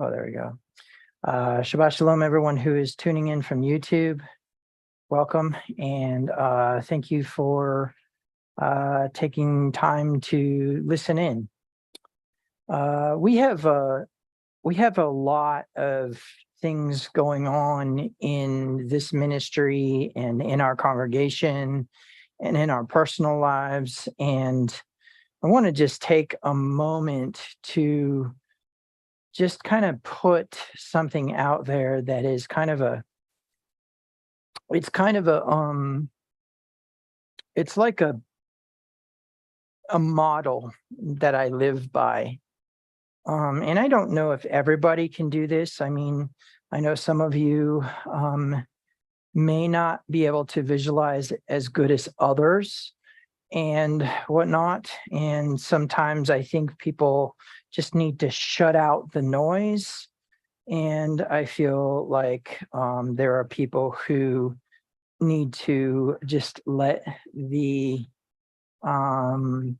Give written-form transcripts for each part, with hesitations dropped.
Oh, there we go. Shabbat Shalom, everyone who is tuning in from YouTube. Welcome, and thank you for taking time to listen in. We have a lot of things going on in this ministry and in our congregation and in our personal lives, and I want to just take a moment to just kind of put something out there that is it's kind of a it's like a model that I live by. And I don't know if everybody can do this. I mean, I know some of you may not be able to visualize as good as others and whatnot. And sometimes I think people just need to shut out the noise. And I feel like there are people who need to just let um,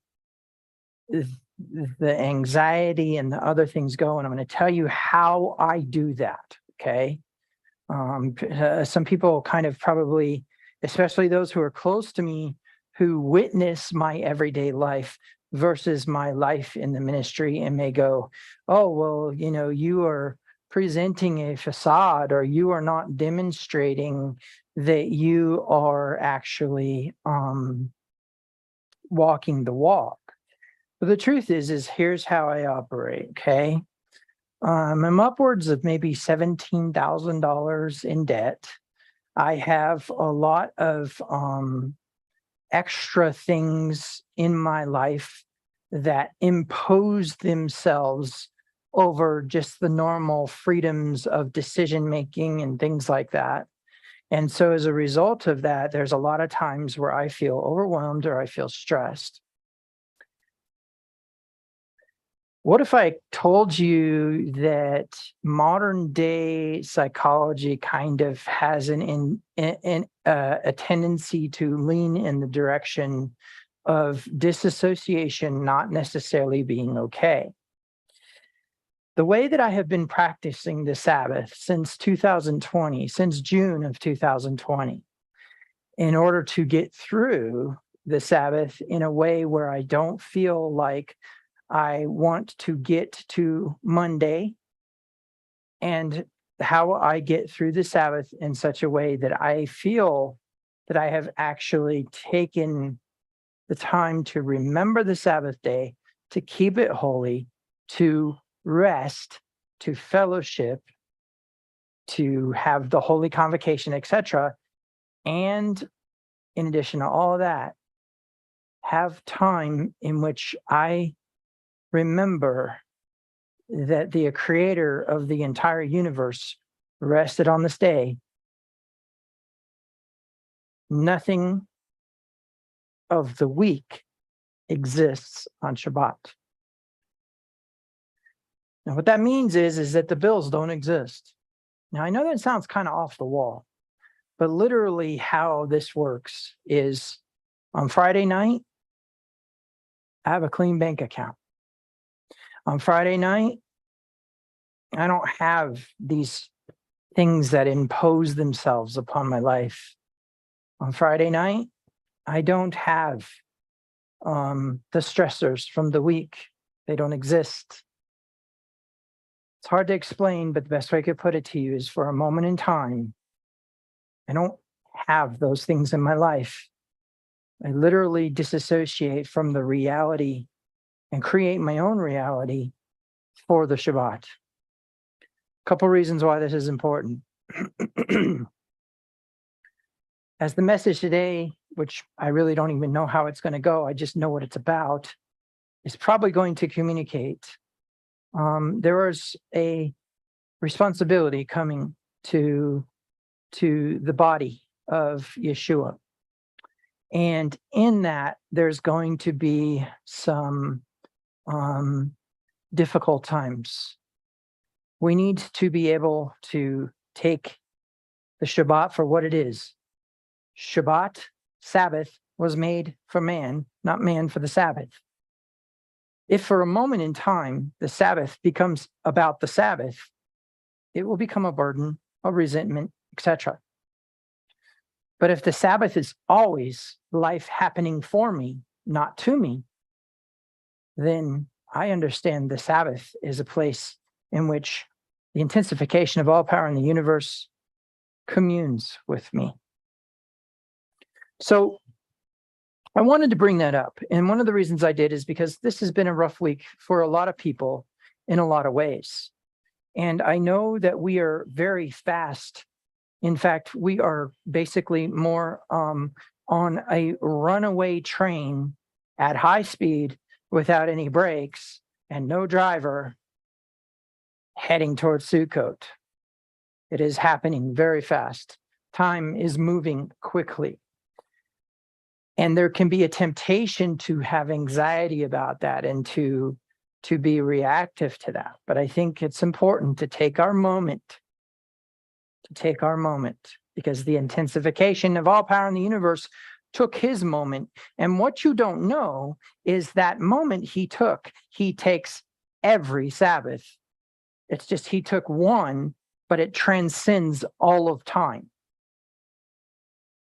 the anxiety and the other things go. And I'm going to tell you how I do that. Okay. Some people kind of probably, especially those who are close to me, who witness my everyday life versus my life in the ministry, and may go, oh, well, you are presenting a facade, or you are not demonstrating that you are actually walking the walk. But the truth is here's how I operate, okay? I'm upwards of maybe $17,000 in debt. I have a lot of extra things in my life that impose themselves over just the normal freedoms of decision making and things like that. And so as a result of that, there's a lot of times where I feel overwhelmed or I feel stressed. What if I told you that modern day psychology kind of has a tendency to lean in the direction of disassociation not necessarily being okay? The way that I have been practicing the Sabbath since 2020, since June of 2020, in order to get through the Sabbath in a way where I don't feel like I want to get to Monday, and how I get through the Sabbath in such a way that I feel that I have actually taken the time to remember the Sabbath day, to keep it holy, to rest, to fellowship, to have the holy convocation, etc. And in addition to all of that, have time in which I remember that the creator of the entire universe rested on this day. Nothing of the week exists on Shabbat. Now, what that means is that the bills don't exist. Now, I know that sounds kind of off the wall, but literally how this works is on Friday night, I have a clean bank account. On Friday night, I don't have these things that impose themselves upon my life. On Friday night, I don't have the stressors from the week. They don't exist. It's hard to explain, but the best way I could put it to you is, for a moment in time, I don't have those things in my life. I literally disassociate from the reality and create my own reality for the Shabbat. A couple reasons why this is important. As the message today, which I really don't even know how it's going to go, I just know what it's about, is probably going to communicate. There is a responsibility coming to the body of Yeshua. And in that, there's going to be some difficult times. We need to be able to take the Shabbat for what it is. Shabbat, Sabbath, was made for man, not man for the Sabbath. If for a moment in time the Sabbath becomes about the Sabbath, it will become a burden, a resentment, etc. But if the Sabbath is always life happening for me, not to me, then I understand the Sabbath is a place in which the intensification of all power in the universe communes with me. So I wanted to bring that up. And one of the reasons I did is because this has been a rough week for a lot of people in a lot of ways. And I know that we are very fast. In fact, we are basically more on a runaway train at high speed without any brakes and no driver heading towards Sukkot. It is happening very fast. Time is moving quickly. And there can be a temptation to have anxiety about that and to be reactive to that. But I think it's important to take our moment, because the intensification of all power in the universe took his moment. And what you don't know is that moment he took, he takes every Sabbath. It's just he took one, but it transcends all of time.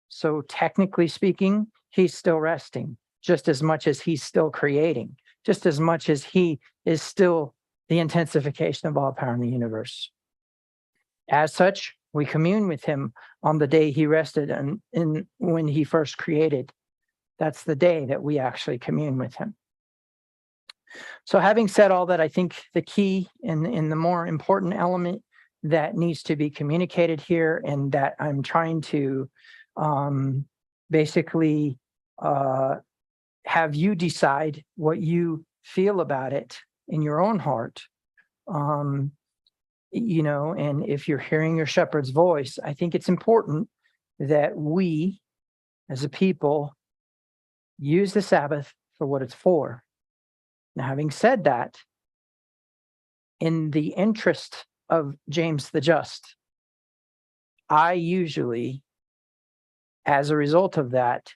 So technically speaking, he's still resting just as much as he's still creating, just as much as he is still the intensification of all power in the universe. As such, we commune with him on the day he rested and when he first created. That's the day that we actually commune with him. So having said all that, I think the key and the more important element that needs to be communicated here, and that I'm trying to basically have you decide what you feel about it in your own heart. And if you're hearing your shepherd's voice, I think it's important that we as a people use the Sabbath for what it's for. Now, having said that, in the interest of James the Just, I usually, as a result of that,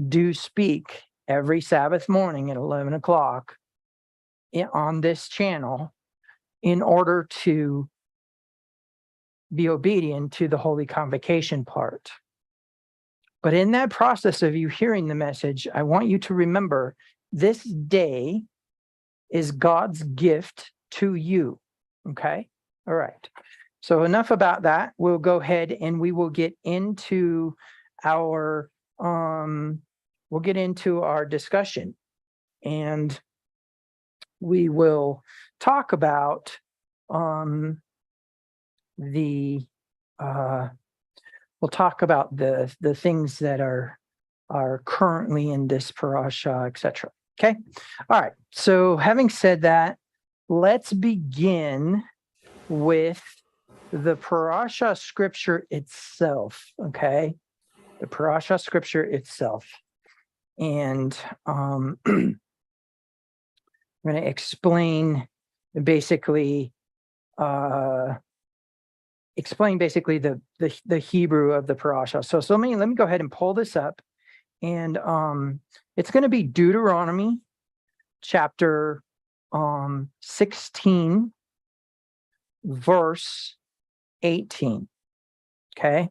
do speak every Sabbath morning at 11 o'clock on this channel in order to be obedient to the Holy Convocation part. But in that process of you hearing the message, I want you to remember this day is God's gift to you. Okay? All right. So enough about that. We'll go ahead and we will get into our discussion, and we will talk about the things that are currently in this parasha, etc. Okay. All right. So having said that, let's begin with the parasha scripture itself. Okay. The parasha scripture itself. And I'm going to explain basically the Hebrew of the parasha. So let me go ahead and pull this up, and it's going to be Deuteronomy chapter 16, verse 18. Okay,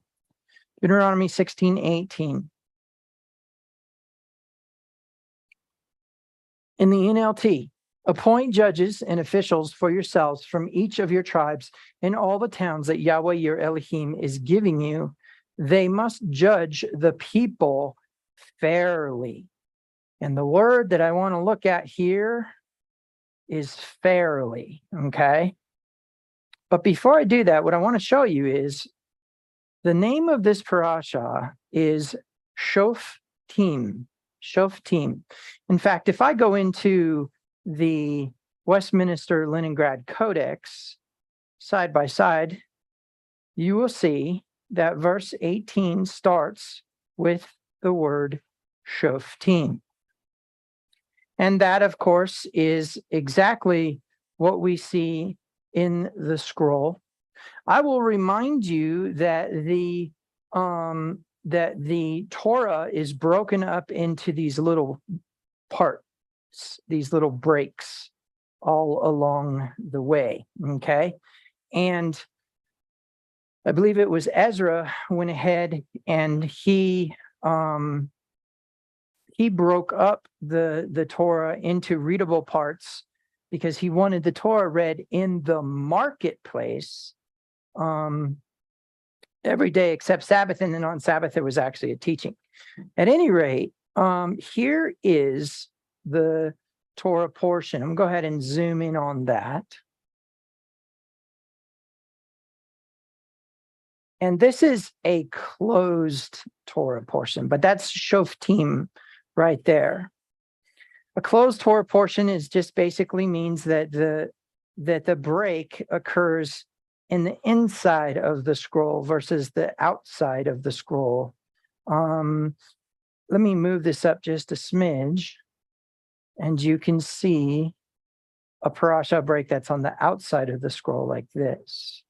Deuteronomy 16:18. In the NLT, appoint judges and officials for yourselves from each of your tribes in all the towns that Yahweh your Elohim is giving you. They must judge the people fairly. And the word that I want to look at here is fairly, okay? But before I do that, what I want to show you is the name of this parasha is Shoftim. Shoftim. In fact, if I go into the Westminster Leningrad Codex side by side, you will see that verse 18 starts with the word Shoftim. And that, of course, is exactly what we see in the scroll. I will remind you that the Torah is broken up into these little parts. these little breaks all along the way. Okay. And I believe it was Ezra went ahead and he broke up the Torah into readable parts because he wanted the Torah read in the marketplace every day except Sabbath, and then on Sabbath there was actually a teaching. At any rate, here is the Torah portion. I'm going to go ahead and zoom in on that. And this is a closed Torah portion, but that's Shoftim right there. A closed Torah portion is just basically means that the break occurs in the inside of the scroll versus the outside of the scroll. Let me move this up just a smidge, and you can see a parasha break that's on the outside of the scroll like this.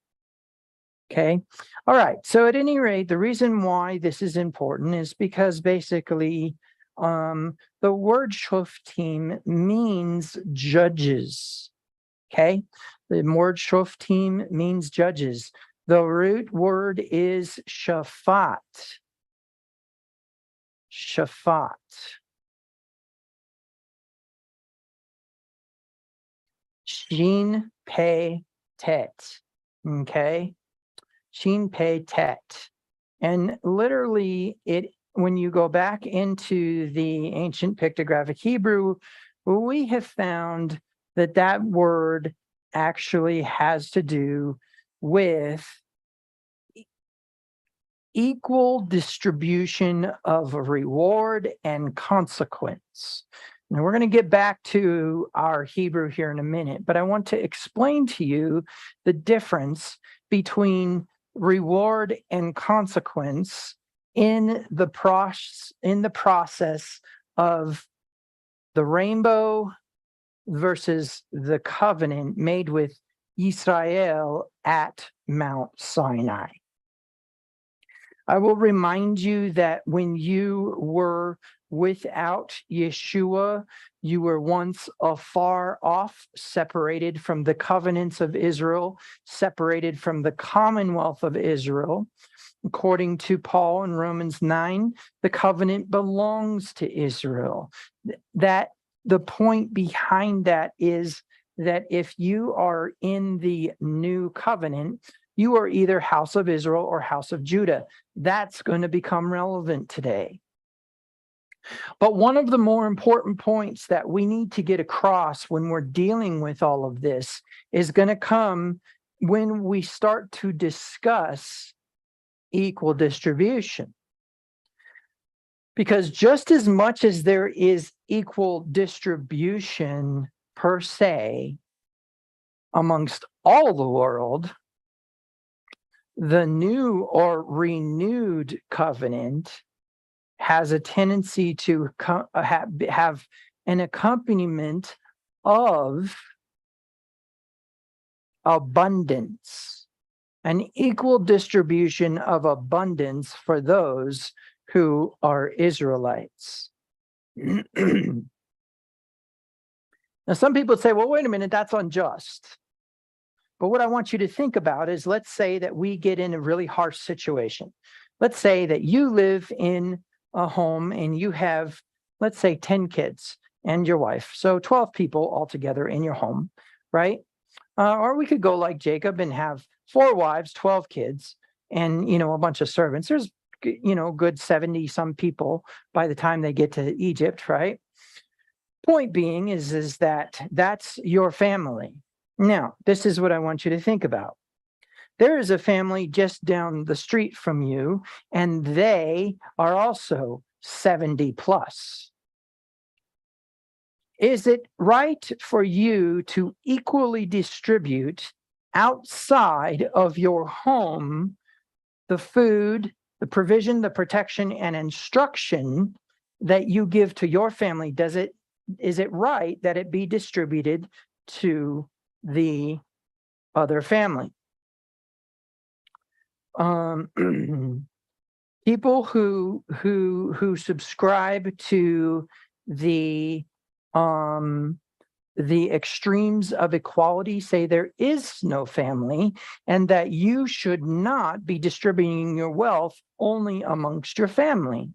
Okay. All right. So at any rate, the reason why this is important is because basically the word shoftim means judges. Okay. The word shoftim means judges. The root word is shafat. Shafat. Shin Pei Tet. Okay. Shin Pei Tet. And literally, when you go back into the ancient pictographic Hebrew, we have found that word actually has to do with equal distribution of reward and consequence. Now, we're going to get back to our Hebrew here in a minute, but I want to explain to you the difference between reward and consequence in the process of the rainbow versus the covenant made with Israel at Mount Sinai. I will remind you that when you were without Yeshua, you were once afar off, separated from the covenants of Israel, separated from the commonwealth of Israel. According to Paul in Romans 9, the covenant belongs to Israel. That the point behind that is that if you are in the new covenant, you are either house of Israel or house of Judah. That's going to become relevant today. But one of the more important points that we need to get across when we're dealing with all of this is going to come when we start to discuss equal distribution. Because just as much as there is equal distribution per se amongst all the world, the new or renewed covenant has a tendency to have an accompaniment of abundance, an equal distribution of abundance for those who are Israelites. Now, some people say, well, wait a minute, that's unjust. But what I want you to think about is, let's say that we get in a really harsh situation. Let's say that you live in a home and you have, let's say, 10 kids and your wife. So 12 people altogether in your home, right? Or we could go like Jacob and have 4 wives, 12 kids, and, a bunch of servants. There's, good 70 some people by the time they get to Egypt, right? Point being is that that's your family. Now, this is what I want you to think about. There is a family just down the street from you, and they are also 70 plus. Is it right for you to equally distribute outside of your home the food, the provision, the protection, and instruction that you give to your family? Is it right that it be distributed to the other family? People who subscribe to the the extremes of equality say there is no family, and that you should not be distributing your wealth only amongst your family.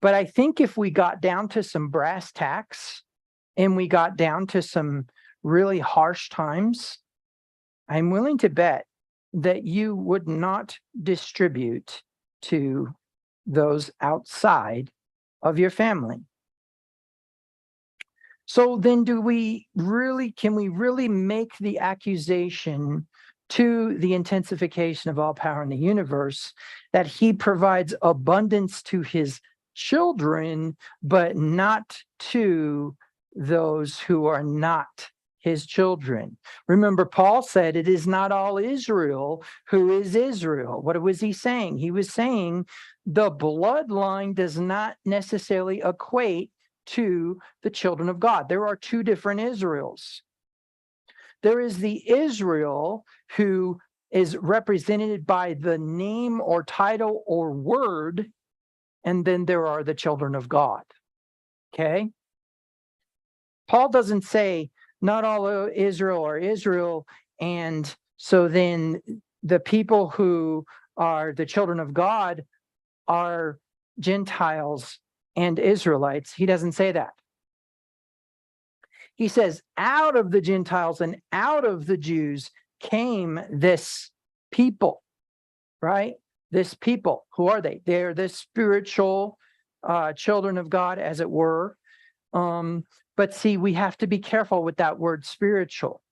But I think if we got down to some brass tacks and we got down to some really harsh times, I'm willing to bet that you would not distribute to those outside of your family. So then can we really make the accusation to the intensification of all power in the universe that he provides abundance to his children, but not to those who are not his children? Remember, Paul said it is not all Israel who is Israel. What was he saying? He was saying the bloodline does not necessarily equate to the children of God. There are two different Israels. There is the Israel who is represented by the name or title or word, and then there are the children of God. Okay? Paul doesn't say not all Israel are Israel, and so then the people who are the children of God are Gentiles and Israelites. He doesn't say that. He says, out of the Gentiles and out of the Jews came this people, right? This people. Who are they? They're the spiritual children of God, as it were. But see, we have to be careful with that word spiritual,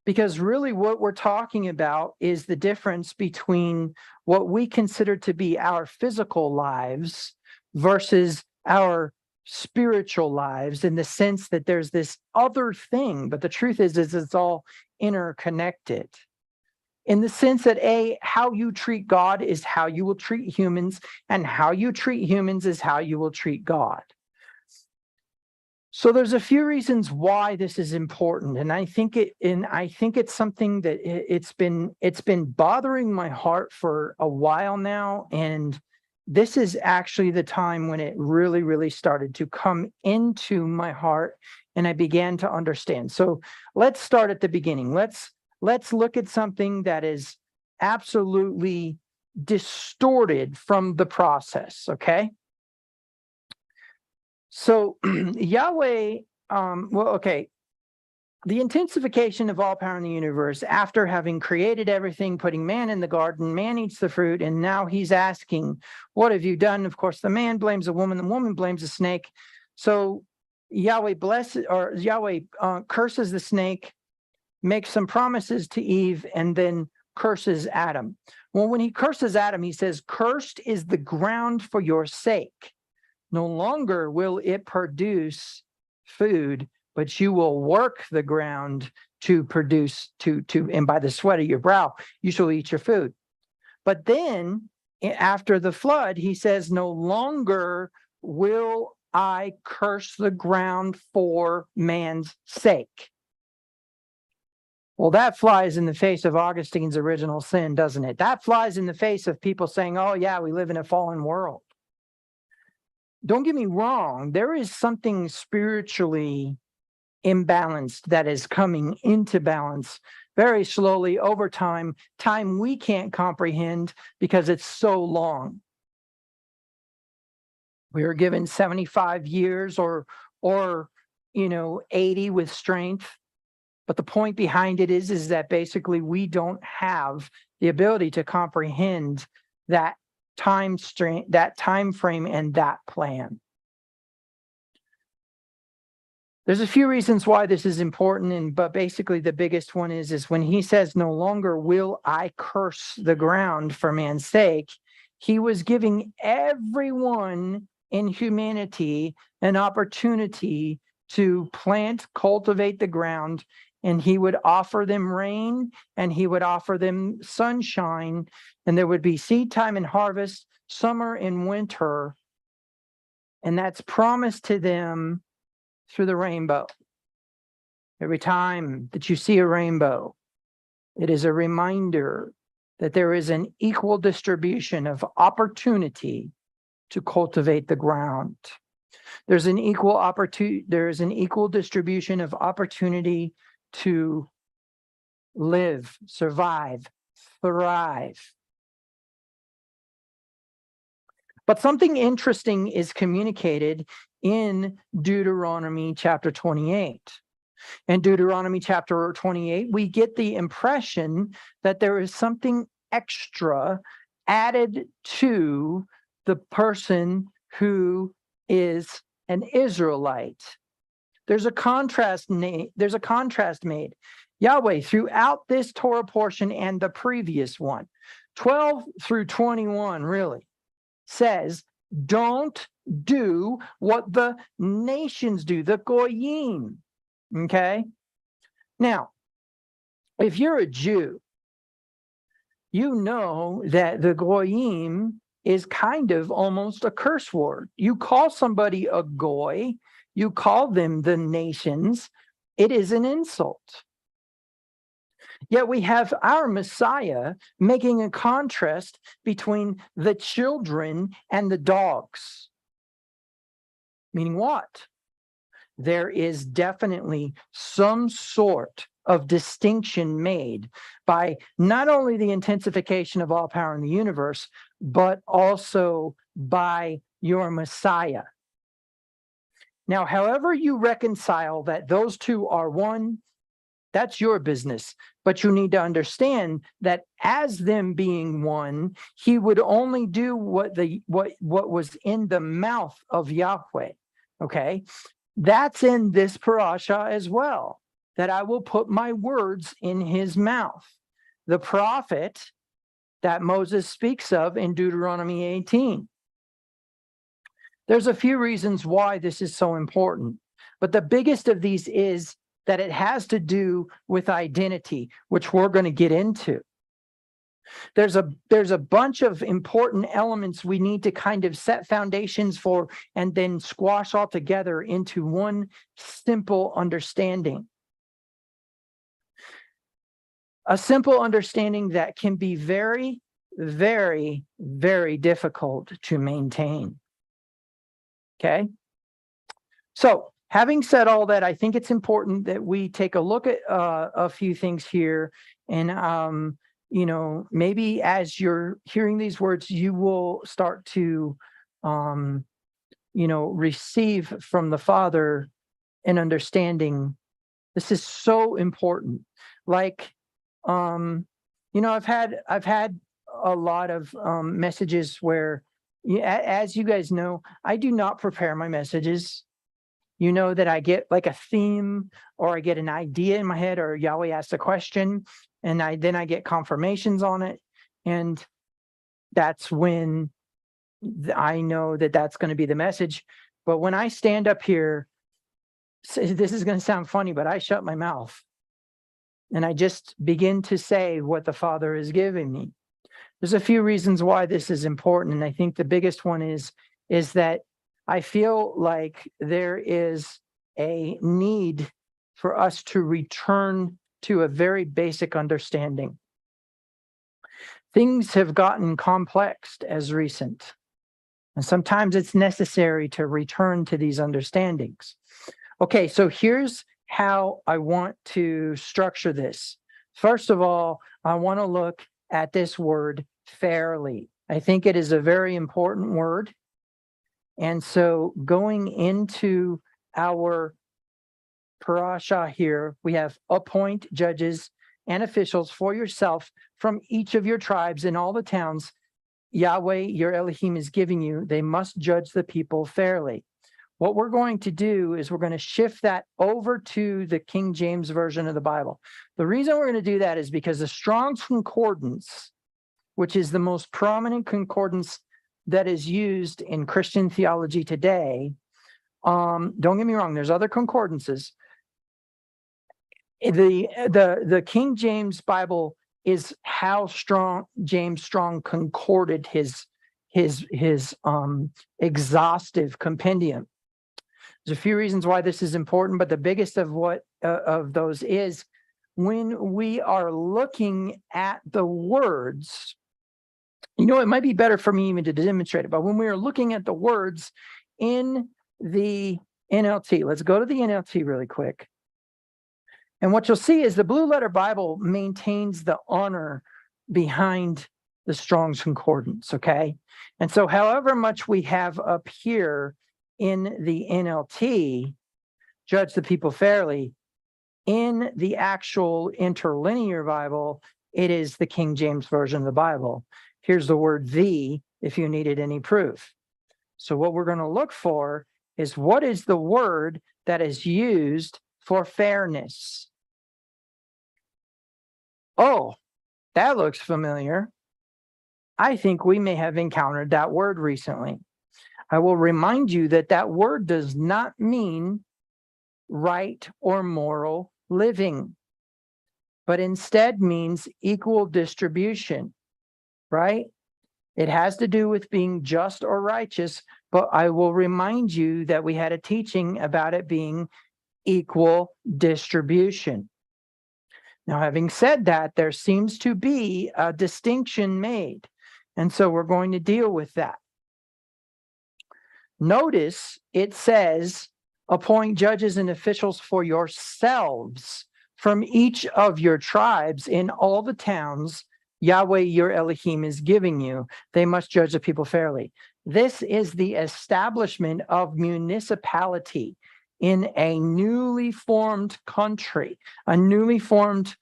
because really what we're talking about is the difference between what we consider to be our physical lives versus our spiritual lives, in the sense that there's this other thing, but the truth is it's all interconnected. In the sense that how you treat God is how you will treat humans, and how you treat humans is how you will treat God. So there's a few reasons why this is important, and I think it's something that it's been bothering my heart for a while now, and this is actually the time when it really, really started to come into my heart, and I began to understand. So let's start at the beginning. Let's look at something that is absolutely distorted from the process, okay? So Yahweh, the intensification of all power in the universe, after having created everything, putting man in the garden, man eats the fruit, and now he's asking, what have you done? Of course, the man blames the woman blames the snake. So Yahweh curses the snake, makes some promises to Eve, and then curses Adam. Well, when he curses Adam, he says, cursed is the ground for your sake. No longer will it produce food, but you will work the ground to produce, and by the sweat of your brow, you shall eat your food. But then after the flood, he says, no longer will I curse the ground for man's sake. Well, that flies in the face of Augustine's original sin, doesn't it? That flies in the face of people saying, oh yeah, we live in a fallen world. Don't get me wrong, there is something spiritually imbalanced that is coming into balance very slowly over time we can't comprehend because it's so long. We were given 75 years or 80 with strength. But the point behind it is that basically we don't have the ability to comprehend that time frame and that plan. There's a few reasons why this is important, but basically the biggest one is when he says, no longer will I curse the ground for man's sake, he was giving everyone in humanity an opportunity to plant, cultivate the ground, and he would offer them rain, and he would offer them sunshine, and there would be seed time and harvest, summer and winter, and that's promised to them through the rainbow. Every time that you see a rainbow, it is a reminder that there is an equal distribution of opportunity to cultivate the ground. There's an equal distribution of opportunity to live, survive, thrive. But something interesting is communicated in Deuteronomy chapter 28. In Deuteronomy chapter 28, we get the impression that there is something extra added to the person who is an Israelite. There's a contrast made. Yahweh, throughout this Torah portion and the previous one, 12 through 21, really, says, don't do what the nations do, the goyim. Okay? Now, if you're a Jew, you know that the goyim is kind of almost a curse word. You call somebody a goy, you call them the nations, it is an insult. Yet we have our Messiah making a contrast between the children and the dogs. Meaning what? There is definitely some sort of distinction made by not only the intensification of all power in the universe, but also by your Messiah. Now, however you reconcile that those two are one, that's your business. But you need to understand that as them being one, he would only do what was in the mouth of Yahweh. Okay? That's in this parasha as well, that I will put my words in his mouth. The prophet that Moses speaks of in Deuteronomy 18. There's a few reasons why this is so important, but the biggest of these is that it has to do with identity, which we're going to get into. There's a bunch of important elements we need to kind of set foundations for and then squash all together into one simple understanding. A simple understanding that can be very, very, very difficult to maintain. Okay? So, having said all that, I think it's important that we take a look at a few things here. And, maybe as you're hearing these words, you will start to, receive from the Father an understanding. This is so important. Like, I've had a lot of messages where, as you guys know, I do not prepare my messages. You know that I get like a theme, or I get an idea in my head, or Yahweh asks a question, and then I get confirmations on it. And that's when I know that that's going to be the message. But when I stand up here, this is going to sound funny, but I shut my mouth and I just begin to say what the Father is giving me. There's a few reasons why this is important. And I think the biggest one is that I feel like there is a need for us to return to a very basic understanding. Things have gotten complex as recent, and sometimes it's necessary to return to these understandings. Okay, so here's how I want to structure this. First of all, I want to look at this word fairly. I think it is a very important word. And so going into our parasha here, we have appoint judges and officials for yourself from each of your tribes in all the towns Yahweh, your Elohim, is giving you. They must judge the people fairly. What we're going to do is we're going to shift that over to the King James Version of the Bible. The reason we're going to do that is because the Strong's Concordance, which is the most prominent concordance that is used in Christian theology today, don't get me wrong, there's other concordances. The King James Bible is how James Strong concorded his exhaustive compendium. There's a few reasons why this is important, but the biggest of those is when we are looking at the words. It might be better for me even to demonstrate it, but when we are looking at the words in the NLT. Let's go to the NLT really quick. And what you'll see is the Blue Letter Bible maintains the honor behind the Strong's Concordance, okay? And so however much we have up here in the NLT, Judge the People Fairly, in the actual interlinear Bible, it is the King James Version of the Bible. Here's the word "the" if you needed any proof. So what we're going to look for is what is the word that is used for fairness. Oh, that looks familiar. I think we may have encountered that word recently. I will remind you that that word does not mean right or moral living, but instead means equal distribution, right? It has to do with being just or righteous, but I will remind you that we had a teaching about it being equal distribution. Now, having said that, there seems to be a distinction made, and so we're going to deal with that. Notice it says, appoint judges and officials for yourselves from each of your tribes in all the towns Yahweh your Elohim is giving you. They must judge the people fairly. This is the establishment of municipality in a newly formed country, a newly formed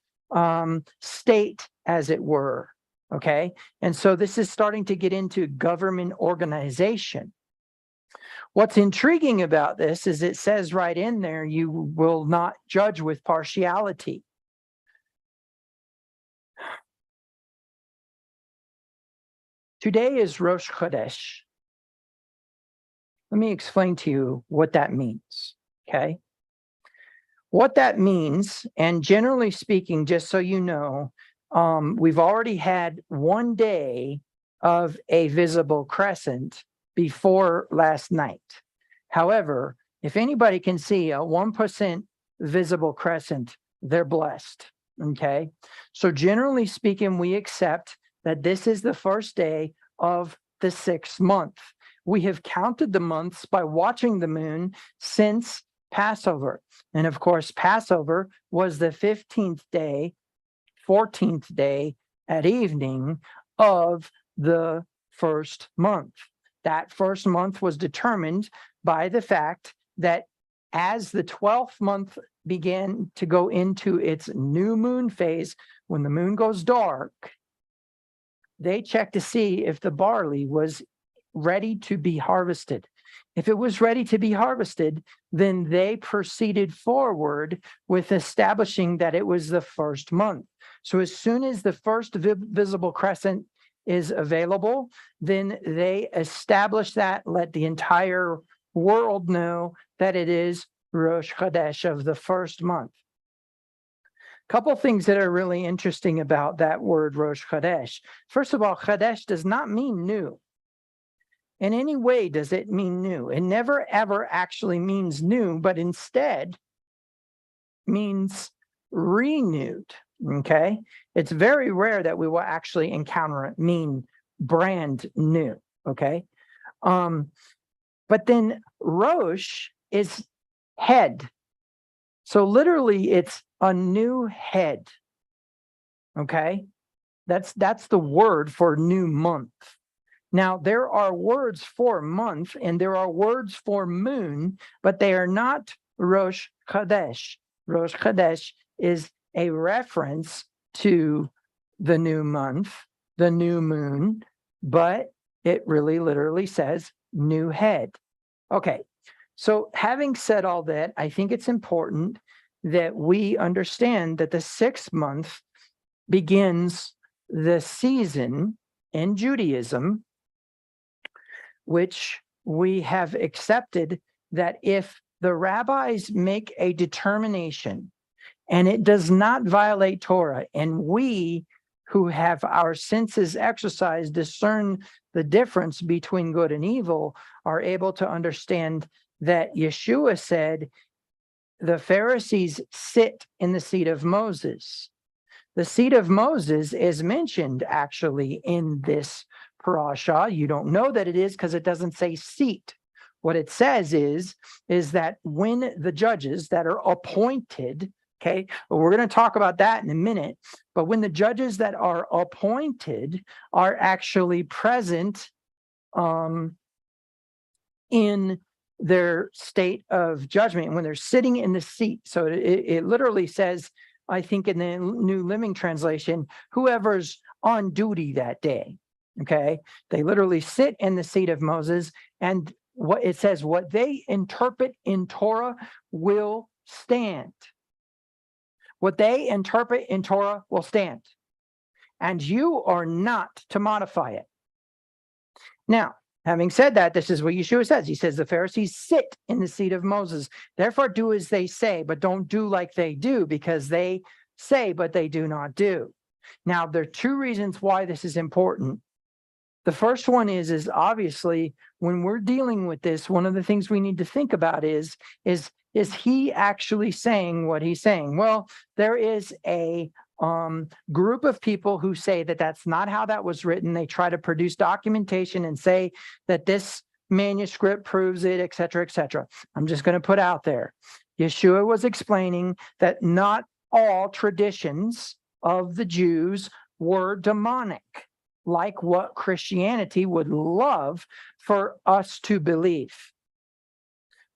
state, as it were, okay? And so this is starting to get into government organization. What's intriguing about this is it says right in there, you will not judge with partiality. Today is Rosh Chodesh. Let me explain to you what that means, okay? What that means, and generally speaking, just so you know, we've already had one day of a visible crescent before last night. However, if anybody can see a 1% visible crescent, they're blessed, okay? So generally speaking, we accept that this is the first day of the 6th month. We have counted the months by watching the moon since Passover. And of course, Passover was the 15th day, 14th day at evening of the first month. That first month was determined by the fact that as the 12th month began to go into its new moon phase, when the moon goes dark, they checked to see if the barley was ready to be harvested. If it was ready to be harvested, then they proceeded forward with establishing that it was the first month. So as soon as the first visible crescent is available, then they establish that, let the entire world know that it is Rosh Chodesh of the first month. Couple things that are really interesting about that word Rosh Chodesh. First of all, Chodesh does not mean new. In any way does it mean new. It never ever actually means new, but instead means renewed, okay? It's very rare that we will actually encounter it mean brand new, okay? But then Rosh is head. So literally it's a new head, okay? That's the word for new month. Now, there are words for month and there are words for moon, but they are not Rosh Chodesh. Rosh Chodesh is a reference to the new month, the new moon, but it really literally says new head. Okay, so having said all that, I think it's important that we understand that the 6th month begins the season in Judaism, which we have accepted that if the rabbis make a determination and it does not violate Torah, and we who have our senses exercised discern the difference between good and evil, are able to understand that Yeshua said, the Pharisees sit in the seat of Moses. The seat of Moses is mentioned actually in this parasha. You don't know that it is because it doesn't say seat. What it says is that when the judges that are appointed, okay, well, we're going to talk about that in a minute, but when the judges that are appointed are actually present in their state of judgment, when they're sitting in the seat. So it literally says, I think in the New Living Translation, whoever's on duty that day. Okay, they literally sit in the seat of Moses, and what it says, what they interpret in Torah will stand. What they interpret in Torah will stand, and you are not to modify it. Now, having said that, this is what Yeshua says. He says, the Pharisees sit in the seat of Moses. Therefore, do as they say, but don't do like they do, because they say, but they do not do. Now, there are two reasons why this is important. The first one is obviously when we're dealing with this, one of the things we need to think about is he actually saying what he's saying? Well, there is a group of people who say that that's not how that was written. They try to produce documentation and say that this manuscript proves it, et cetera, et cetera. I'm just going to put out there. Yeshua was explaining that not all traditions of the Jews were demonic, like what Christianity would love for us to believe.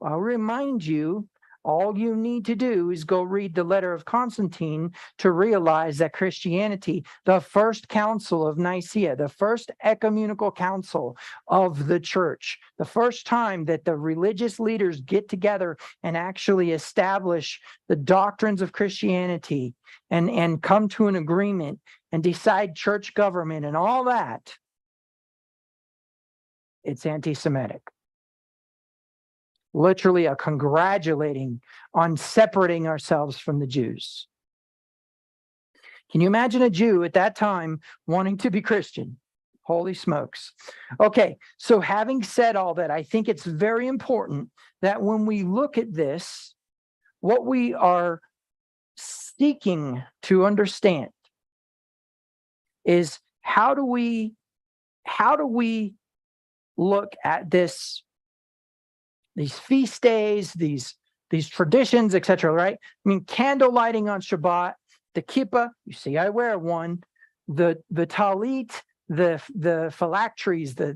I'll remind you, all you need to do is go read the letter of Constantine to realize that Christianity, the first council of Nicaea, the first ecumenical council of the church, the first time that the religious leaders get together and actually establish the doctrines of Christianity and come to an agreement and decide church government and all that, it's anti-Semitic. Literally a congratulating on separating ourselves from the Jews. Can you imagine a Jew at that time wanting to be Christian? Holy smokes. Okay, so having said all that, I think it's very important that when we look at this, what we are seeking to understand is how do we look at this, these feast days, these traditions, etc., right? I mean, candle lighting on Shabbat, the kippah, you see I wear one, the talit, the phylacteries, the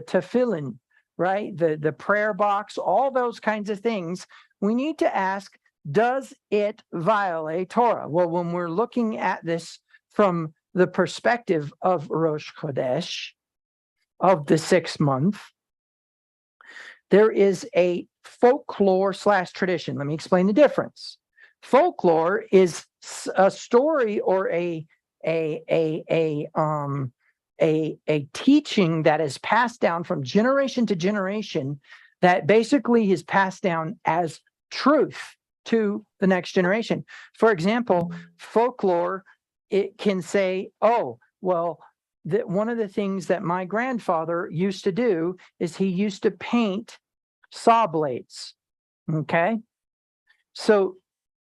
tefillin, right? The prayer box, all those kinds of things. We need to ask, does it violate Torah? Well, when we're looking at this from the perspective of Rosh Chodesh, of the 6th month, there is a folklore / tradition. Let me explain the difference. Folklore is a story or a teaching that is passed down from generation to generation, that basically is passed down as truth to the next generation. For example, folklore, it can say, oh, well, that one of the things that my grandfather used to do is he used to paint saw blades. Okay. So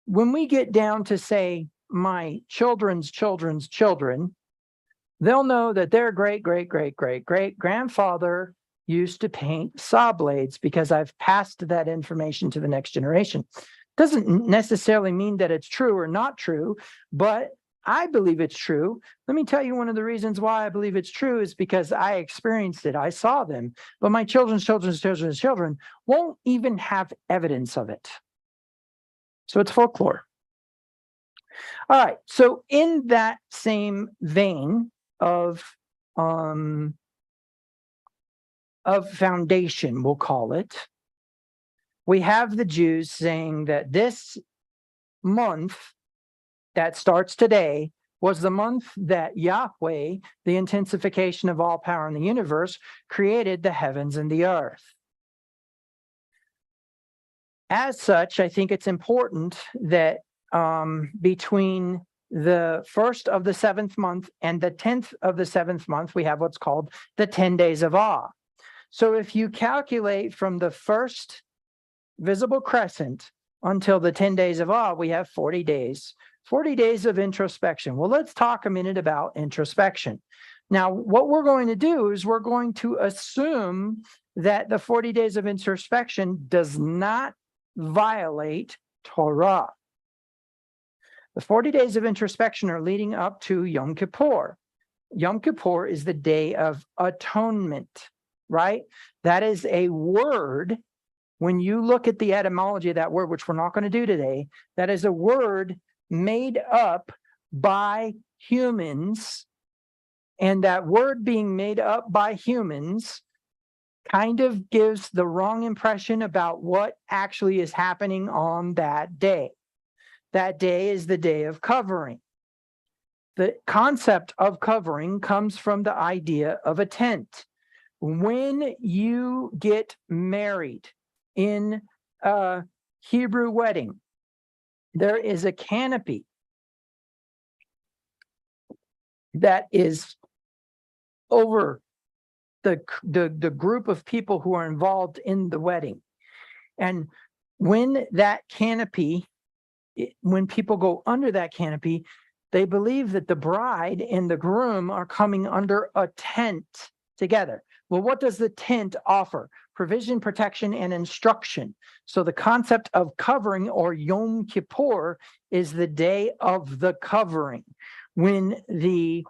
when we get down to say my children's children's children, they'll know that their great grandfather used to paint saw blades, because I've passed that information to the next generation. Doesn't necessarily mean that it's true or not true, but I believe it's true. Let me tell you, one of the reasons why I believe it's true is because I experienced it. I saw them, but my children's children won't even have evidence of it. So it's folklore. All right. So in that same vein of foundation, we'll call it, we have the Jews saying that this month that starts today was the month that Yahweh, the intensification of all power in the universe, created the heavens and the earth. As such, I think it's important that between the 1st of the 7th month and the 10th of the 7th month, we have what's called the 10 days of awe. So if you calculate from the first visible crescent until the 10 days of awe, we have 40 days. 40 days of introspection. Well, let's talk a minute about introspection. Now, what we're going to do is we're going to assume that the 40 days of introspection does not violate Torah. The 40 days of introspection are leading up to Yom Kippur. Yom Kippur is the Day of Atonement, right? That is a word. When you look at the etymology of that word, which we're not going to do today, that is a word made up by humans. And that word being made up by humans kind of gives the wrong impression about what actually is happening on that day. That day is the day of covering. The concept of covering comes from the idea of a tent. When you get married in a Hebrew wedding, there is a canopy that is over the group of people who are involved in the wedding. And when that canopy, when people go under that canopy, they believe that the bride and the groom are coming under a tent together. Well, what does the tent offer? Provision, protection, and instruction. So the concept of covering, or Yom Kippur, is the day of the covering, when the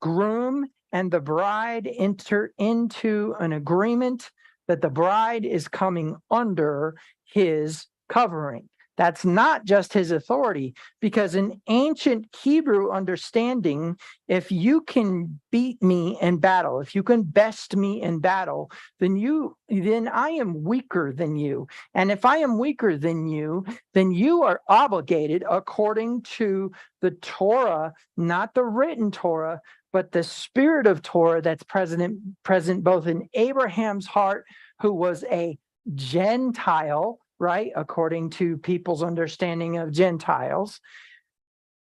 groom and the bride enter into an agreement that the bride is coming under his covering. That's not just his authority, because in ancient Hebrew understanding, if you can beat me in battle, if you can best me in battle, then I am weaker than you. And if I am weaker than you, then you are obligated, according to the Torah, not the written Torah, but the spirit of Torah that's present both in Abraham's heart, who was a Gentile, right, according to people's understanding of Gentiles,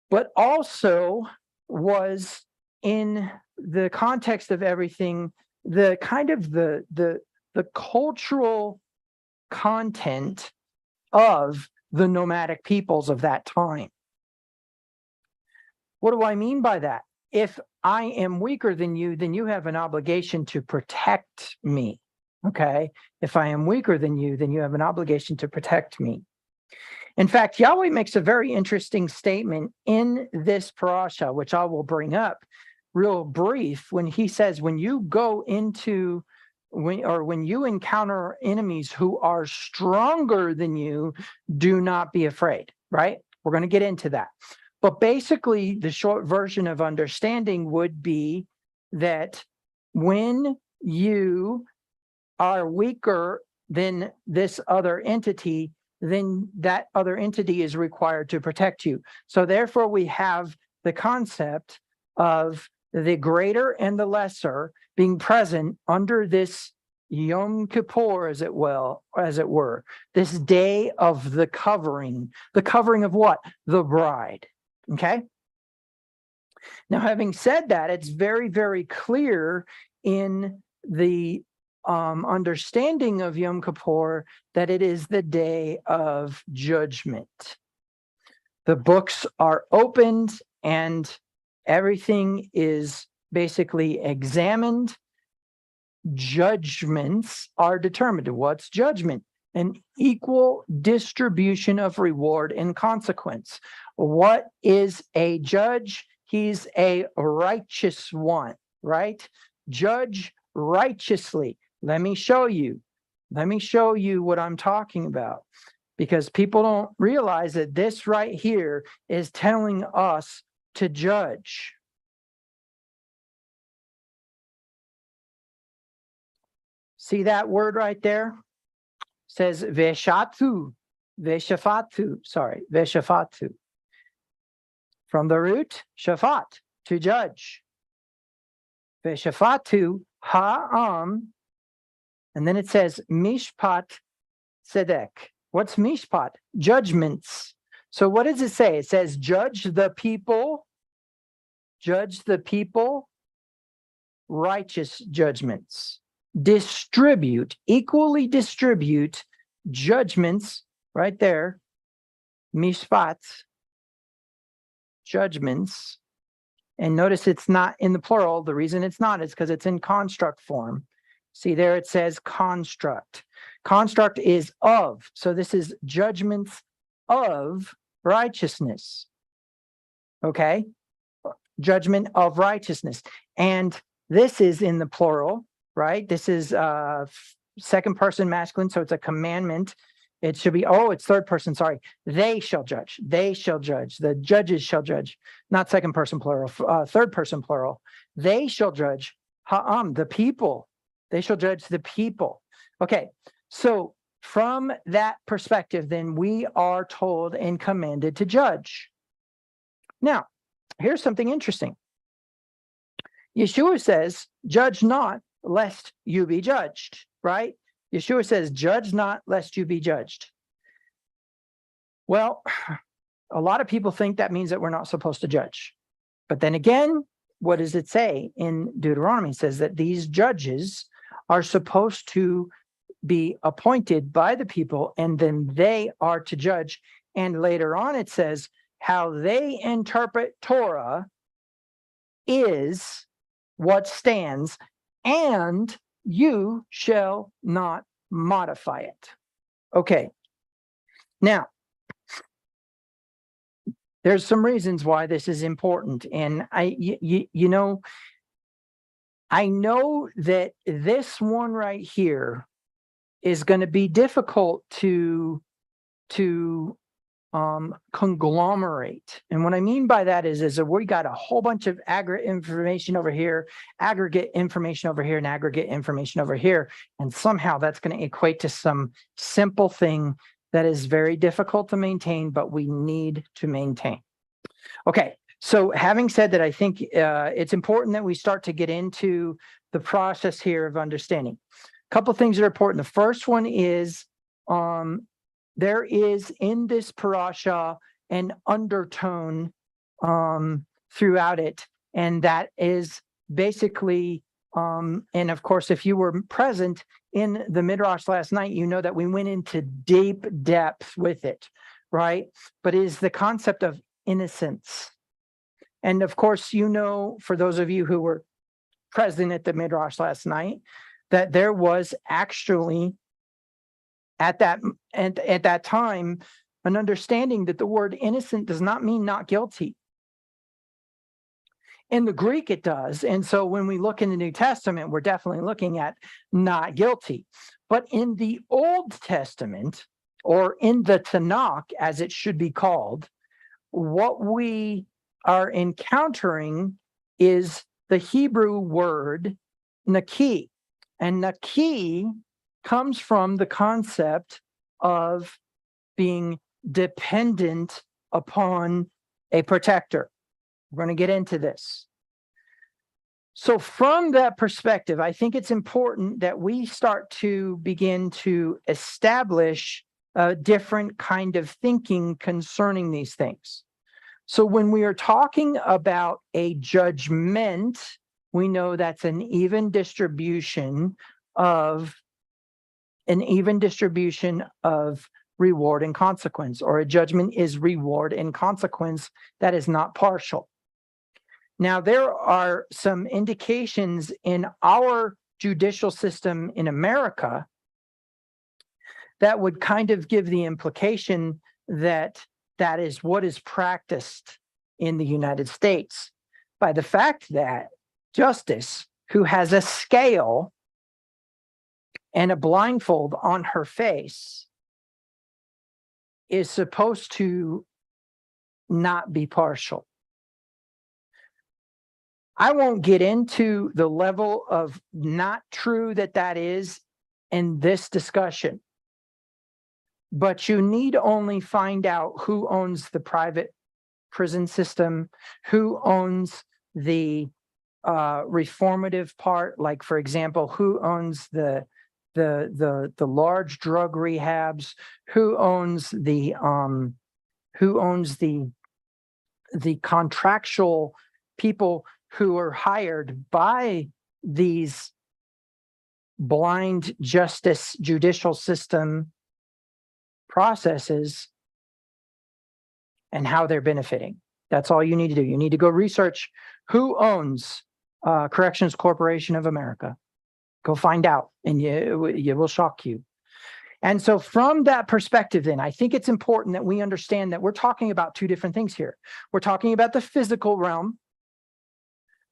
but also was, in the context of everything, the kind of the cultural content of the nomadic peoples of that time. What do I mean by that? If I am weaker than you, then you have an obligation to protect me. Okay, if I am weaker than you, then you have an obligation to protect me. In fact, Yahweh makes a very interesting statement in this parasha, which I will bring up real brief, when he says, when you go into, when you encounter enemies who are stronger than you, do not be afraid, right? We're going to get into that. But basically, the short version of understanding would be that when you are weaker than this other entity, then that other entity is required to protect you. So therefore, we have the concept of the greater and the lesser being present under this Yom Kippur, as it were, this day of the covering. The covering of what? The bride. Okay? Now, having said that, it's very, very clear in the understanding of Yom Kippur that it is the day of judgment. The books are opened and everything is basically examined. Judgments are determined. What's judgment? An equal distribution of reward and consequence. What is a judge? He's a righteous one, right? Judge righteously. Let me show you. Let me show you what I'm talking about, because people don't realize that this right here is telling us to judge. See that word right there? It says veshafatu, veshafatu. From the root, shafat, to judge. Veshafatu ha'am, and then it says mishpat tzedek. What's mishpat? Judgments. So what does it say? It says judge the people, righteous judgments. Distribute, equally distribute judgments, right there, mishpat, judgments. And notice it's not in the plural. The reason it's not is because it's in construct form. See there, it says construct. Construct is of. So this is judgments of righteousness. Okay? Judgment of righteousness. And this is in the plural, right? This is second person masculine, so it's a commandment. It should be, it's third person, sorry. They shall judge. They shall judge. The judges shall judge. Not second person plural, third person plural. They shall judge. The people. They shall judge the people. Okay, so from that perspective, then we are told and commanded to judge. Now, here's something interesting. Yeshua says, judge not lest you be judged, right? Yeshua says, judge not lest you be judged. Well, a lot of people think that means that we're not supposed to judge. But then again, what does it say in Deuteronomy? It says that these judges are supposed to be appointed by the people, and then they are to judge. And later on, it says how they interpret Torah is what stands, and you shall not modify it. Okay. Now, there's some reasons why this is important. And I know that this one right here is going to be difficult to conglomerate. And what I mean by that is that we got a whole bunch of aggregate information over here, aggregate information over here, and aggregate information over here. And somehow that's going to equate to some simple thing that is very difficult to maintain, but we need to maintain. Okay, so having said that, I think it's important that we start to get into the process here of understanding. A couple of things that are important. The first one is there is in this parasha an undertone throughout it, and that is basically, and of course, if you were present in the Midrash last night, you know that we went into deep depth with it, right? But it is the concept of innocence. And of course, you know, for those of you who were present at the Midrash last night, that there was actually at that time an understanding that the word innocent does not mean not guilty. In the Greek, it does. And so when we look in the New Testament, we're definitely looking at not guilty. But in the Old Testament, or in the Tanakh, as it should be called, what we are encountering is the Hebrew word naki. And naki comes from the concept of being dependent upon a protector. We're going to get into this. So from that perspective, I think it's important that we start to begin to establish a different kind of thinking concerning these things. So when we are talking about a judgment, we know that's an even distribution of reward and consequence, or a judgment is reward and consequence that is not partial. Now, there are some indications in our judicial system in America that would kind of give the implication that that is what is practiced in the United States, by the fact that justice, who has a scale and a blindfold on her face, is supposed to not be partial. I won't get into the level of not true that is in this discussion, but you need only find out who owns the private prison system, who owns the reformative part, like, for example, who owns the large drug rehabs, who owns the contractual people who are hired by these blind justice judicial system processes, and how they're benefiting. That's all you need to do. You need to go research who owns Corrections Corporation of America. Go find out, and it will shock you. And so from that perspective, then, I think it's important that we understand that we're talking about two different things here. We're talking about the physical realm,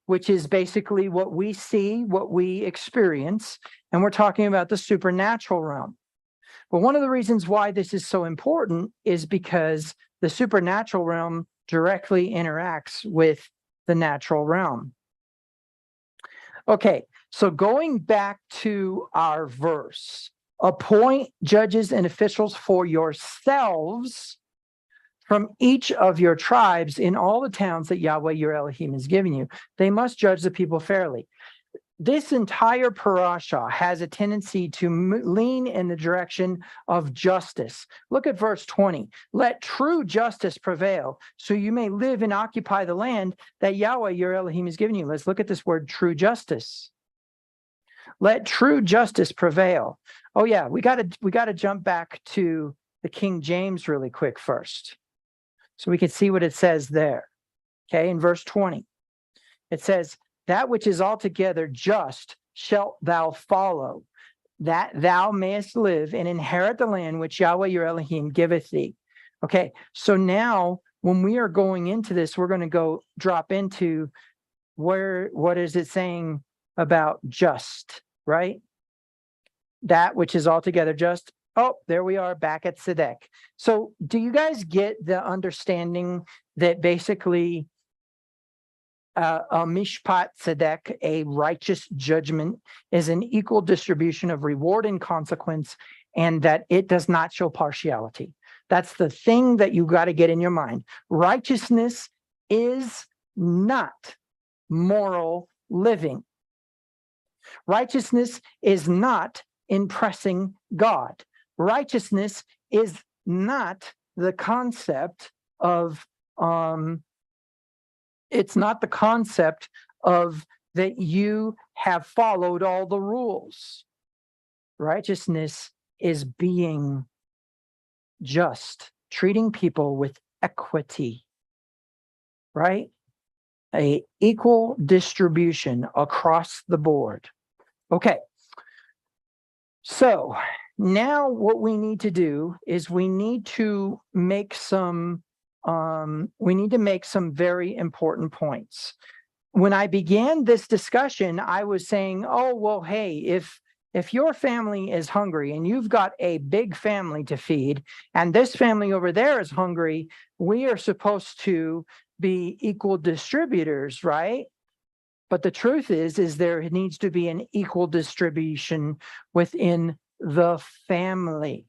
which is basically what we see, what we experience, and we're talking about the supernatural realm. But one of the reasons why this is so important is because the supernatural realm directly interacts with the natural realm. Okay, so going back to our verse, appoint judges and officials for yourselves from each of your tribes in all the towns that Yahweh your Elohim is giving you. They must judge the people fairly. This entire parasha has a tendency to lean in the direction of justice. Look at verse 20. Let true justice prevail, so you may live and occupy the land that Yahweh your Elohim is giving you. Let's look at this word, true justice. Let true justice prevail. Oh yeah, we got to jump back to the King James really quick first, so we can see what it says there. Okay, in verse 20, it says, that which is altogether just shalt thou follow, that thou mayest live and inherit the land which Yahweh your Elohim giveth thee. Okay, so now when we are going into this, we're going to go drop into what is it saying about just, right? That which is altogether just. Oh, there we are back at Tzedek. So do you guys get the understanding that basically a mishpat tzedek, a righteous judgment, is an equal distribution of reward and consequence, and that it does not show partiality? That's the thing that you got to get in your mind. Righteousness is not moral living. Righteousness is not impressing God. Righteousness is not the concept of it's not the concept of that you have followed all the rules. Righteousness is being just, treating people with equity, right? A equal distribution across the board. Okay. So now what we need to do is we need to make some very important points. When I began this discussion, I was saying, oh, well, hey, if your family is hungry and you've got a big family to feed, and this family over there is hungry, we are supposed to be equal distributors, right? But the truth is there needs to be an equal distribution within the family.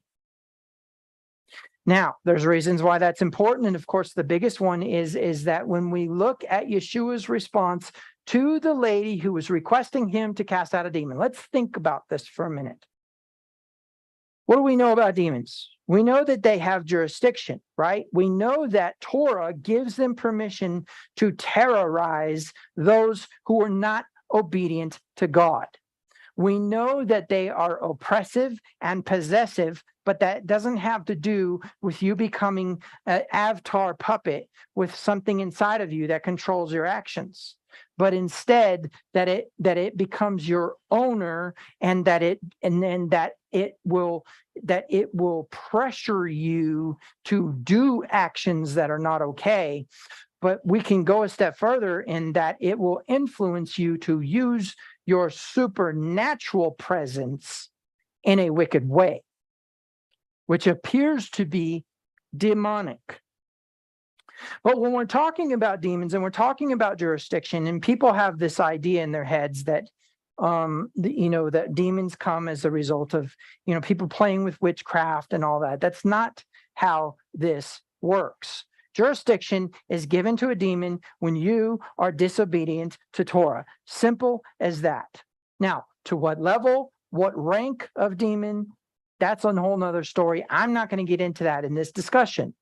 Now, there's reasons why that's important. And of course, the biggest one is that when we look at Yeshua's response to the lady who was requesting him to cast out a demon, let's think about this for a minute. What do we know about demons? We know that they have jurisdiction, right? We know that Torah gives them permission to terrorize those who are not obedient to God. We know that they are oppressive and possessive, but that doesn't have to do with you becoming an avatar puppet with something inside of you that controls your actions, but instead that it becomes your owner, and that it will pressure you to do actions that are not okay. But we can go a step further in that it will influence you to use your supernatural presence in a wicked way, which appears to be demonic. But when we're talking about demons and we're talking about jurisdiction, and people have this idea in their heads that that demons come as a result of people playing with witchcraft and all that. That's not how this works. Jurisdiction is given to a demon when you are disobedient to Torah. Simple as that. Now, to what level, what rank of demon, that's a whole nother story. I'm not going to get into that in this discussion.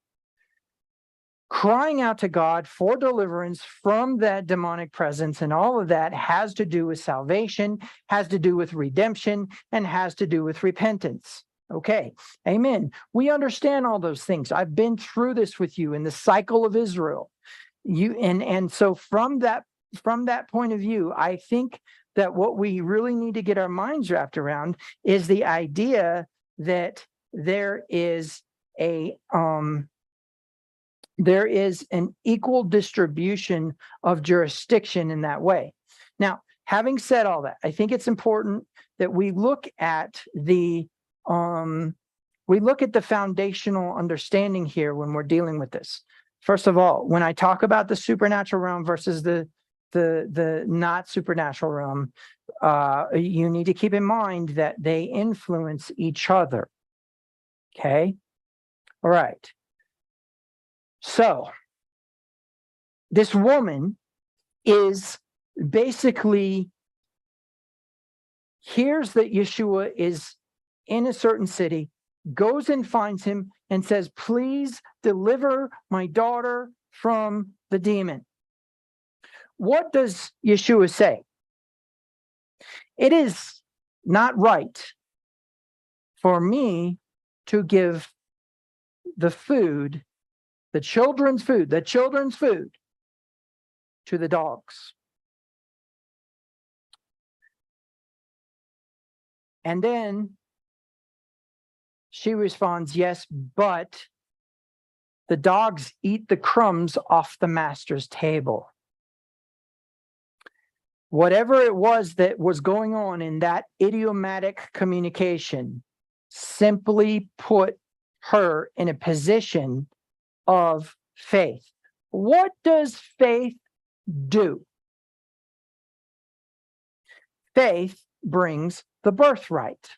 Crying out to God for deliverance from that demonic presence and all of that has to do with salvation, has to do with redemption, and has to do with repentance. Okay, amen. We understand all those things. I've been through this with you in the cycle of Israel. So from that point of view, I think that what we really need to get our minds wrapped around is the idea that there is an equal distribution of jurisdiction in that way. Now, having said all that, I think it's important that we look at the foundational understanding here when we're dealing with this. First of all, when I talk about the supernatural realm versus the not supernatural realm, you need to keep in mind that they influence each other. Okay? All right. So, this woman is basically hears that Yeshua is in a certain city, goes and finds him and says, please deliver my daughter from the demon. What does Yeshua say? It is not right for me to give the food, the children's food to the dogs. And then she responds, yes, but the dogs eat the crumbs off the master's table. Whatever it was that was going on in that idiomatic communication simply put her in a position of faith. What does faith do? Faith brings the birthright.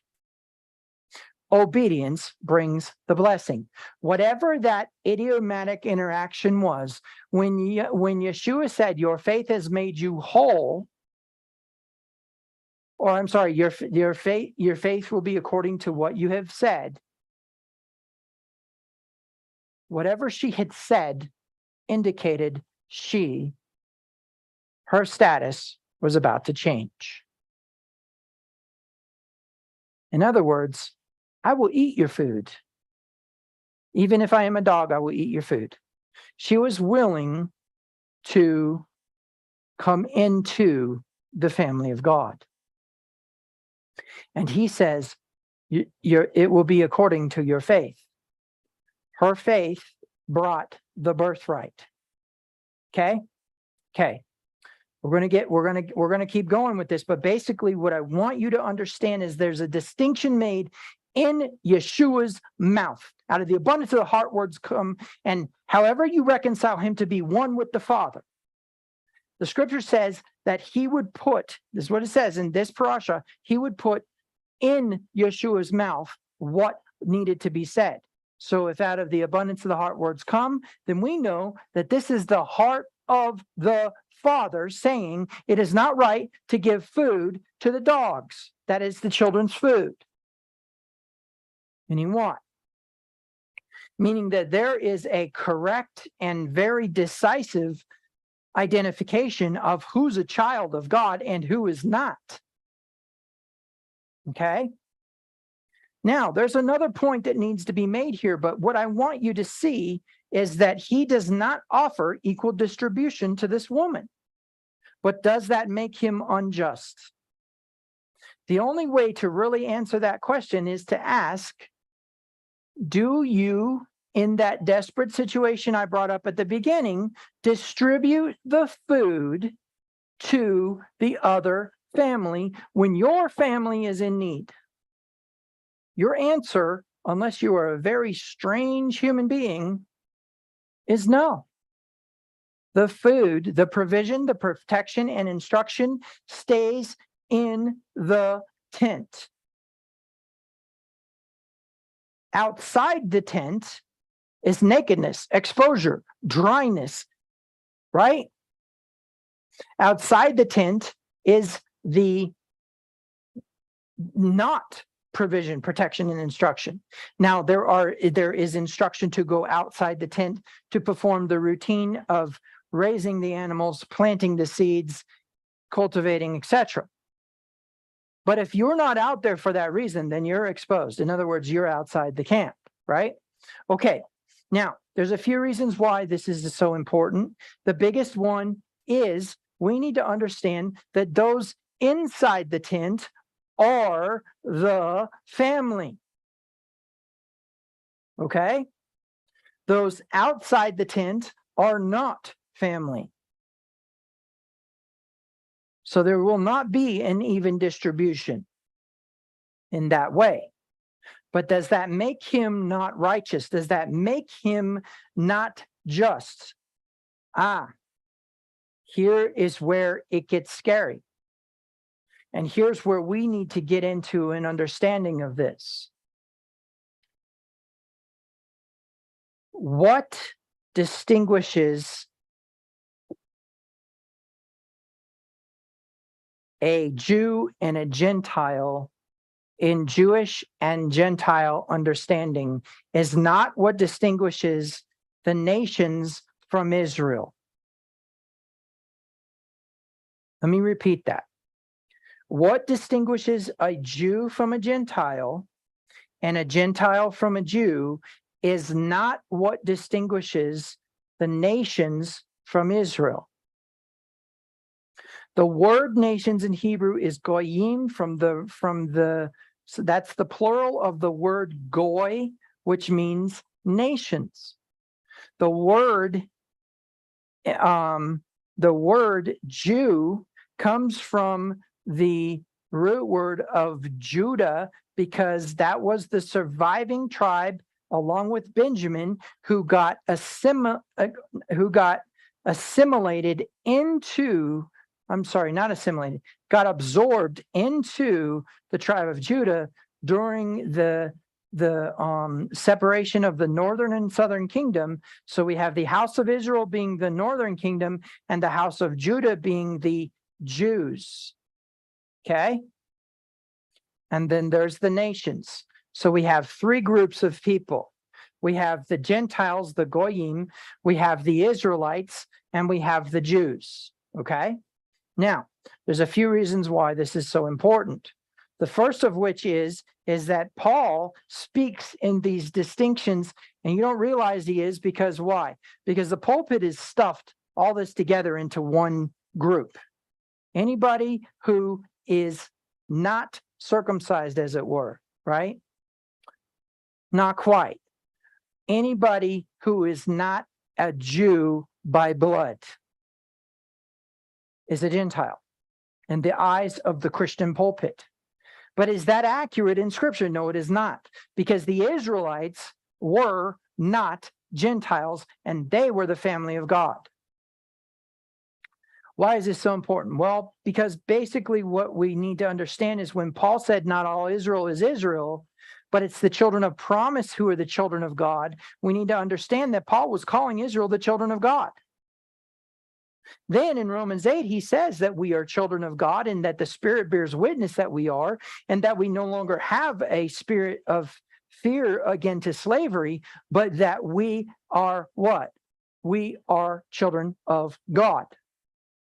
Obedience brings the blessing. Whatever that idiomatic interaction was, when Yeshua said, your faith has made you whole, or I'm sorry, your faith will be according to what you have said. Whatever she had said indicated her status was about to change. In other words, I will eat your food. Even if I am a dog, I will eat your food. She was willing to come into the family of God. And he says, it will be according to your faith. Her faith brought the birthright. Okay? Okay. We're going to keep going with this, but basically what I want you to understand is there's a distinction made in Yeshua's mouth. Out of the abundance of the heart, words come, and however you reconcile him to be one with the Father. The scripture says that he would put, this is what it says in this parasha, he would put in Yeshua's mouth what needed to be said. So if out of the abundance of the heart words come, then we know that this is the heart of the Father saying it is not right to give food to the dogs. That is the children's food. Meaning what? Meaning that there is a correct and very decisive identification of who's a child of God and who is not. Okay? Now, there's another point that needs to be made here, but what I want you to see is that he does not offer equal distribution to this woman. But does that make him unjust? The only way to really answer that question is to ask, do you, in that desperate situation I brought up at the beginning, distribute the food to the other family when your family is in need? Your answer, unless you are a very strange human being, is no. The food, the provision, the protection, and instruction stays in the tent. Outside the tent is nakedness, exposure, dryness, right? Outside the tent is the not provision, protection, and instruction. Now, there is instruction to go outside the tent to perform the routine of raising the animals, planting the seeds, cultivating, etc. But if you're not out there for that reason, then you're exposed. In other words, you're outside the camp, right? Okay. Now, there's a few reasons why this is so important. The biggest one is we need to understand that those inside the tent are the family. Okay? Those outside the tent are not family. So there will not be an even distribution in that way. But does that make him not righteous? Does that make him not just? Here is where it gets scary. And here's where we need to get into an understanding of this. What distinguishes a Jew and a Gentile in Jewish and Gentile understanding is not what distinguishes the nations from Israel. Let me repeat that. What distinguishes a Jew from a Gentile and a Gentile from a Jew is not what distinguishes the nations from Israel. The word nations in Hebrew is goyim so that's the plural of the word goy, which means nations. The word Jew comes from the root word of Judah, because that was the surviving tribe along with Benjamin who got assimilated into, got absorbed into the tribe of Judah during the separation of the northern and southern kingdom. So we have the house of Israel being the northern kingdom and the house of Judah being the Jews. Okay? And then there's the nations. So we have three groups of people. We have the Gentiles, the Goyim, we have the Israelites, and we have the Jews. Okay? Now, there's a few reasons why this is so important. The first of which is that Paul speaks in these distinctions, and you don't realize he is, because why? Because the pulpit is stuffed all this together into one group. Anybody who is not circumcised, as it were, right? Not quite. Anybody who is not a Jew by blood is a Gentile in the eyes of the Christian pulpit. But is that accurate in Scripture? No, it is not, because the Israelites were not Gentiles, and they were the family of God. Why is this so important? Well, because basically what we need to understand is when Paul said not all Israel is Israel, but it's the children of promise who are the children of God, we need to understand that Paul was calling Israel the children of God. Then in Romans 8, he says that we are children of God and that the Spirit bears witness that we are, and that we no longer have a spirit of fear again to slavery, but that we are what? We are children of God.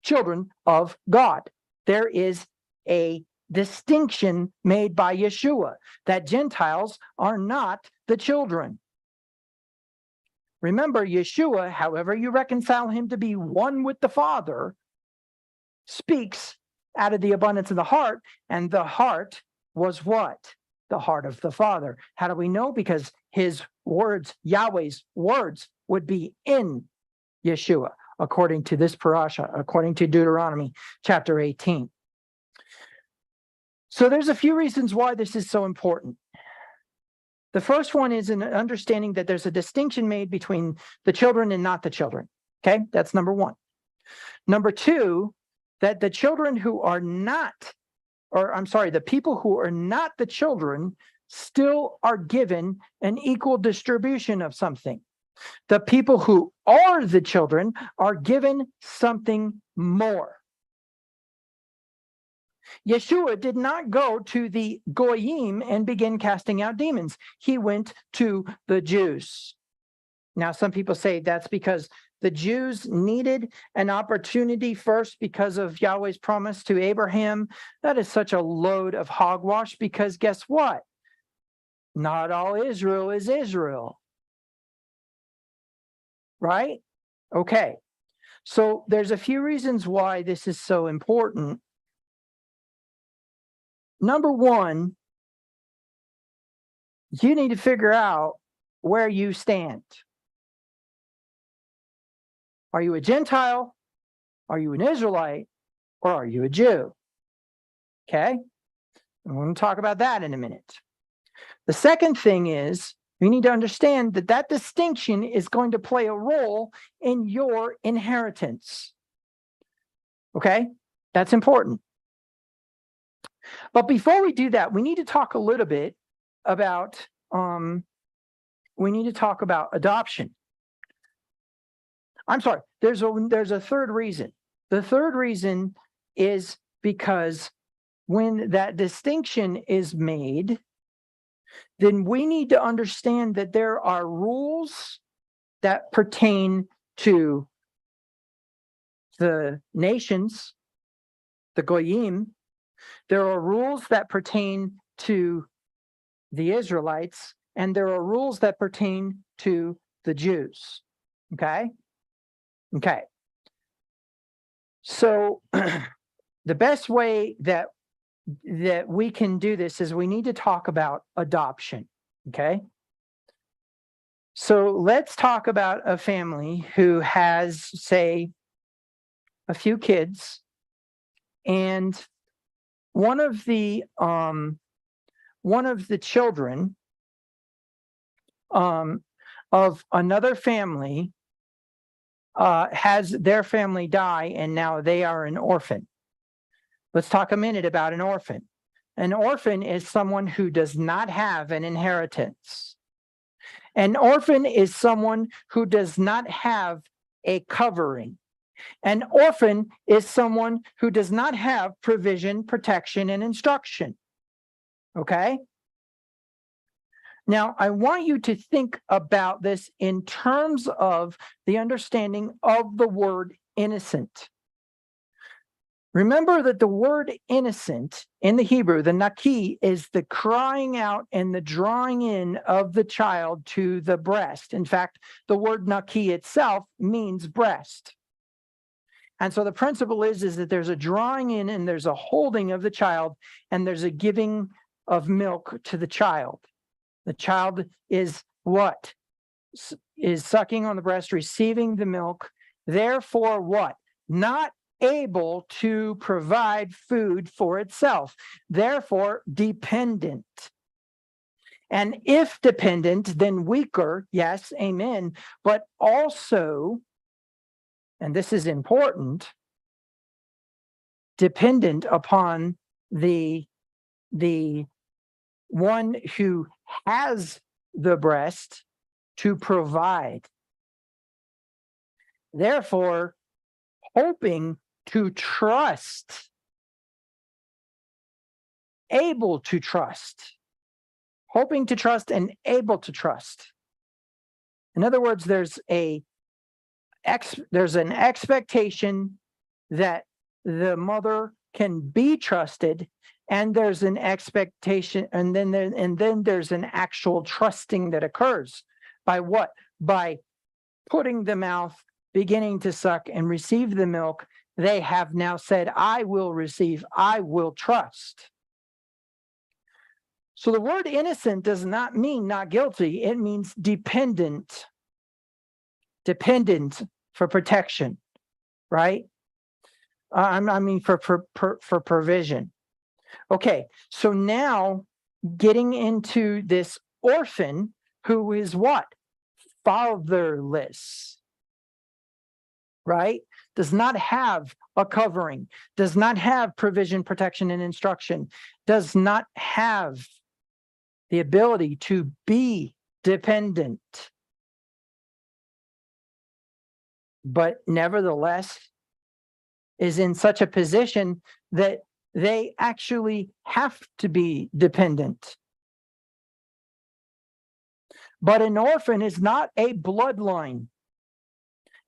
Children of God. There is a distinction made by Yeshua that Gentiles are not the children. Remember, Yeshua, however you reconcile him to be one with the Father, speaks out of the abundance of the heart, and the heart was what? The heart of the Father. How do we know? Because his words, Yahweh's words, would be in Yeshua, according to this parasha, according to Deuteronomy chapter 18. So there's a few reasons why this is so important. The first one is an understanding that there's a distinction made between the children and not the children. Okay, that's number one. Number two, that the children who are not, the people who are not the children still are given an equal distribution of something. The people who are the children are given something more. Yeshua did not go to the Goyim and begin casting out demons. He went to the Jews. Now, some people say that's because the Jews needed an opportunity first because of Yahweh's promise to Abraham. That is such a load of hogwash, because guess what? Not all Israel is Israel. Right? Okay. So there's a few reasons why this is so important. number one, you need to figure out where you stand. Are you a Gentile? Are you an Israelite? Or are you a Jew? Okay? And we're going to talk about that in a minute. The second thing is you need to understand that that distinction is going to play a role in your inheritance. Okay? That's important. But before we do that, we need to talk a little bit about adoption. I'm sorry, there's a third reason. The third reason is because when that distinction is made, then we need to understand that there are rules that pertain to the nations, the Goyim. There are rules that pertain to the Israelites, and there are rules that pertain to the Jews. Okay? Okay. So the best way that we can do this is we need to talk about adoption. Okay? So let's talk about a family who has, say, a few kids, and one of the children of another family has their family die, and now they are an orphan. Let's talk a minute about an orphan. An orphan is someone who does not have an inheritance. An orphan is someone who does not have a covering. An orphan is someone who does not have provision, protection, and instruction. Okay? Now, I want you to think about this in terms of the understanding of the word innocent. Remember that the word innocent in the Hebrew, the naki, is the crying out and the drawing in of the child to the breast. In fact, the word naki itself means breast. And so the principle is that there's a drawing in and there's a holding of the child, and there's a giving of milk to the child. The child is what? Is sucking on the breast, receiving the milk. Therefore, what? Not able to provide food for itself. Therefore, dependent. And if dependent, then weaker. Yes, amen. But also, and this is important, dependent upon the one who has the breast to provide. Therefore, hoping to trust, able to trust, hoping to trust and able to trust. In other words, there's an expectation that the mother can be trusted, and there's an expectation, and then there's an actual trusting that occurs. By what? By putting the mouth, beginning to suck and receive the milk. They have now said, I will receive, I will trust. So the word innocent does not mean not guilty. It means dependent. Dependent for protection, right? For provision. Okay, so now getting into this orphan who is what? Fatherless, right? Does not have a covering, does not have provision, protection, and instruction, does not have the ability to be dependent. But nevertheless is in such a position that they actually have to be dependent. But an orphan is not a bloodline.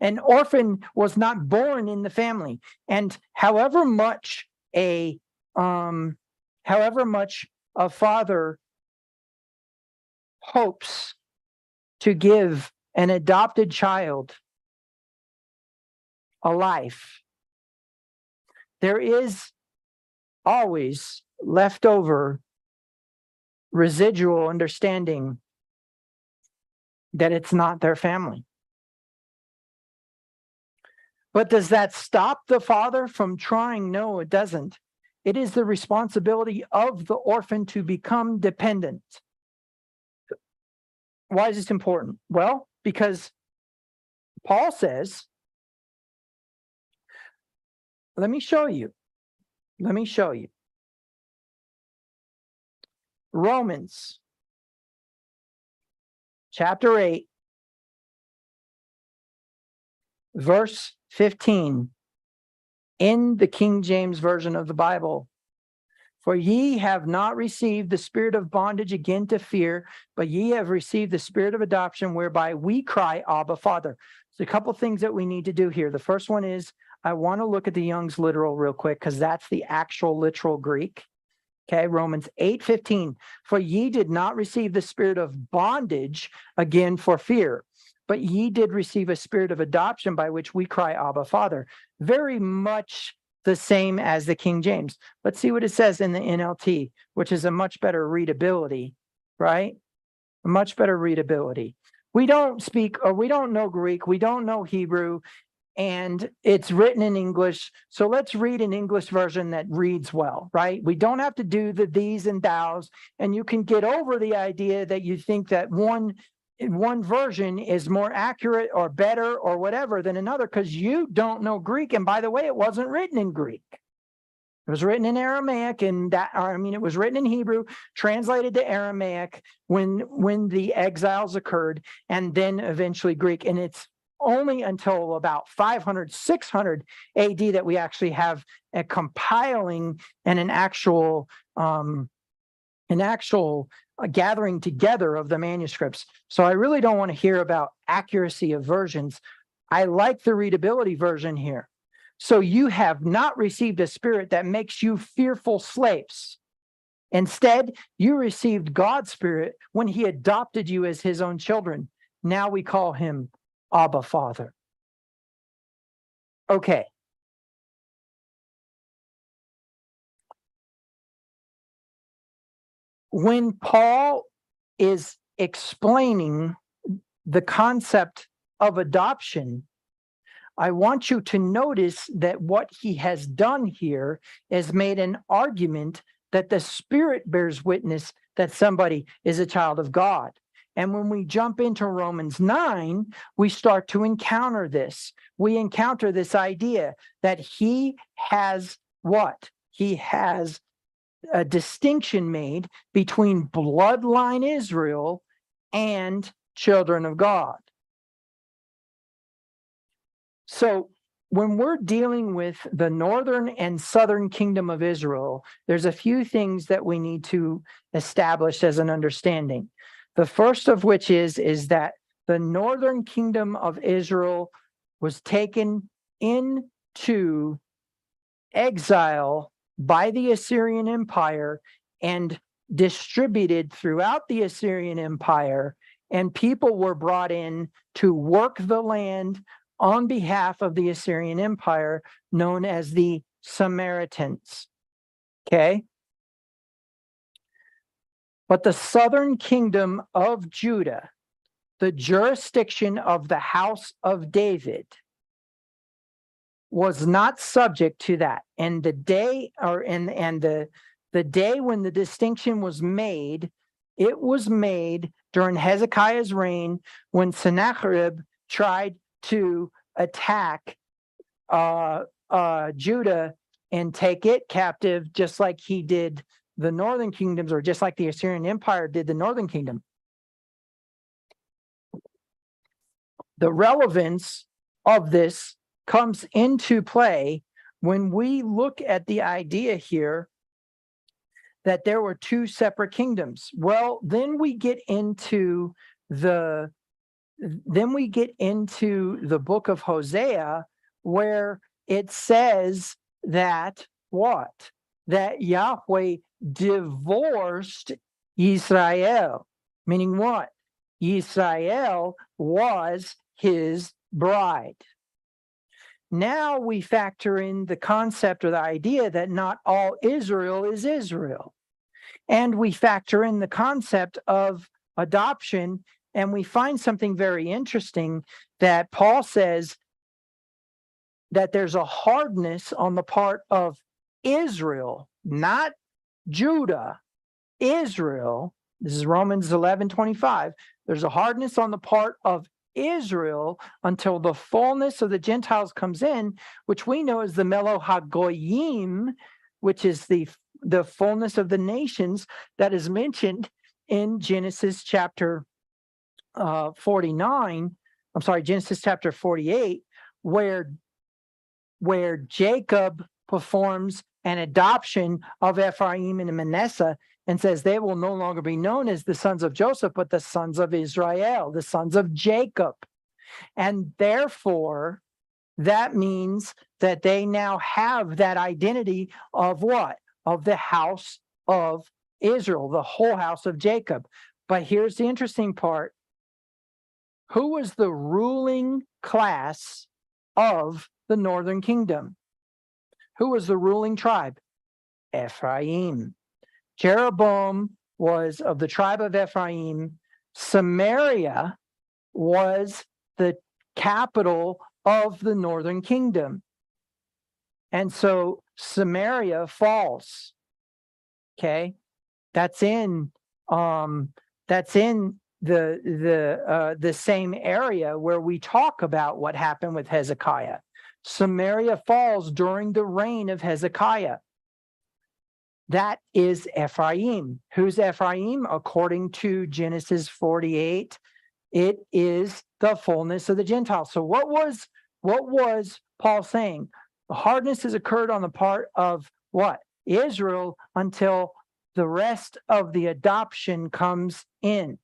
An orphan was not born in the family. And however much a father hopes to give an adopted child a life, there is always leftover residual understanding that it's not their family. But does that stop the father from trying? No, it doesn't. It is the responsibility of the orphan to become dependent. Why is this important? Well, because Paul says, let me show you. Romans chapter 8, verse 15, in the King James Version of the Bible. For ye have not received the spirit of bondage again to fear, but ye have received the spirit of adoption, whereby we cry, Abba, Father. So a couple things that we need to do here. The first one is, I want to look at the Young's literal real quick, because that's the actual literal Greek. Okay, Romans 8:15. For ye did not receive the spirit of bondage again for fear, but ye did receive a spirit of adoption by which we cry, Abba, Father. Very much the same as the King James. Let's see what it says in the NLT, which is a much better readability, right? A much better readability. We don't speak, or we don't know Greek, we don't know Hebrew, and it's written in English. So let's read an English version that reads well, right? We don't have to do the these and thous, and you can get over the idea that you think that one version is more accurate or better or whatever than another because you don't know Greek. And by the way, it wasn't written in Greek. It was written in Aramaic, and it was written in Hebrew, translated to Aramaic when the exiles occurred, and then eventually Greek. And it's only until about 500, 600 AD that we actually have a compiling and an actual gathering together of the manuscripts. So I really don't want to hear about accuracy of versions. I like the readability version here. So you have not received a spirit that makes you fearful slaves. Instead, you received God's spirit when he adopted you as his own children. Now we call him Abba, Father. Okay. When Paul is explaining the concept of adoption, I want you to notice that what he has done here is made an argument that the Spirit bears witness that somebody is a child of God. And when we jump into Romans 9, we start to encounter this. We encounter this idea that he has what? He has a distinction made between bloodline Israel and children of God. So when we're dealing with the northern and southern kingdom of Israel, there's a few things that we need to establish as an understanding. The first of which is that the northern kingdom of Israel was taken into exile by the Assyrian Empire and distributed throughout the Assyrian Empire, and people were brought in to work the land on behalf of the Assyrian Empire, known as the Samaritans. Okay? But the southern kingdom of Judah, the jurisdiction of the house of David, was not subject to that. And the day the day when the distinction was made, it was made during Hezekiah's reign, when Sennacherib tried to attack Judah and take it captive, just like he did the northern kingdoms, or just like the Assyrian Empire did the northern kingdom. The relevance of this comes into play when we look at the idea here that there were two separate kingdoms. Well, then we get into the book of Hosea, where it says that what? That Yahweh divorced Israel, meaning what? Israel was his bride. Now we factor in the concept or the idea that not all Israel is Israel. And we factor in the concept of adoption, and we find something very interesting that Paul says that there's a hardness on the part of Israel, not Judah, Israel. This is Romans 11:25. There's a hardness on the part of Israel until the fullness of the Gentiles comes in, which we know is the Melo HaGoyim, which is the fullness of the nations that is mentioned in Genesis chapter 49. I'm sorry, Genesis chapter 48, where Jacob performs an adoption of Ephraim and Manasseh and says they will no longer be known as the sons of Joseph, but the sons of Israel, the sons of Jacob. And therefore, that means that they now have that identity of what? Of the house of Israel, the whole house of Jacob. But here's the interesting part. Who was the ruling class of the northern kingdom? Who was the ruling tribe? Ephraim. Jeroboam was of the tribe of Ephraim. Samaria was the capital of the northern kingdom. And so Samaria falls. Okay? That's in the same area where we talk about what happened with Hezekiah. Samaria falls during the reign of Hezekiah. That is Ephraim. Who's Ephraim? According to Genesis 48, it is the fullness of the Gentiles. So what was Paul saying? The hardness has occurred on the part of what? Israel until the rest of the adoption comes in.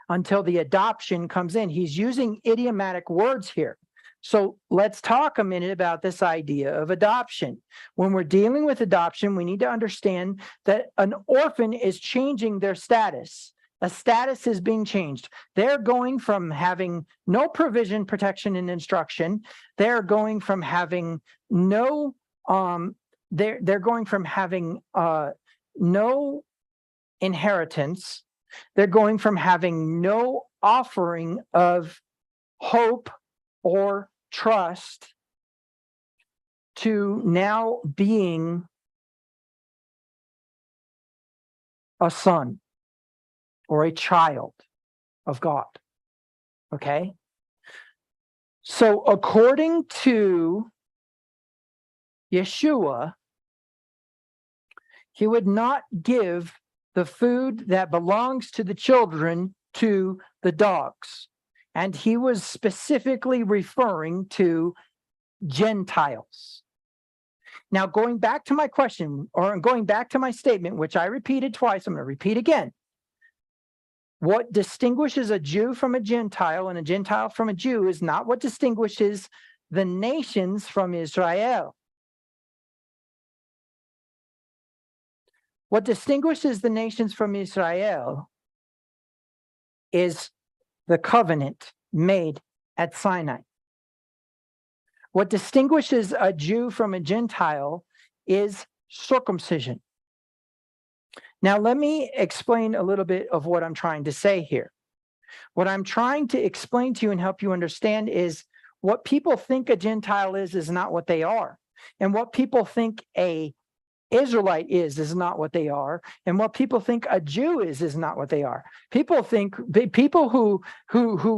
Until the adoption comes in. He's using idiomatic words here. So let's talk a minute about this idea of adoption. When we're dealing with adoption, we need to understand that an orphan is changing their status. A status is being changed. They're going from having no provision, protection, and instruction. They're going from having no no inheritance. They're going from having no offering of hope or trust to now being a son or a child of God. Okay? So according to Yeshua, he would not give the food that belongs to the children to the dogs. And he was specifically referring to Gentiles. Now, going back to my question, or going back to my statement, which I repeated twice, I'm going to repeat again. What distinguishes a Jew from a Gentile and a Gentile from a Jew is not what distinguishes the nations from Israel. What distinguishes the nations from Israel is the covenant made at Sinai. What distinguishes a Jew from a Gentile is circumcision. Now, let me explain a little bit of what I'm trying to say here. What I'm trying to explain to you and help you understand is what people think a Gentile is not what they are. And what people think a Israelite is not what they are, and what people think a Jew is not what they are. People who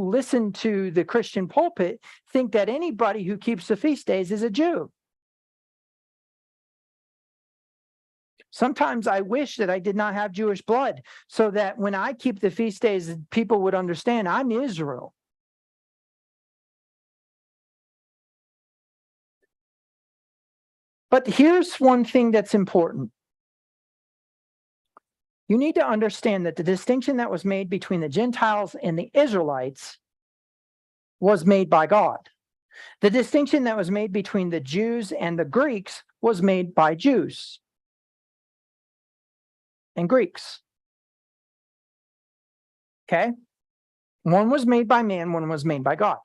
listen to the Christian pulpit think that anybody who keeps the feast days is a Jew. Sometimes I wish that I did not have Jewish blood, so that when I keep the feast days, people would understand I'm Israel. But here's one thing that's important. You need to understand that the distinction that was made between the Gentiles and the Israelites was made by God. The distinction that was made between the Jews and the Greeks was made by Jews and Greeks. Okay? One was made by man, one was made by God.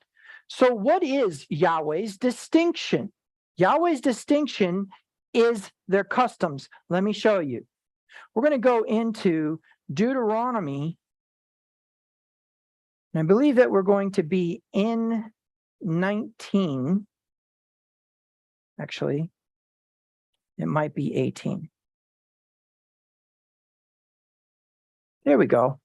So what is Yahweh's distinction? Yahweh's distinction is their customs. Let me show you. We're going to go into Deuteronomy, and I believe that we're going to be in 19. Actually, it might be 18. There we go.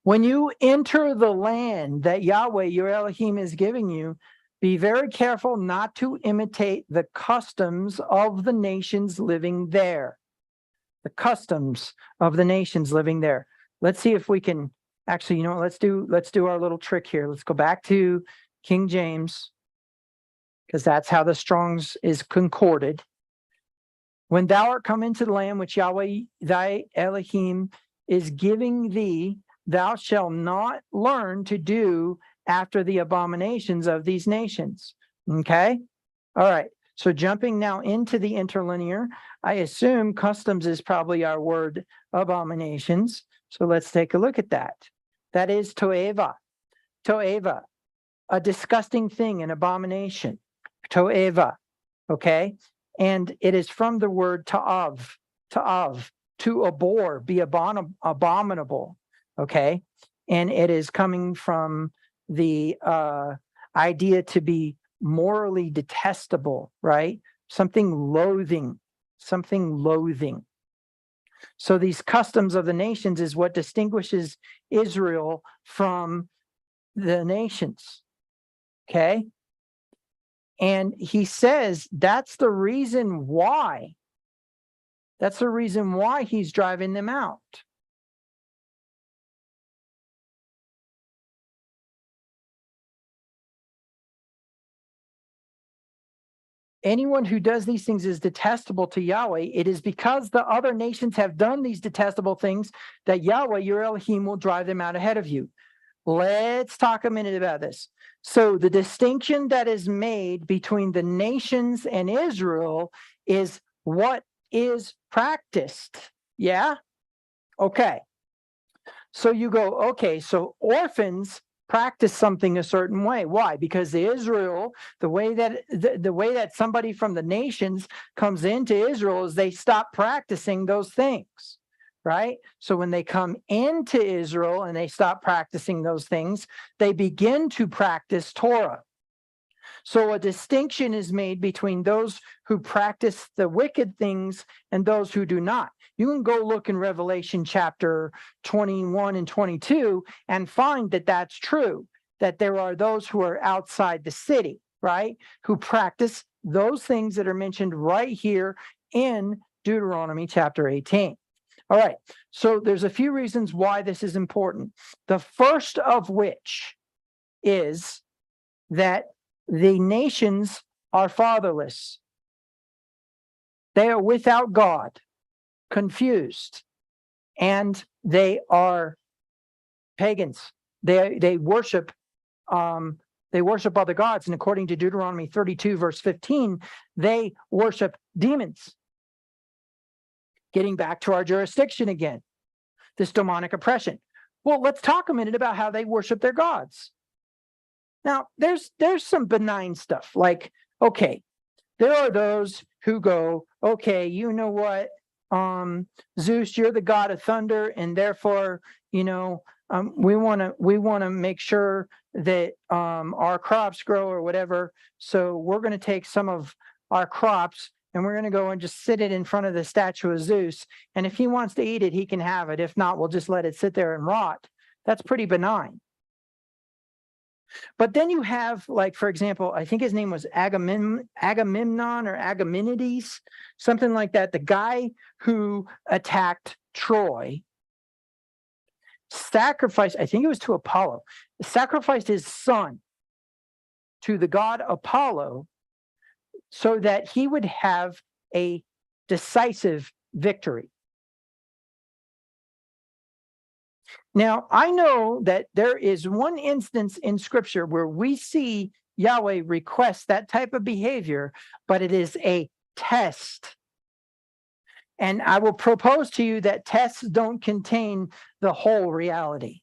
When you enter the land that Yahweh, your Elohim, is giving you, be very careful not to imitate the customs of the nations living there. The customs of the nations living there. Let's see if we can actually, let's do our little trick here. Let's go back to King James, because that's how the Strong's is concorded. When thou art come into the land which Yahweh thy Elohim is giving thee, thou shalt not learn to do after the abominations of these nations. Okay? All right. So jumping now into the interlinear, I assume customs is probably our word abominations. So let's take a look at that. That is toeva. Toeva, a disgusting thing, an abomination. Toeva. Okay? And it is from the word ta'av, to abhor, be abominable. Okay? And it is coming from the idea to be morally detestable, right? Something loathing. So these customs of the nations is what distinguishes Israel from the nations. Okay? And he says that's the reason why. That's the reason why he's driving them out. Anyone who does these things is detestable to Yahweh. It is because the other nations have done these detestable things that Yahweh, your Elohim, will drive them out ahead of you. Let's talk a minute about this. So the distinction that is made between the nations and Israel is what is practiced. Yeah? Okay. So you go, okay, so orphans practice something a certain way. Why? Because Israel, the way that somebody from the nations comes into Israel is they stop practicing those things, right? So when they come into Israel and they stop practicing those things, they begin to practice Torah. So a distinction is made between those who practice the wicked things and those who do not. You can go look in Revelation chapter 21 and 22 and find that that's true, that there are those who are outside the city, right, who practice those things that are mentioned right here in Deuteronomy chapter 18. All right, so there's a few reasons why this is important. The first of which is that the nations are fatherless. They are without God, confused, and they are pagans. They worship other gods, and according to Deuteronomy 32 verse 15, they worship demons. Getting back to our jurisdiction again, this demonic oppression. Well, let's talk a minute about how they worship their gods. Now, there's some benign stuff, like, okay, there are those who go, okay, you know what, Zeus, you're the god of thunder, and therefore, we want to make sure that our crops grow or whatever. So we're going to take some of our crops and we're going to go and just sit it in front of the statue of Zeus. And if he wants to eat it, he can have it. If not, we'll just let it sit there and rot. That's pretty benign. But then you have, like, for example, I think his name was Agamemnon or Agamenides, something like that. The guy who attacked Troy sacrificed, I think it was to Apollo, sacrificed his son to the god Apollo so that he would have a decisive victory. Now, I know that there is one instance in Scripture where we see Yahweh request that type of behavior, but it is a test. And I will propose to you that tests don't contain the whole reality.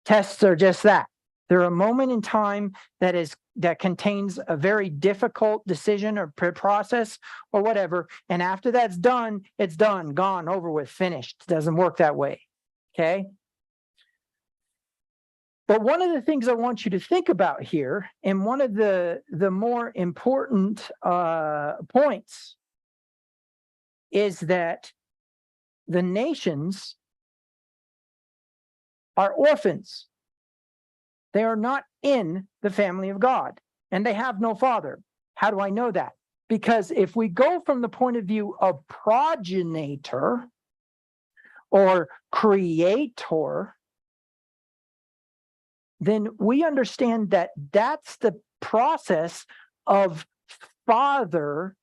Tests are just that. They're a moment in time that contains a very difficult decision or process or whatever. And after that's done, it's done, gone, over with, finished. It doesn't work that way. Okay. But one of the things I want you to think about here, and one of the more important points, is that the nations are orphans. They are not in the family of God, and they have no father. How do I know that? Because if we go from the point of view of progenitor or creator, then we understand that that's the process of father.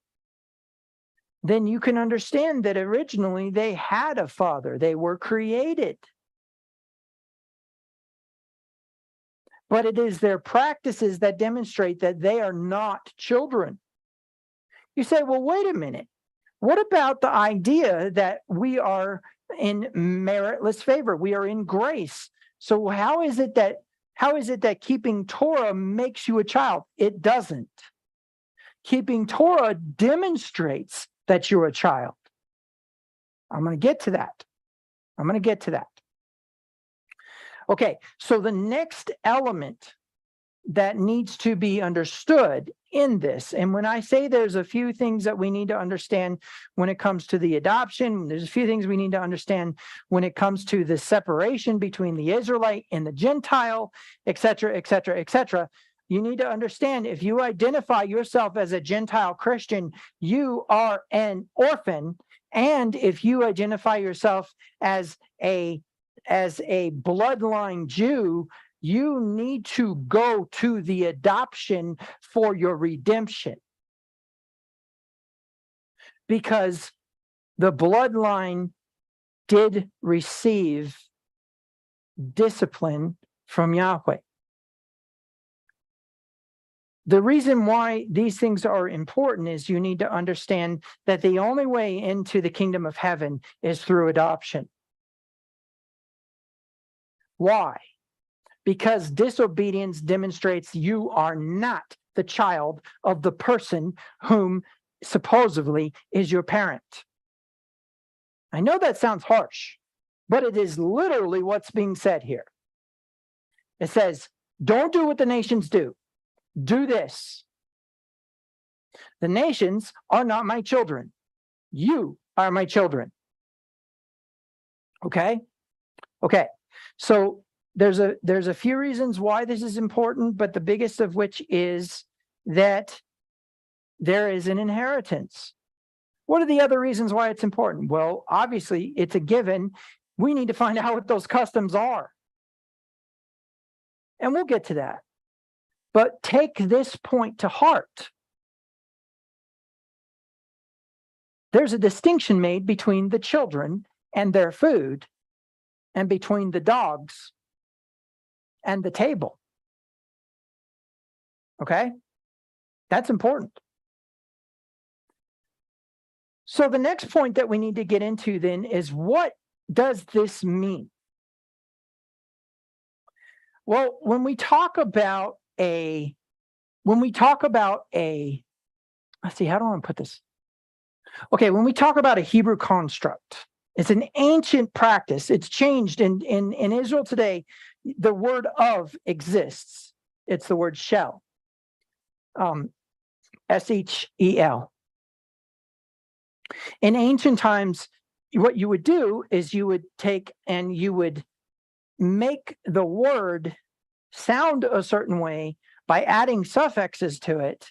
Then you can understand that originally they had a father. They were created. But it is their practices that demonstrate that they are not children. You say, well, wait a minute. What about the idea that we are in meritless favor? We are in grace. So how is it that keeping Torah makes you a child? It doesn't. Keeping Torah demonstrates that you're a child. I'm going to get to that. Okay, so the next element that needs to be understood in this, and when I say there's a few things that we need to understand when it comes to the adoption, there's a few things we need to understand when it comes to the separation between the Israelite and the Gentile, etc., etc., etc. You need to understand, if you identify yourself as a Gentile Christian, you are an orphan. And if you identify yourself as a bloodline Jew, you need to go to the adoption for your redemption. Because the bloodline did receive discipline from Yahweh. The reason why these things are important is you need to understand that the only way into the kingdom of heaven is through adoption. Why? Because disobedience demonstrates you are not the child of the person whom supposedly is your parent. I know that sounds harsh, but it is literally what's being said here. It says, don't do what the nations do. Do this. The nations are not my children. You are my children. Okay? Okay. So there's a few reasons why this is important, but the biggest of which is that there is an inheritance. What are the other reasons why it's important? Well, obviously, it's a given. We need to find out what those customs are. And we'll get to that. But take this point to heart. There's a distinction made between the children and their food, and between the dogs and the table. Okay? That's important. So the next point that we need to get into then is, what does this mean? Well, when we talk about let's see, how do I want to put this? Okay, when we talk about a Hebrew construct, it's an ancient practice. It's changed in Israel today. The word of exists. It's the word shel. S-H-E-L. In ancient times, what you would do is you would take and you would make the word sound a certain way by adding suffixes to it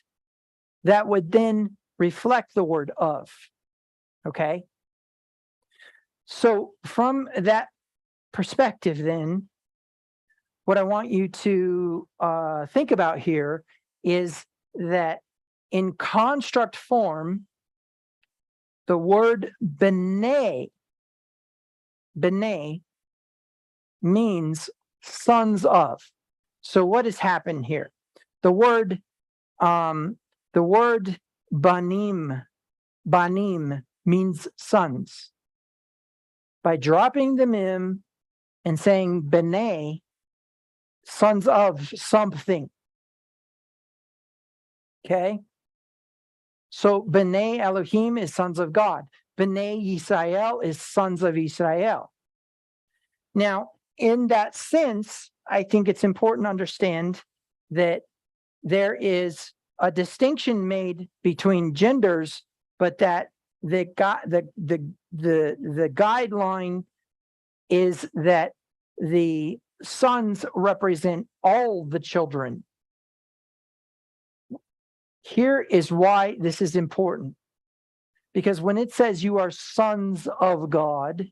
that would then reflect the word of. Okay? So from that perspective, then, what I want you to think about here is that in construct form, the word b'nai means sons of. So what has happened here? The word banim means sons. By dropping the mim and saying b'nai, sons of something. Okay? So B'nai Elohim is sons of God. B'nai Yisrael is sons of Israel. Now, in that sense, I think it's important to understand that there is a distinction made between genders, but that the guideline is that the sons represent all the children. Here is why this is important. Because when it says you are sons of God,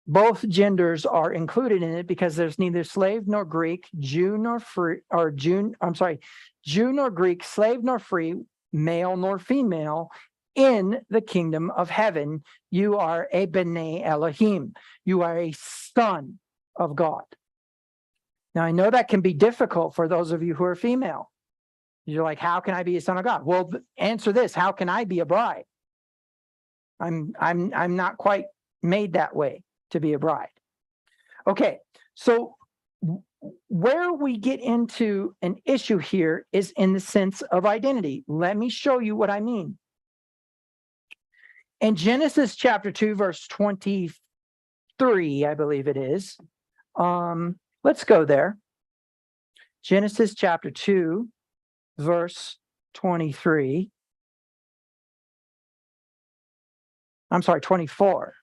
both genders are included in it, because there's neither slave nor Greek, Jew nor Greek, slave nor free, male nor female in the kingdom of heaven. You are a B'nai Elohim. You are a son of God. Now, I know that can be difficult for those of you who are female. You're like, how can I be a son of God? Well, answer this: how can I be a bride? I'm not quite made that way to be a bride. Okay, so where we get into an issue here is in the sense of identity. Let me show you what I mean. In Genesis chapter 2, verse 23, I believe it is. Let's go there. Genesis chapter 2, verse 23. I'm sorry, 24.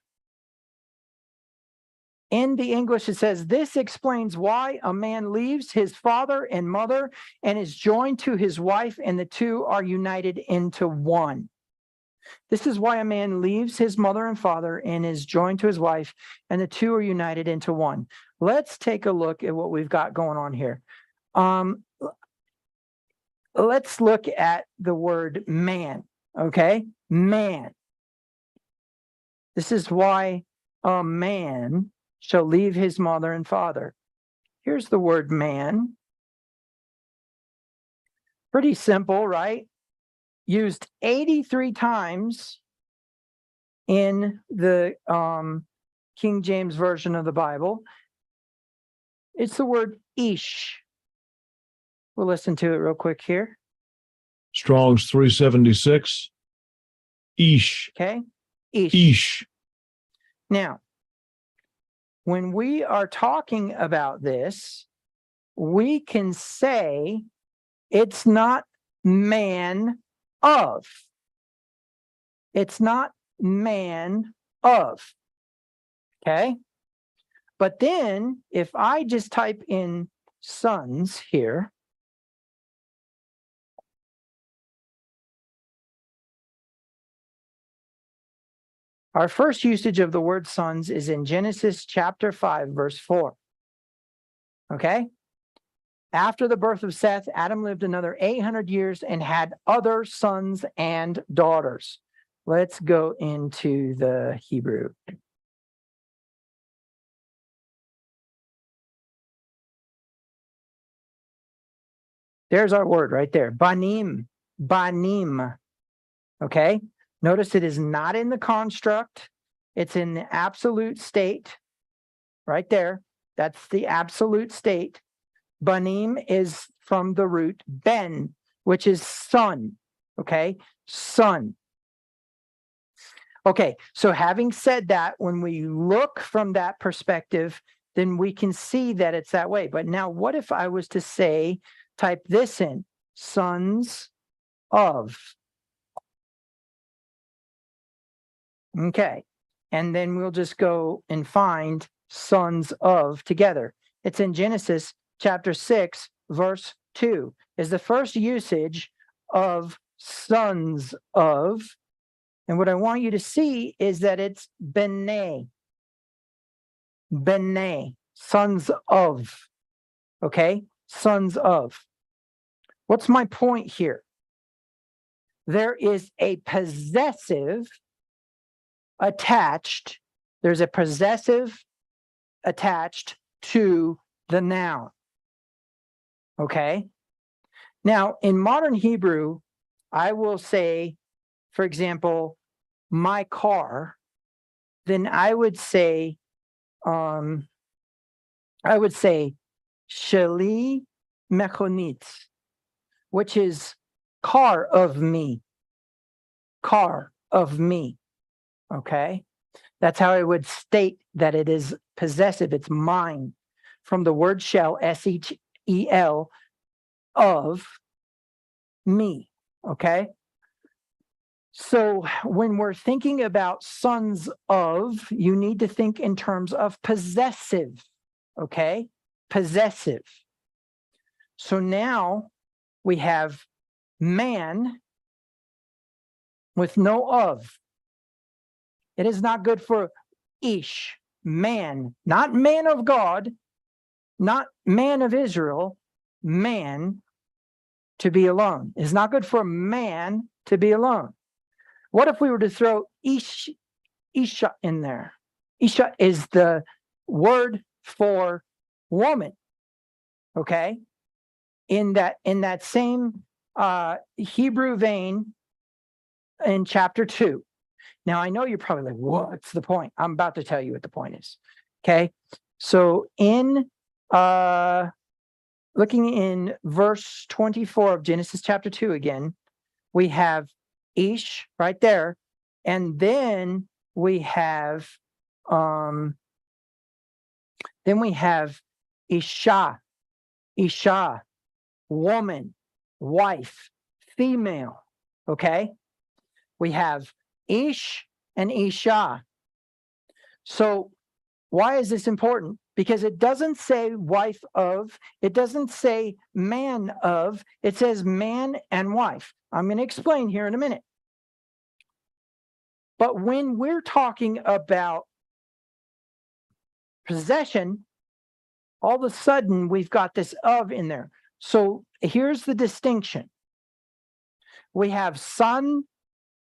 In the English, it says, this explains why a man leaves his father and mother and is joined to his wife, and the two are united into one. This is why a man leaves his mother and father and is joined to his wife, and the two are united into one. Let's take a look at what we've got going on here. Let's look at the word man, okay? Man. This is why a man shall leave his mother and father. Here's the word man. Pretty simple, right? Used 83 times in the King James Version of the Bible. It's the word ish. We'll listen to it real quick here. Strong's 376. Ish. Okay? Ish. Ish. Now, when we are talking about this, we can say it's not man of. It's not man of. Okay? But then if I just type in sons here, our first usage of the word sons is in Genesis chapter 5, verse 4. Okay? After the birth of Seth, Adam lived another 800 years and had other sons and daughters. Let's go into the Hebrew. There's our word right there. Banim. Banim. Okay? Notice it is not in the construct. It's in the absolute state. Right there. That's the absolute state. Banim is from the root ben, which is son. Okay? Son. Okay, so having said that, when we look from that perspective, then we can see that it's that way. But now what if I was to say, type this in, sons of. Okay, and then we'll just go and find sons of together. It's in Genesis chapter 6, verse 2, is the first usage of sons of. And what I want you to see is that it's B'nai. B'nai, sons of. Okay, sons of. What's my point here? There is a possessive attached. There's a possessive attached to the noun. Okay? Now, in modern Hebrew, I will say, for example, my car, then I would say Sheli mechonit, which is car of me. Car of me. Okay? That's how I would state that it is possessive. It's mine. From the word shell, S-H-E-L, of me. Okay? So when we're thinking about sons of, you need to think in terms of possessive. Okay? Possessive. So now we have man with no of. It is not good for ish, man, not man of God, not man of Israel, man to be alone. It's not good for man to be alone. What if we were to throw isha in there? Isha is the word for woman. Okay? In that same Hebrew vein in chapter 2. Now, I know you're probably like, what's the point? I'm about to tell you what the point is. Okay? So in looking in verse 24 of Genesis chapter 2 again, we have Ish right there, and then we have Isha, woman, wife, female. Okay? We have Ish and Isha. So why is this important? Because it doesn't say wife of, it doesn't say man of, it says man and wife. I'm going to explain here in a minute. But when we're talking about possession, all of a sudden we've got this of in there. So here's the distinction. We have son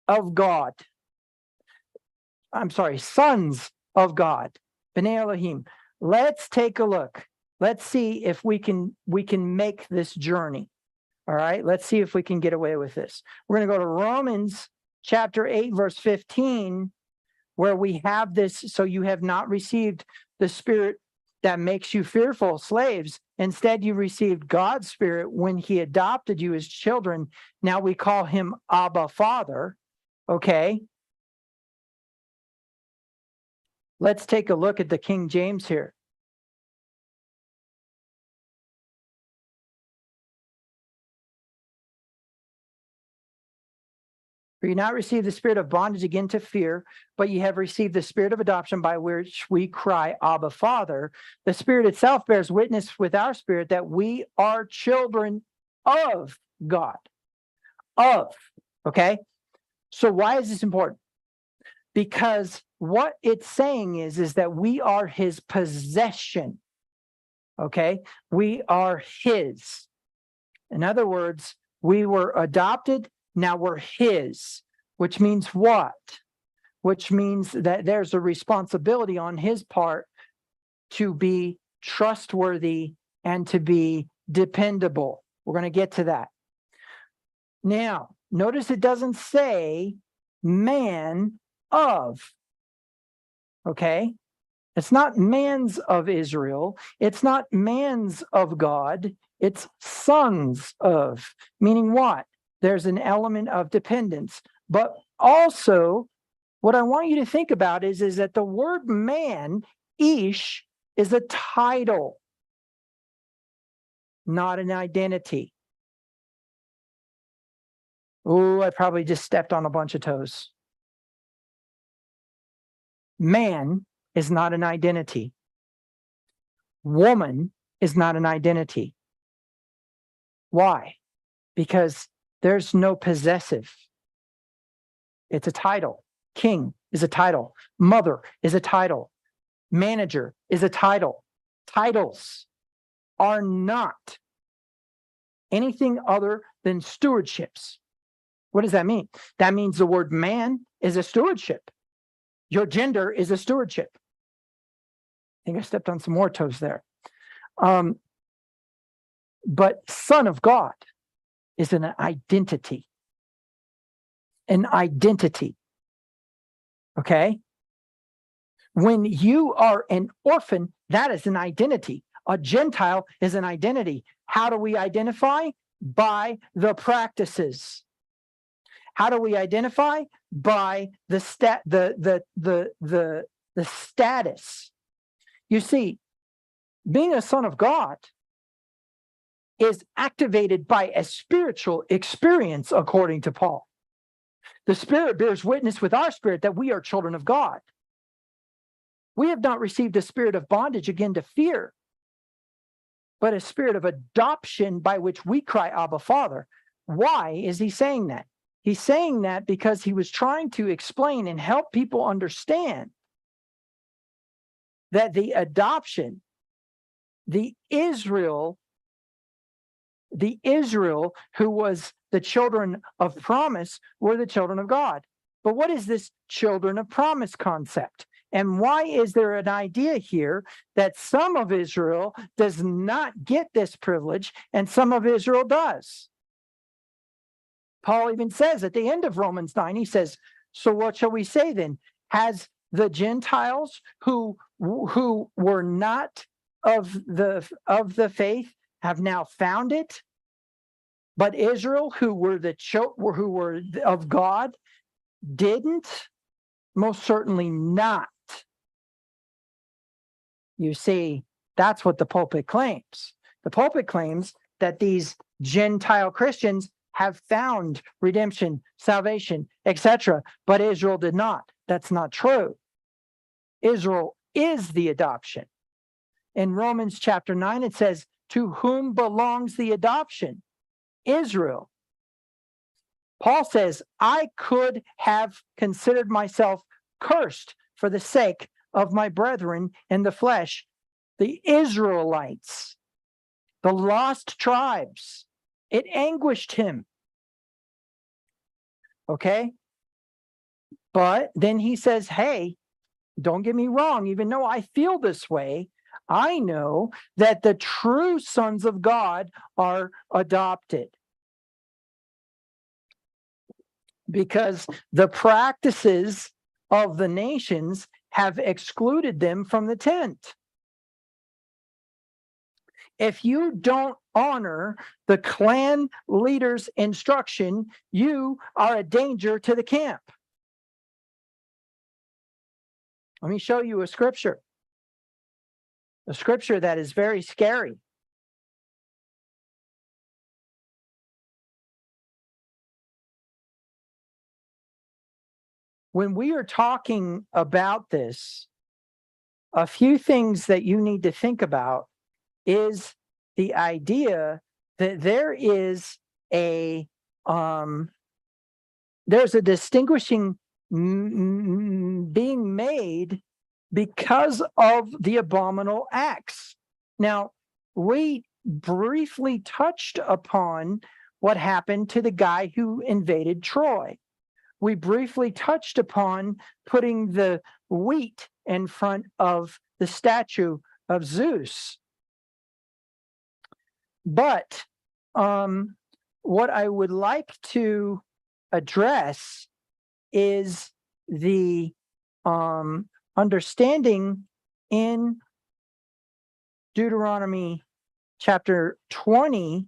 of God. I'm sorry, sons of God. B'nai Elohim. Let's take a look. Let's see if we can make this journey. All right, let's see if we can get away with this. We're going to go to Romans chapter 8, verse 15, where we have this. So you have not received the spirit that makes you fearful slaves. Instead, you received God's spirit when he adopted you as children. Now we call him Abba, Father. Okay. Let's take a look at the King James here. For you not receive the spirit of bondage again to fear, but you have received the spirit of adoption by which we cry, Abba, Father. The Spirit itself bears witness with our spirit that we are children of God. Of, okay? So why is this important? Because what it's saying is that we are his possession, okay? We are his. In other words, we were adopted, now we're his, which means what? Which means that there's a responsibility on his part to be trustworthy and to be dependable. We're going to get to that. Now, notice it doesn't say man of, okay? It's not man's of Israel. It's not man's of God. It's sons of, meaning what? There's an element of dependence. But also, what I want you to think about is that the word man, ish, is a title, not an identity. Oh, I probably just stepped on a bunch of toes. Man is not an identity. Woman is not an identity. Why? Because there's no possessive. It's a title. King is a title. Mother is a title. Manager is a title. Titles are not anything other than stewardships. What does that mean? That means the word man is a stewardship. Your gender is a stewardship. I think I stepped on some more toes there. But son of God is an identity. An identity. Okay? When you are an orphan, that is an identity. A Gentile is an identity. How do we identify? By the practices. How do we identify? By the status. You see, being a son of God is activated by a spiritual experience, according to Paul. The Spirit bears witness with our spirit that we are children of God. We have not received a spirit of bondage again to fear, but a spirit of adoption by which we cry, Abba, Father. Why is he saying that? He's saying that because he was trying to explain and help people understand that the adoption, the Israel who was the children of promise were the children of God. But what is this children of promise concept? And why is there an idea here that some of Israel does not get this privilege and some of Israel does? Paul even says at the end of Romans 9, he says, so what shall we say then? Has the Gentiles who were not of the faith have now found it, but Israel, who were of God, didn't? Most certainly not. You see, that's what the pulpit claims. The pulpit claims that these Gentile Christians have found redemption, salvation, etc., but Israel did not. That's not true. Israel is the adoption. In Romans chapter 9, it says, to whom belongs the adoption? Israel. Paul says, I could have considered myself cursed for the sake of my brethren in the flesh, the Israelites, the lost tribes. It anguished him. Okay? But then he says, hey, don't get me wrong, even though I feel this way, I know that the true sons of God are adopted. Because the practices of the nations have excluded them from the tent. If you don't honor the clan leader's instruction, you are a danger to the camp. Let me show you a scripture that is very scary. When we are talking about this, a few things that you need to think about is the idea that there's a distinguishing being made because of the abominable acts. Now, we briefly touched upon what happened to the guy who invaded Troy. We briefly touched upon putting the wheat in front of the statue of Zeus. But what I would like to address is the understanding in Deuteronomy chapter 20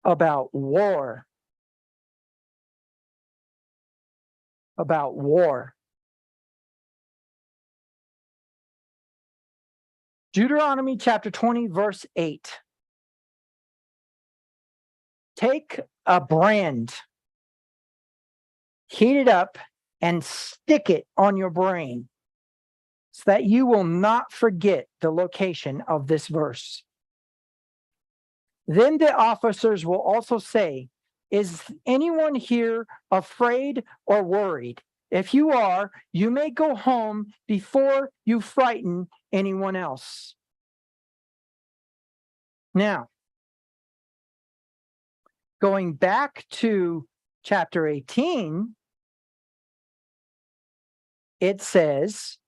about war. About war. Deuteronomy chapter 20, verse 8. Take a brand, heat it up, and stick it on your brain so that you will not forget the location of this verse. Then the officers will also say, is anyone here afraid or worried? If you are, you may go home before you frighten anyone else. Now, going back to chapter 18, it says,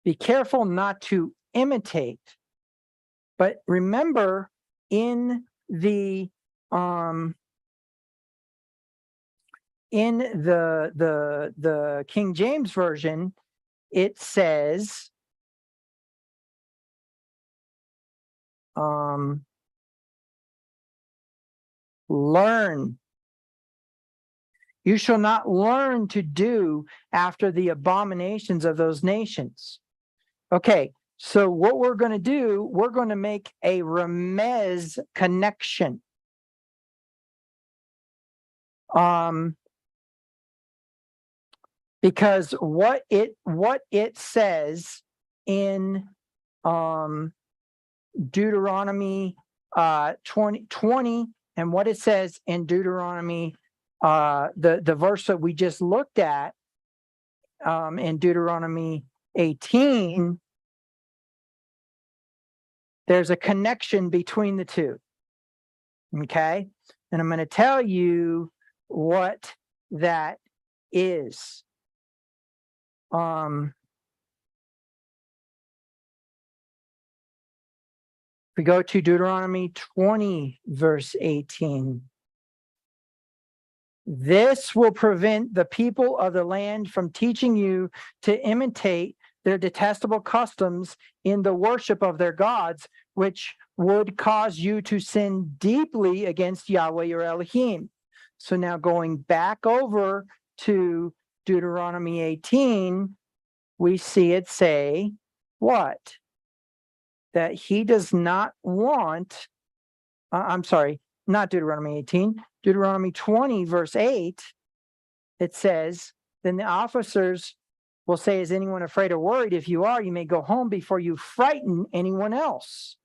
be careful not to imitate. But remember, in the in the King James Version, it says, learn. You shall not learn to do after the abominations of those nations. Okay, so what we're going to do, we're going to make a remez connection. Because what it says in Deuteronomy 20 and what it says in Deuteronomy the verse that we just looked at in Deuteronomy 18, there's a connection between the two. Okay, and I'm going to tell you what that is. We go to Deuteronomy 20, verse 18. This will prevent the people of the land from teaching you to imitate their detestable customs in the worship of their gods, which would cause you to sin deeply against Yahweh your Elohim. So now going back over to Deuteronomy 18, we see it say what? That he does not want, not Deuteronomy 18, Deuteronomy 20, verse 8, it says, then the officers will say, is anyone afraid or worried? If you are, you may go home before you frighten anyone else.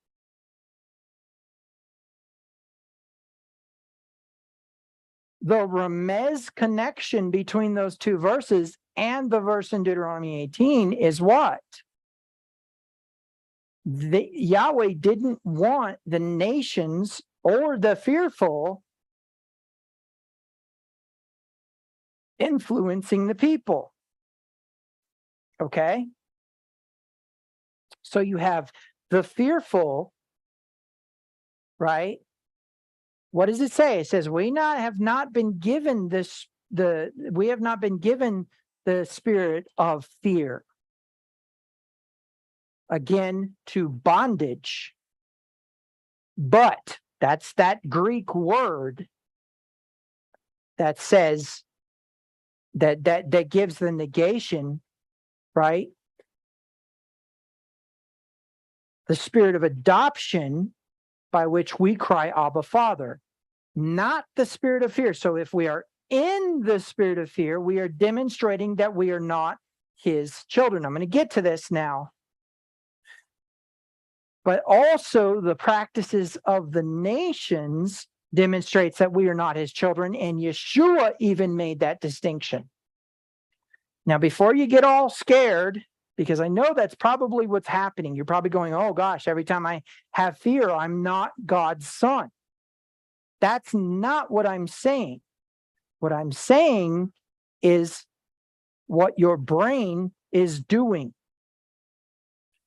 The remez connection between those two verses and the verse in Deuteronomy 18 is what? Yahweh didn't want the nations or the fearful influencing the people. Okay? So you have the fearful, right? What does it say? It says, we have not been given the spirit of fear. Again, to bondage. But that's that Greek word that says that gives the negation, right? The spirit of adoption by which we cry, Abba, Father, not the spirit of fear. So if we are in the spirit of fear, we are demonstrating that we are not his children. I'm going to get to this now. But also the practices of the nations demonstrates that we are not his children, and Yeshua even made that distinction. Now, before you get all scared, because I know that's probably what's happening, you're probably going, oh gosh, every time I have fear, I'm not God's son. That's not what I'm saying. What I'm saying is what your brain is doing.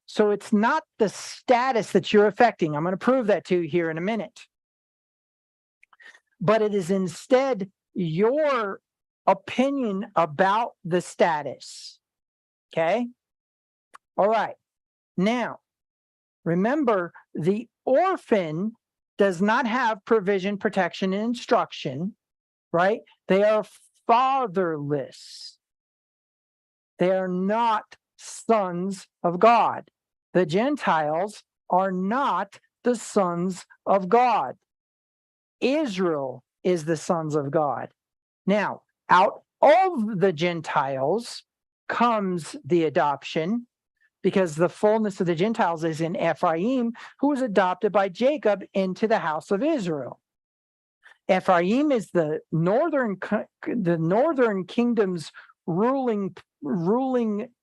So it's not the status that you're affecting. I'm going to prove that to you here in a minute. But it is instead your opinion about the status. Okay? All right. Now, remember, the orphan does not have provision, protection, and instruction, right? They are fatherless. They are not sons of God. The Gentiles are not the sons of God. Israel is the sons of God. Now, out of the Gentiles comes the adoption, because the fullness of the Gentiles is in Ephraim, who was adopted by Jacob into the house of Israel. Ephraim is the northern kingdom's ruling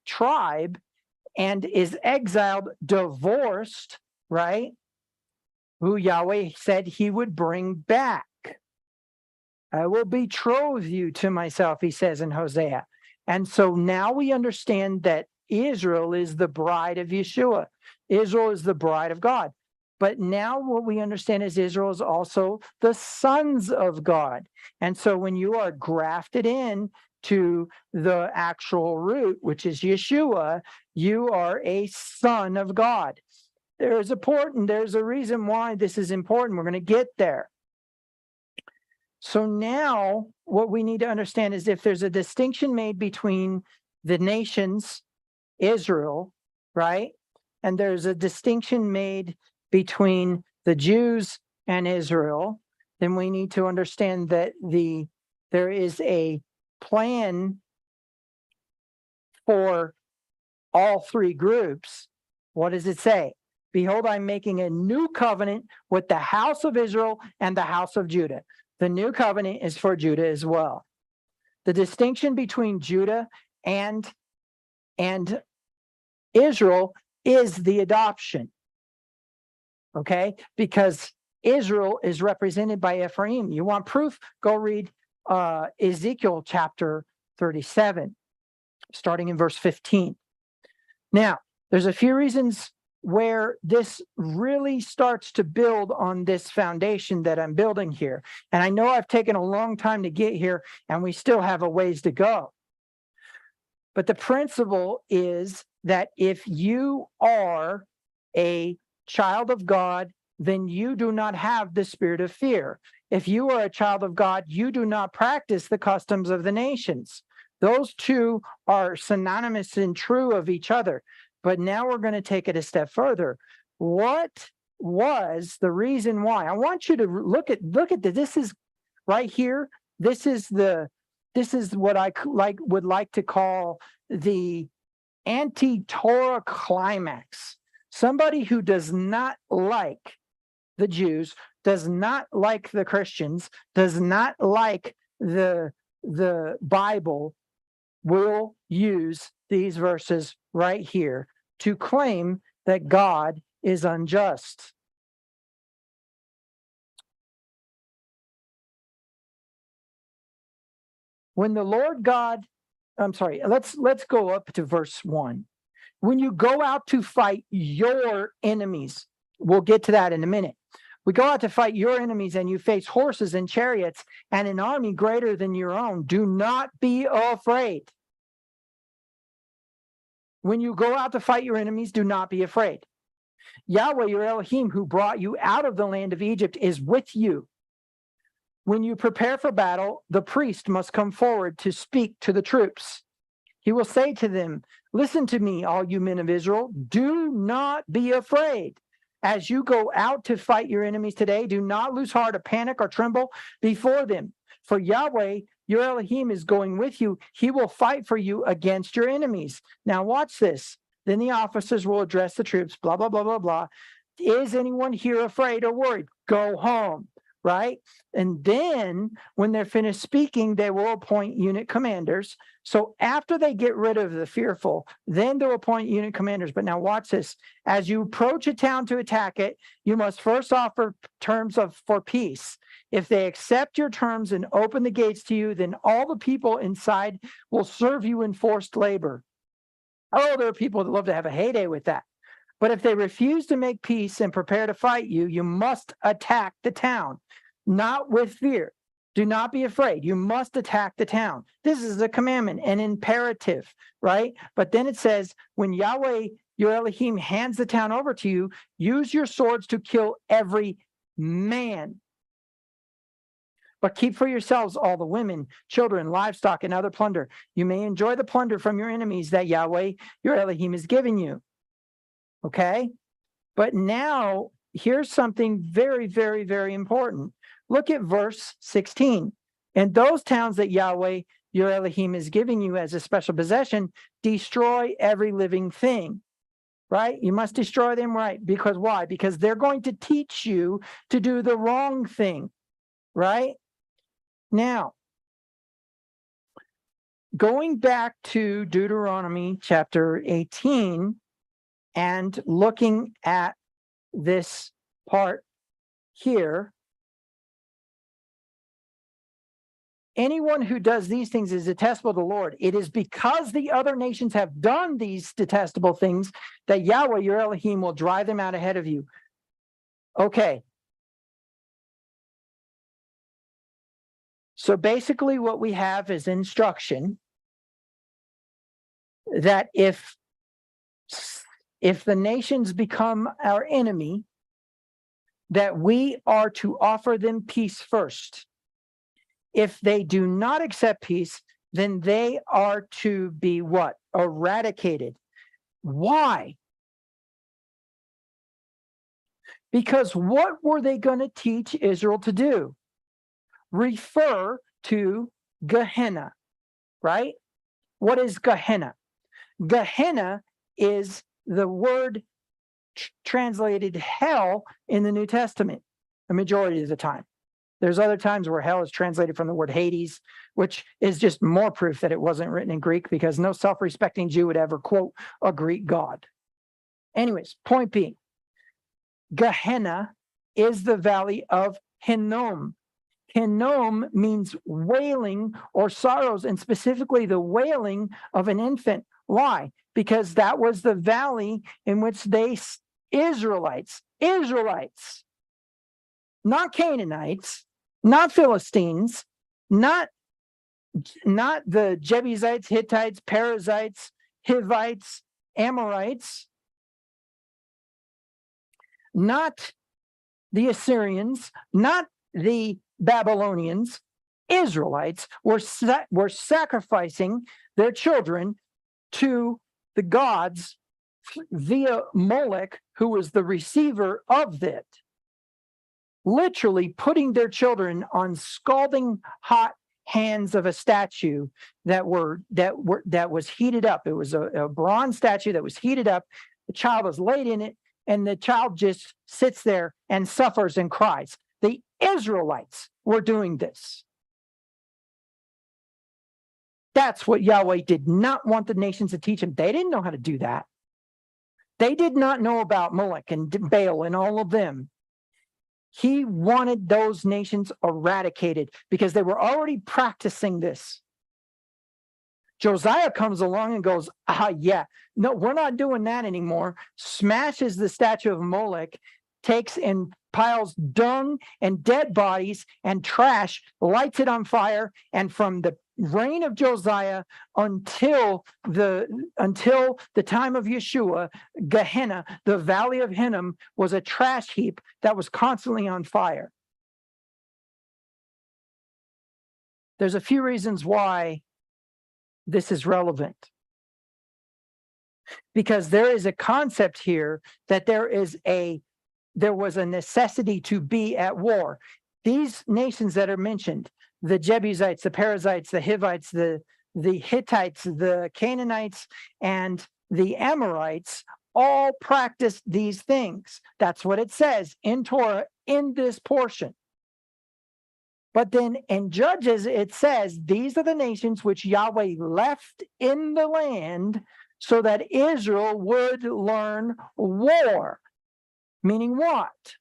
tribe, and is exiled, divorced, right? Who Yahweh said he would bring back. I will betroth you to myself, he says in Hosea. And so now we understand that Israel is the bride of Yeshua. Israel is the bride of God. But now what we understand is Israel is also the sons of God. And so when you are grafted in to the actual root, which is Yeshua, you are a son of God. There's a reason why this is important. We're going to get there. So now what we need to understand is if there's a distinction made between the nations, Israel, right? And there's a distinction made between the Jews and Israel, then we need to understand that there is a plan for all three groups. What does it say? Behold, I'm making a new covenant with the house of Israel and the house of Judah. The new covenant is for Judah as well. The distinction between Judah and Israel is the adoption. Okay? Because Israel is represented by Ephraim. You want proof? Go read Ezekiel chapter 37, starting in verse 15. Now, there's a few reasons where this really starts to build on this foundation that I'm building here. And I know I've taken a long time to get here, and we still have a ways to go. But the principle is that if you are a child of God, then you do not have the spirit of fear. If you are a child of God, you do not practice the customs of the nations. Those two are synonymous and true of each other. But now we're going to take it a step further. What was the reason why? I want you to look at this is right here. This is what I would like to call the anti-Torah climax. Somebody who does not like the Jews, does not like the Christians, does not like the Bible, will use these verses right here to claim that God is unjust. When the Lord God, let's go up to verse 1. When you go out to fight your enemies, we'll get to that in a minute. We go out to fight your enemies and you face horses and chariots and an army greater than your own. Do not be afraid. When you go out to fight your enemies, do not be afraid. Yahweh, your Elohim, who brought you out of the land of Egypt, is with you. When you prepare for battle, the priest must come forward to speak to the troops. He will say to them, listen to me, all you men of Israel. Do not be afraid. As you go out to fight your enemies today, do not lose heart or panic or tremble before them. For Yahweh, your Elohim, is going with you. He will fight for you against your enemies. Now watch this. Then the officers will address the troops, blah, blah, blah, blah, blah. Is anyone here afraid or worried? Go home, right? And then when they're finished speaking, they will appoint unit commanders. So after they get rid of the fearful, then they'll appoint unit commanders. But now watch this. As you approach a town to attack it, you must first offer terms for peace. If they accept your terms and open the gates to you, then all the people inside will serve you in forced labor. Oh, there are people that love to have a heyday with that. But if they refuse to make peace and prepare to fight you, you must attack the town, not with fear. Do not be afraid. You must attack the town. This is a commandment, an imperative, right? But then it says, when Yahweh, your Elohim, hands the town over to you, use your swords to kill every man. But keep for yourselves all the women, children, livestock, and other plunder. You may enjoy the plunder from your enemies that Yahweh, your Elohim, is giving you. Okay? But now, here's something very, very, very important. Look at verse 16. And those towns that Yahweh, your Elohim, is giving you as a special possession, destroy every living thing. Right? You must destroy them, right? Because why? Because they're going to teach you to do the wrong thing. Right? Now, going back to Deuteronomy chapter 18 and looking at this part here, anyone who does these things is detestable to the Lord. It is because the other nations have done these detestable things that Yahweh, your Elohim, will drive them out ahead of you. Okay. So basically what we have is instruction that if the nations become our enemy, that we are to offer them peace first. If they do not accept peace, then they are to be what? Eradicated. Why? Because what were they going to teach Israel to do? Refer to Gehenna, right? What is Gehenna? Gehenna is the word translated hell in the New Testament, a majority of the time. There's other times where hell is translated from the word Hades, which is just more proof that it wasn't written in Greek, because no self-respecting Jew would ever quote a Greek god. Anyways, point being, Gehenna is the valley of Hinnom. Hinnom means wailing or sorrows, and specifically the wailing of an infant. Why? Because that was the valley in which Israelites, not Canaanites, not Philistines, not the Jebusites, Hittites, Perizzites, Hivites, Amorites, not the Assyrians, not the Babylonians. Israelites were sacrificing their children to the gods via Molech, who was the receiver of it, literally putting their children on scalding hot hands of a statue that was heated up. It was a bronze statue that was heated up. The child was laid in it, and the child just sits there and suffers and cries. The Israelites were doing this. That's what Yahweh did not want the nations to teach them. They didn't know how to do that. They did not know about Molech and Baal and all of them. He wanted those nations eradicated because they were already practicing this. Josiah comes along and goes, yeah, no, we're not doing that anymore. Smashes the statue of Molech, takes and piles dung and dead bodies and trash, lights it on fire, and from the reign of Josiah until the time of Yeshua, Gehenna, the valley of Hinnom, was a trash heap that was constantly on fire. There's a few reasons why this is relevant. Because there is a concept here that there was a necessity to be at war. These nations that are mentioned, the Jebusites, the Perizzites, the Hivites, the Hittites, the Canaanites, and the Amorites, all practiced these things. That's what it says in Torah in this portion. But then in Judges, it says, these are the nations which Yahweh left in the land so that Israel would learn war. Meaning what?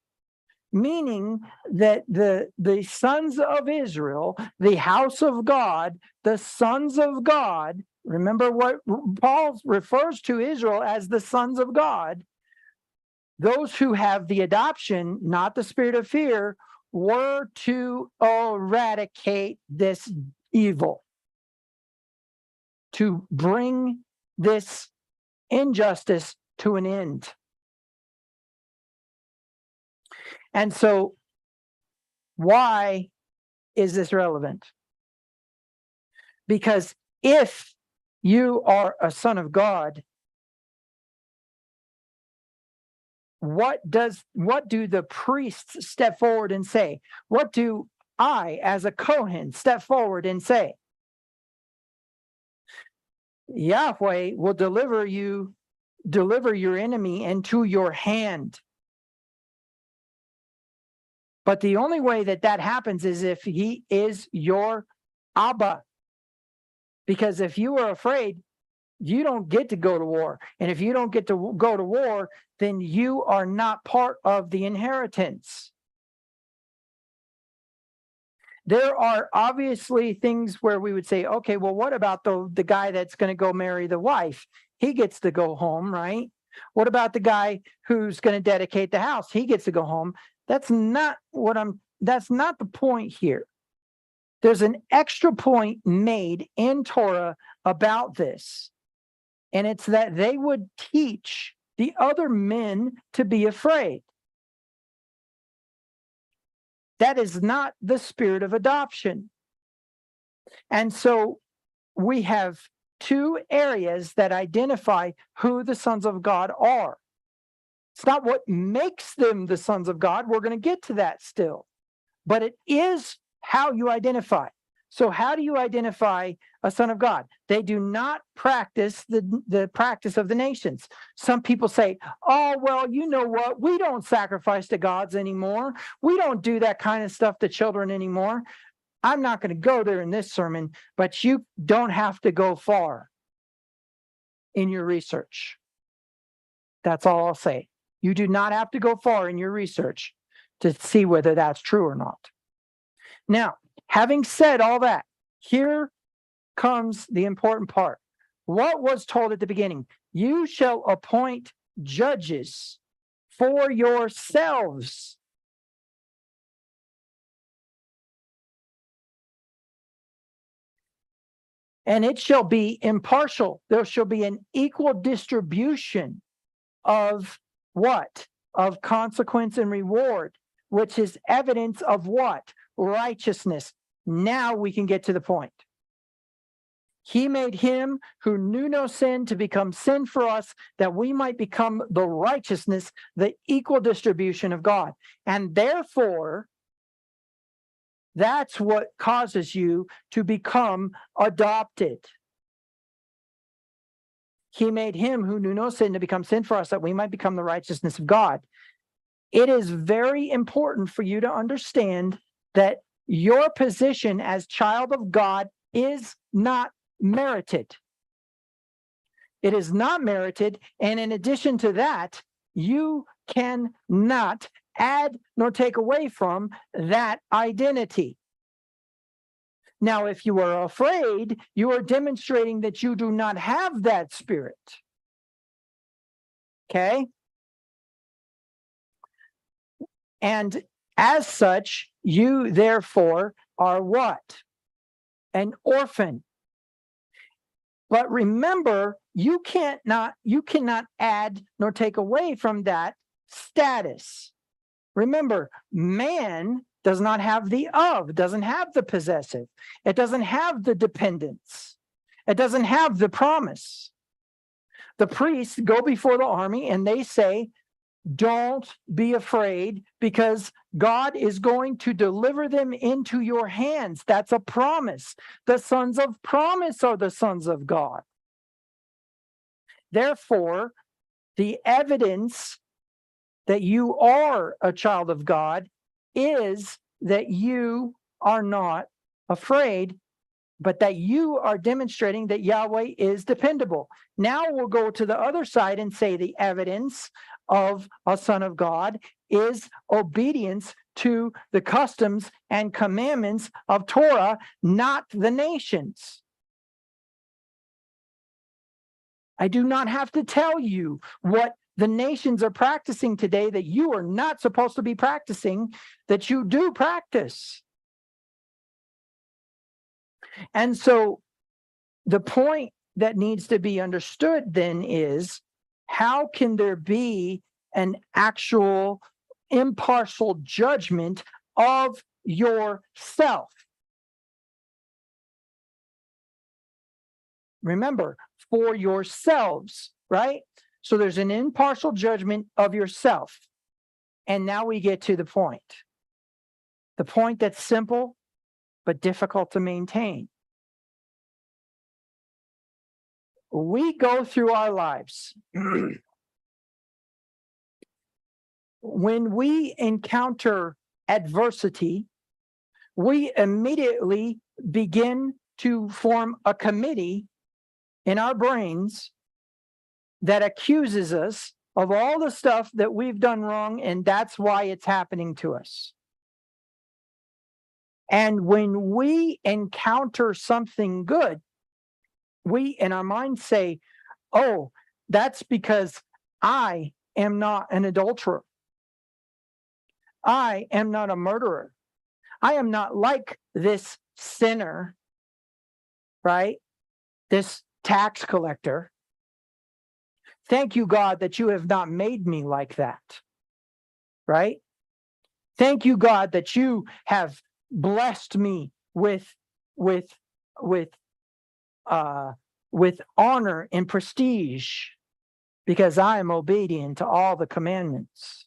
Meaning that the sons of Israel, the house of God, the sons of God, remember what Paul refers to Israel as the sons of God, those who have the adoption, not the spirit of fear, were to eradicate this evil, to bring this injustice to an end. And so, why is this relevant? Because if you are a son of God, what do the priests step forward and say? What do I, as a Kohen, step forward and say? Yahweh will deliver your enemy into your hand. But the only way that happens is if he is your Abba. Because if you are afraid, you don't get to go to war. And if you don't get to go to war, then you are not part of the inheritance. There are obviously things where we would say, okay, well, what about the guy that's going to go marry the wife? He gets to go home, right? What about the guy who's going to dedicate the house? He gets to go home. That's not the point here. There's an extra point made in Torah about this. And it's that they would teach the other men to be afraid. That is not the spirit of adoption. And so we have two areas that identify who the sons of God are. It's not what makes them the sons of God. We're going to get to that still. But it is how you identify. So how do you identify a son of God? They do not practice the practice of the nations. Some people say, oh, well, you know what? We don't sacrifice to gods anymore. We don't do that kind of stuff to children anymore. I'm not going to go there in this sermon, but you don't have to go far in your research. That's all I'll say. You do not have to go far in your research to see whether that's true or not. Now, having said all that, here comes the important part. What was told at the beginning? You shall appoint judges for yourselves. And it shall be impartial. There shall be an equal distribution of what? Of consequence and reward, which is evidence of what? Righteousness. Now we can get to the point. He made him who knew no sin to become sin for us, that we might become the righteousness, the equal distribution of God. And therefore, that's what causes you to become adopted. He made him who knew no sin to become sin for us, that we might become the righteousness of God. It is very important for you to understand that your position as child of God is not merited. It is not merited, and in addition to that, you cannot add nor take away from that identity. Now, if you are afraid, you are demonstrating that you do not have that spirit. Okay? And as such, you therefore are what? An orphan. But remember, you cannot add nor take away from that status. Remember, man does not have the of, doesn't have the possessive. It doesn't have the dependence. It doesn't have the promise. The priests go before the army and they say, don't be afraid, because God is going to deliver them into your hands. That's a promise. The sons of promise are the sons of God. Therefore, the evidence that you are a child of God is that you are not afraid, but that you are demonstrating that Yahweh is dependable. Now we'll go to the other side and say the evidence of a son of God is obedience to the customs and commandments of Torah, not the nations. I do not have to tell you what the nations are practicing today that you are not supposed to be practicing, that you do practice. And so the point that needs to be understood then is, how can there be an actual impartial judgment of yourself? Remember, for yourselves, right? So there's an impartial judgment of yourself. And now we get to the point. The point that's simple, but difficult to maintain. We go through our lives. When we encounter adversity, we immediately begin to form a committee in our brains that accuses us of all the stuff that we've done wrong, and that's why it's happening to us. And when we encounter something good, we in our minds say, oh, that's because I am not an adulterer. I am not a murderer. I am not like this sinner, right? This tax collector. Thank you, God, that you have not made me like that, right? Thank you, God, that you have blessed me with with with with honor and prestige because I am obedient to all the commandments.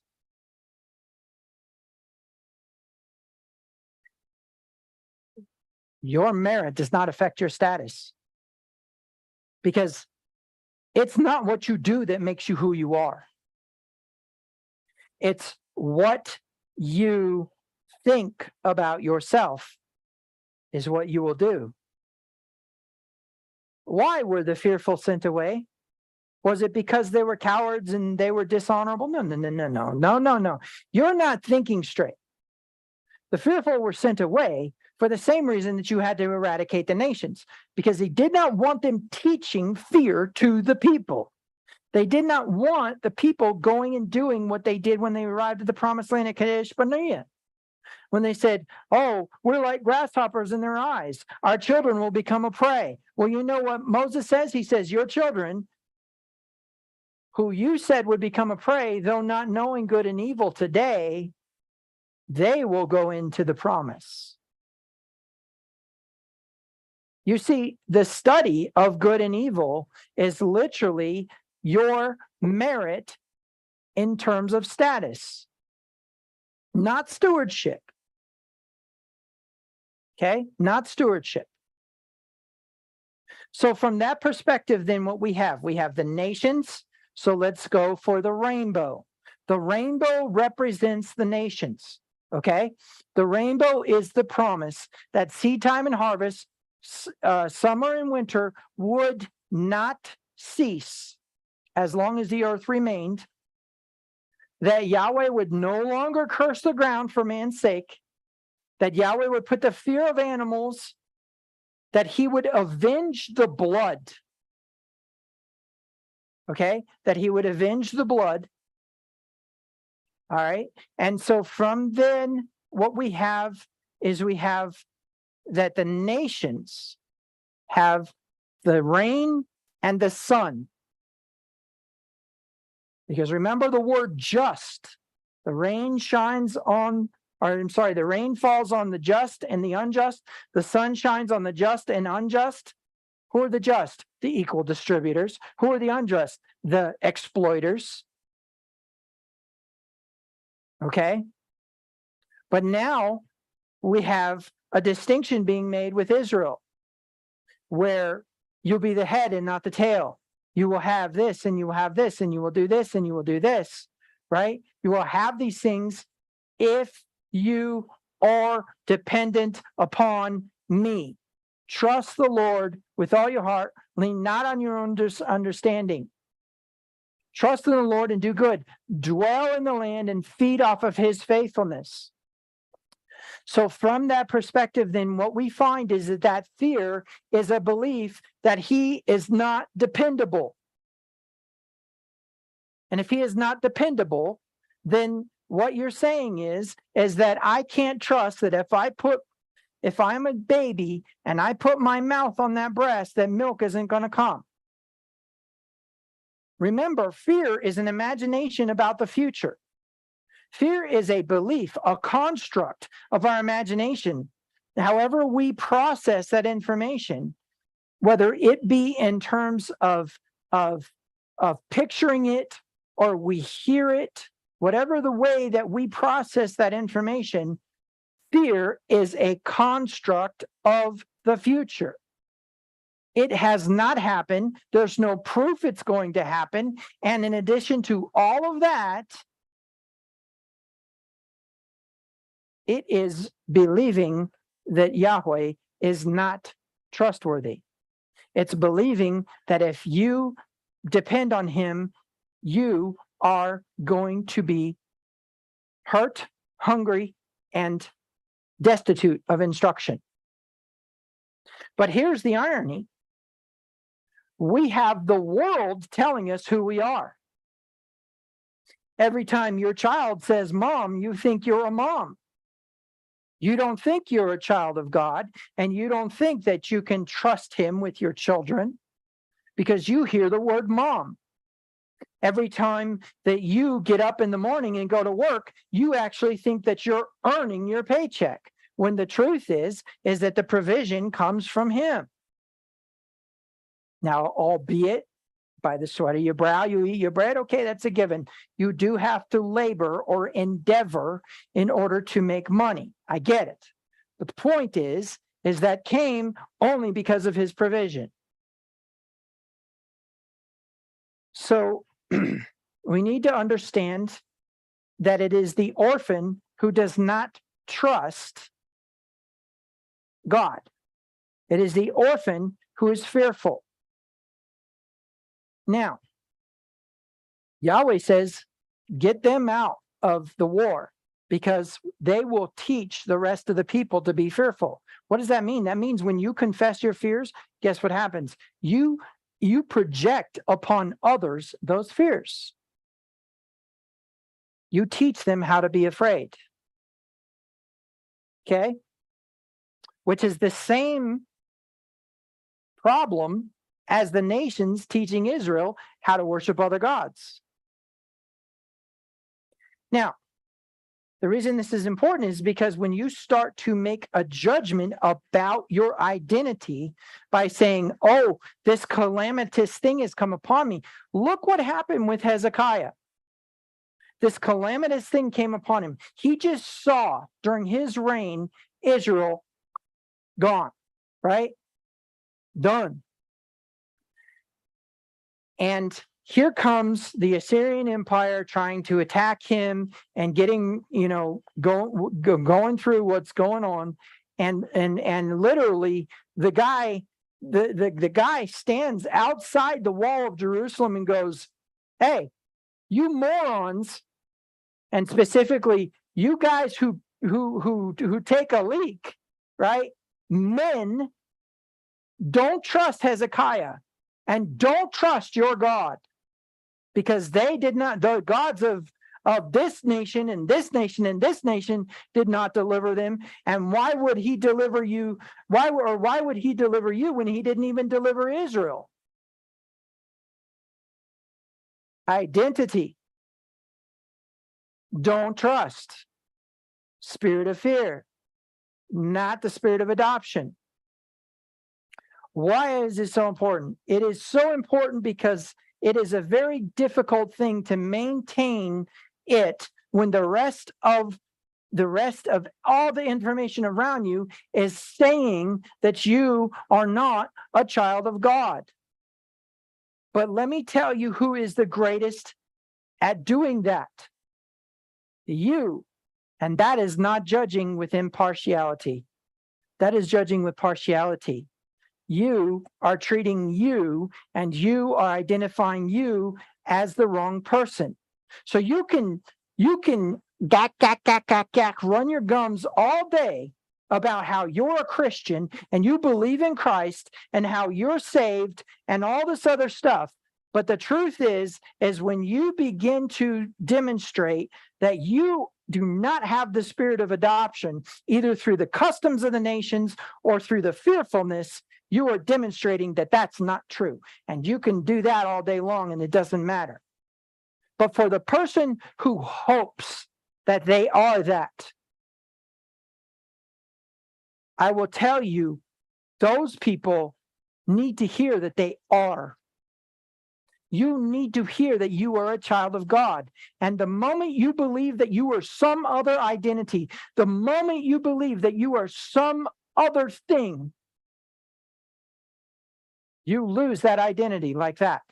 Your merit does not affect your status because it's not what you do that makes you who you are. It's what you think about yourself is what you will do. Why were the fearful sent away? Was it because they were cowards and they were dishonorable? No. You're not thinking straight. The fearful were sent away for the same reason that you had to eradicate the nations, because he did not want them teaching fear to the people. They did not want the people going and doing what they did when they arrived at the promised land at Kadesh Barnea. When they said, oh, we're like grasshoppers in their eyes. Our children will become a prey. Well, you know what Moses says? He says, your children, who you said would become a prey, though not knowing good and evil today, they will go into the promise. You see, the study of good and evil is literally your merit in terms of status, not stewardship. Okay, not stewardship. So from that perspective, then what we have the nations. So let's go for the rainbow. The rainbow represents the nations. Okay, the rainbow is the promise that seed time and harvest, summer and winter would not cease as long as the earth remained, that Yahweh would no longer curse the ground for man's sake, that Yahweh would put the fear of animals, that he would avenge the blood. Okay, that he would avenge the blood. All right, and so from then, what we have is that the nations have the rain and the sun. Because remember the word just, the rain shines on, or I'm sorry, the rain falls on the just and the unjust. The sun shines on the just and unjust. Who are the just? The equal distributors. Who are the unjust? The exploiters. Okay. But now we have a distinction being made with Israel, where you'll be the head and not the tail. You will have this and you will have this and you will do this and you will do this, right? You will have these things if you are dependent upon me. Trust the Lord with all your heart. Lean not on your own understanding. Trust in the Lord and do good. Dwell in the land and feed off of his faithfulness. So from that perspective, then what we find is that fear is a belief that he is not dependable. And if he is not dependable, then what you're saying is that I can't trust that if I'm a baby and I put my mouth on that breast, that milk isn't going to come. Remember, fear is an imagination about the future. Fear is a belief, a construct of our imagination. However we process that information, whether it be in terms of picturing it or we hear it, whatever the way that we process that information, fear is a construct of the future. It has not happened. There's no proof it's going to happen. And in addition to all of that, it is believing that Yahweh is not trustworthy. It's believing that if you depend on him, you are going to be hurt, hungry, and destitute of instruction. But here's the irony. We have the world telling us who we are. every time your child says mom, you think you're a mom. You don't think you're a child of God, and you don't think that you can trust him with your children because you hear the word mom. Every time that you get up in the morning and go to work, you actually think that you're earning your paycheck, when the truth is that the provision comes from him. Now, albeit by the sweat of your brow, you eat your bread. Okay, that's a given. You do have to labor or endeavor in order to make money. I get it. But the point is that came only because of his provision. So we need to understand that it is the orphan who does not trust God. It is the orphan who is fearful. Now, Yahweh says, get them out of the war because they will teach the rest of the people to be fearful. What does that mean? That means when you confess your fears, guess what happens? You project upon others those fears. You teach them how to be afraid. Okay? Which is the same problem as the nations teaching Israel how to worship other gods. Now, the reason this is important is because when you start to make a judgment about your identity by saying, oh, this calamitous thing has come upon me. Look what happened with Hezekiah. This calamitous thing came upon him. He just saw during his reign, Israel gone, right? Done. And here comes the Assyrian Empire trying to attack him and getting, going through what's going on. And literally the guy stands outside the wall of Jerusalem and goes, hey, you morons, and specifically you guys who take a leak, right? Men, don't trust Hezekiah and don't trust your God, because they did not, the gods of this nation and this nation and this nation did not deliver them. And why would he deliver you? Why would he deliver you when he didn't even deliver Israel? Identity. Don't trust. Spirit of fear, not the spirit of adoption. Why is it so important? It is so important because it is a very difficult thing to maintain it when the rest of all the information around you is saying that you are not a child of God. But let me tell you who is the greatest at doing that. You. And that is not judging with impartiality. That is judging with partiality. You are treating you, and you are identifying you as the wrong person. So you can run your gums all day about how you're a Christian and you believe in Christ and how you're saved and all this other stuff. But the truth is when you begin to demonstrate that you do not have the spirit of adoption, either through the customs of the nations or through the fearfulness, you are demonstrating that that's not true. And you can do that all day long and it doesn't matter. But for the person who hopes that they are that, I will tell you, those people need to hear that they are. You need to hear that you are a child of God. And the moment you believe that you are some other identity, the moment you believe that you are some other thing, you lose that identity like that.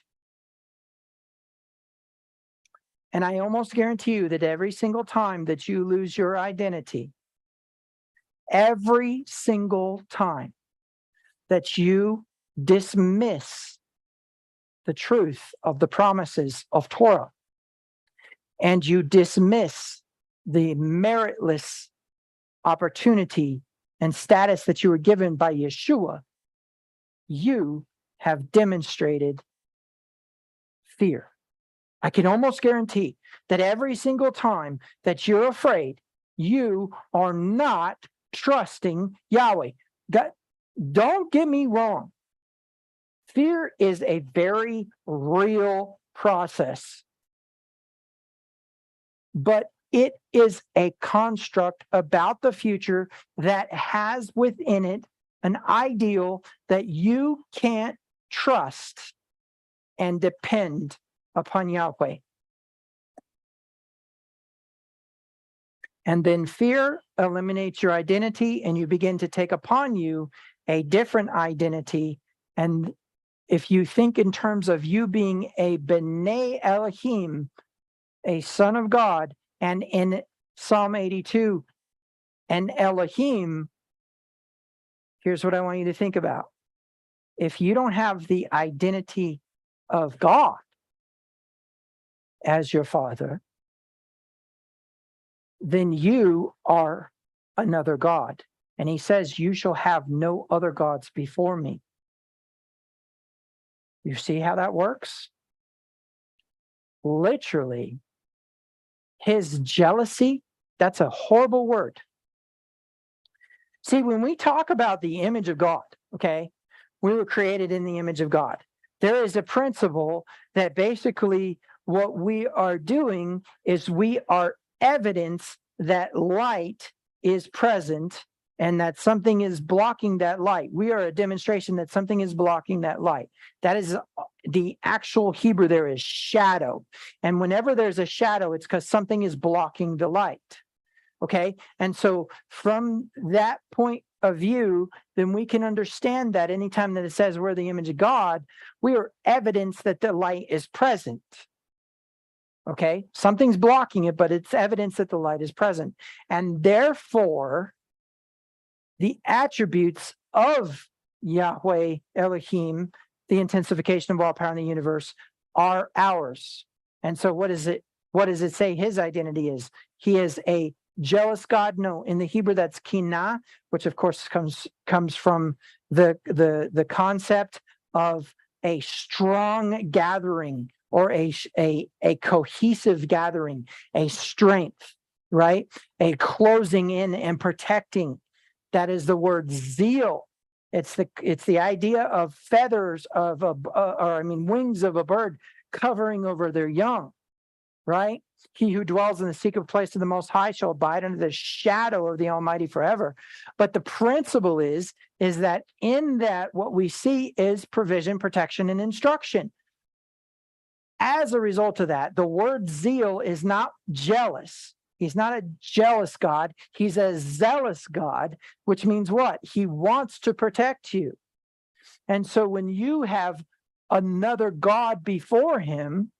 And I almost guarantee you that every single time that you lose your identity, every single time that you dismiss the truth of the promises of Torah, and you dismiss the meritless opportunity and status that you were given by Yeshua, you have demonstrated fear. I can almost guarantee that every single time that you're afraid, you are not trusting Yahweh. Don't get me wrong. Fear is a very real process, but it is a construct about the future that has within it an ideal that you can't trust and depend upon Yahweh. And then fear eliminates your identity, and you begin to take upon you a different identity. And if you think in terms of you being a B'nai Elohim, a son of God, and in Psalm 82, an Elohim, here's what I want you to think about. If you don't have the identity of God as your father, then you are another God. And he says, you shall have no other gods before me. You see how that works? Literally, his jealousy, that's a horrible word. See, when we talk about the image of God, okay, we were created in the image of God. There is a principle that basically what we are doing is we are evidence that light is present and that something is blocking that light. We are a demonstration that something is blocking that light. That is the actual Hebrew there is shadow. And whenever there's a shadow, it's because something is blocking the light. Okay. And so from that point of view, then we can understand that anytime that it says we're the image of God, we are evidence that the light is present. Okay. Something's blocking it, but it's evidence that the light is present. And therefore, the attributes of Yahweh Elohim, the intensification of all power in the universe, are ours. And so what is it? What does it say his identity is? He is a jealous God? No, in the Hebrew that's kinah, which of course comes from the concept of a strong gathering or a cohesive gathering, a strength, right? A closing in and protecting. That is the word zeal. It's the idea of feathers of wings of a bird covering over their young, right? He who dwells in the secret place of the Most High shall abide under the shadow of the Almighty forever. But the principle is that in that what we see is provision, protection, and instruction. As a result of that, the word zeal is not jealous. He's not a jealous God. He's a zealous God, which means what? He wants to protect you. And so when you have another God before him,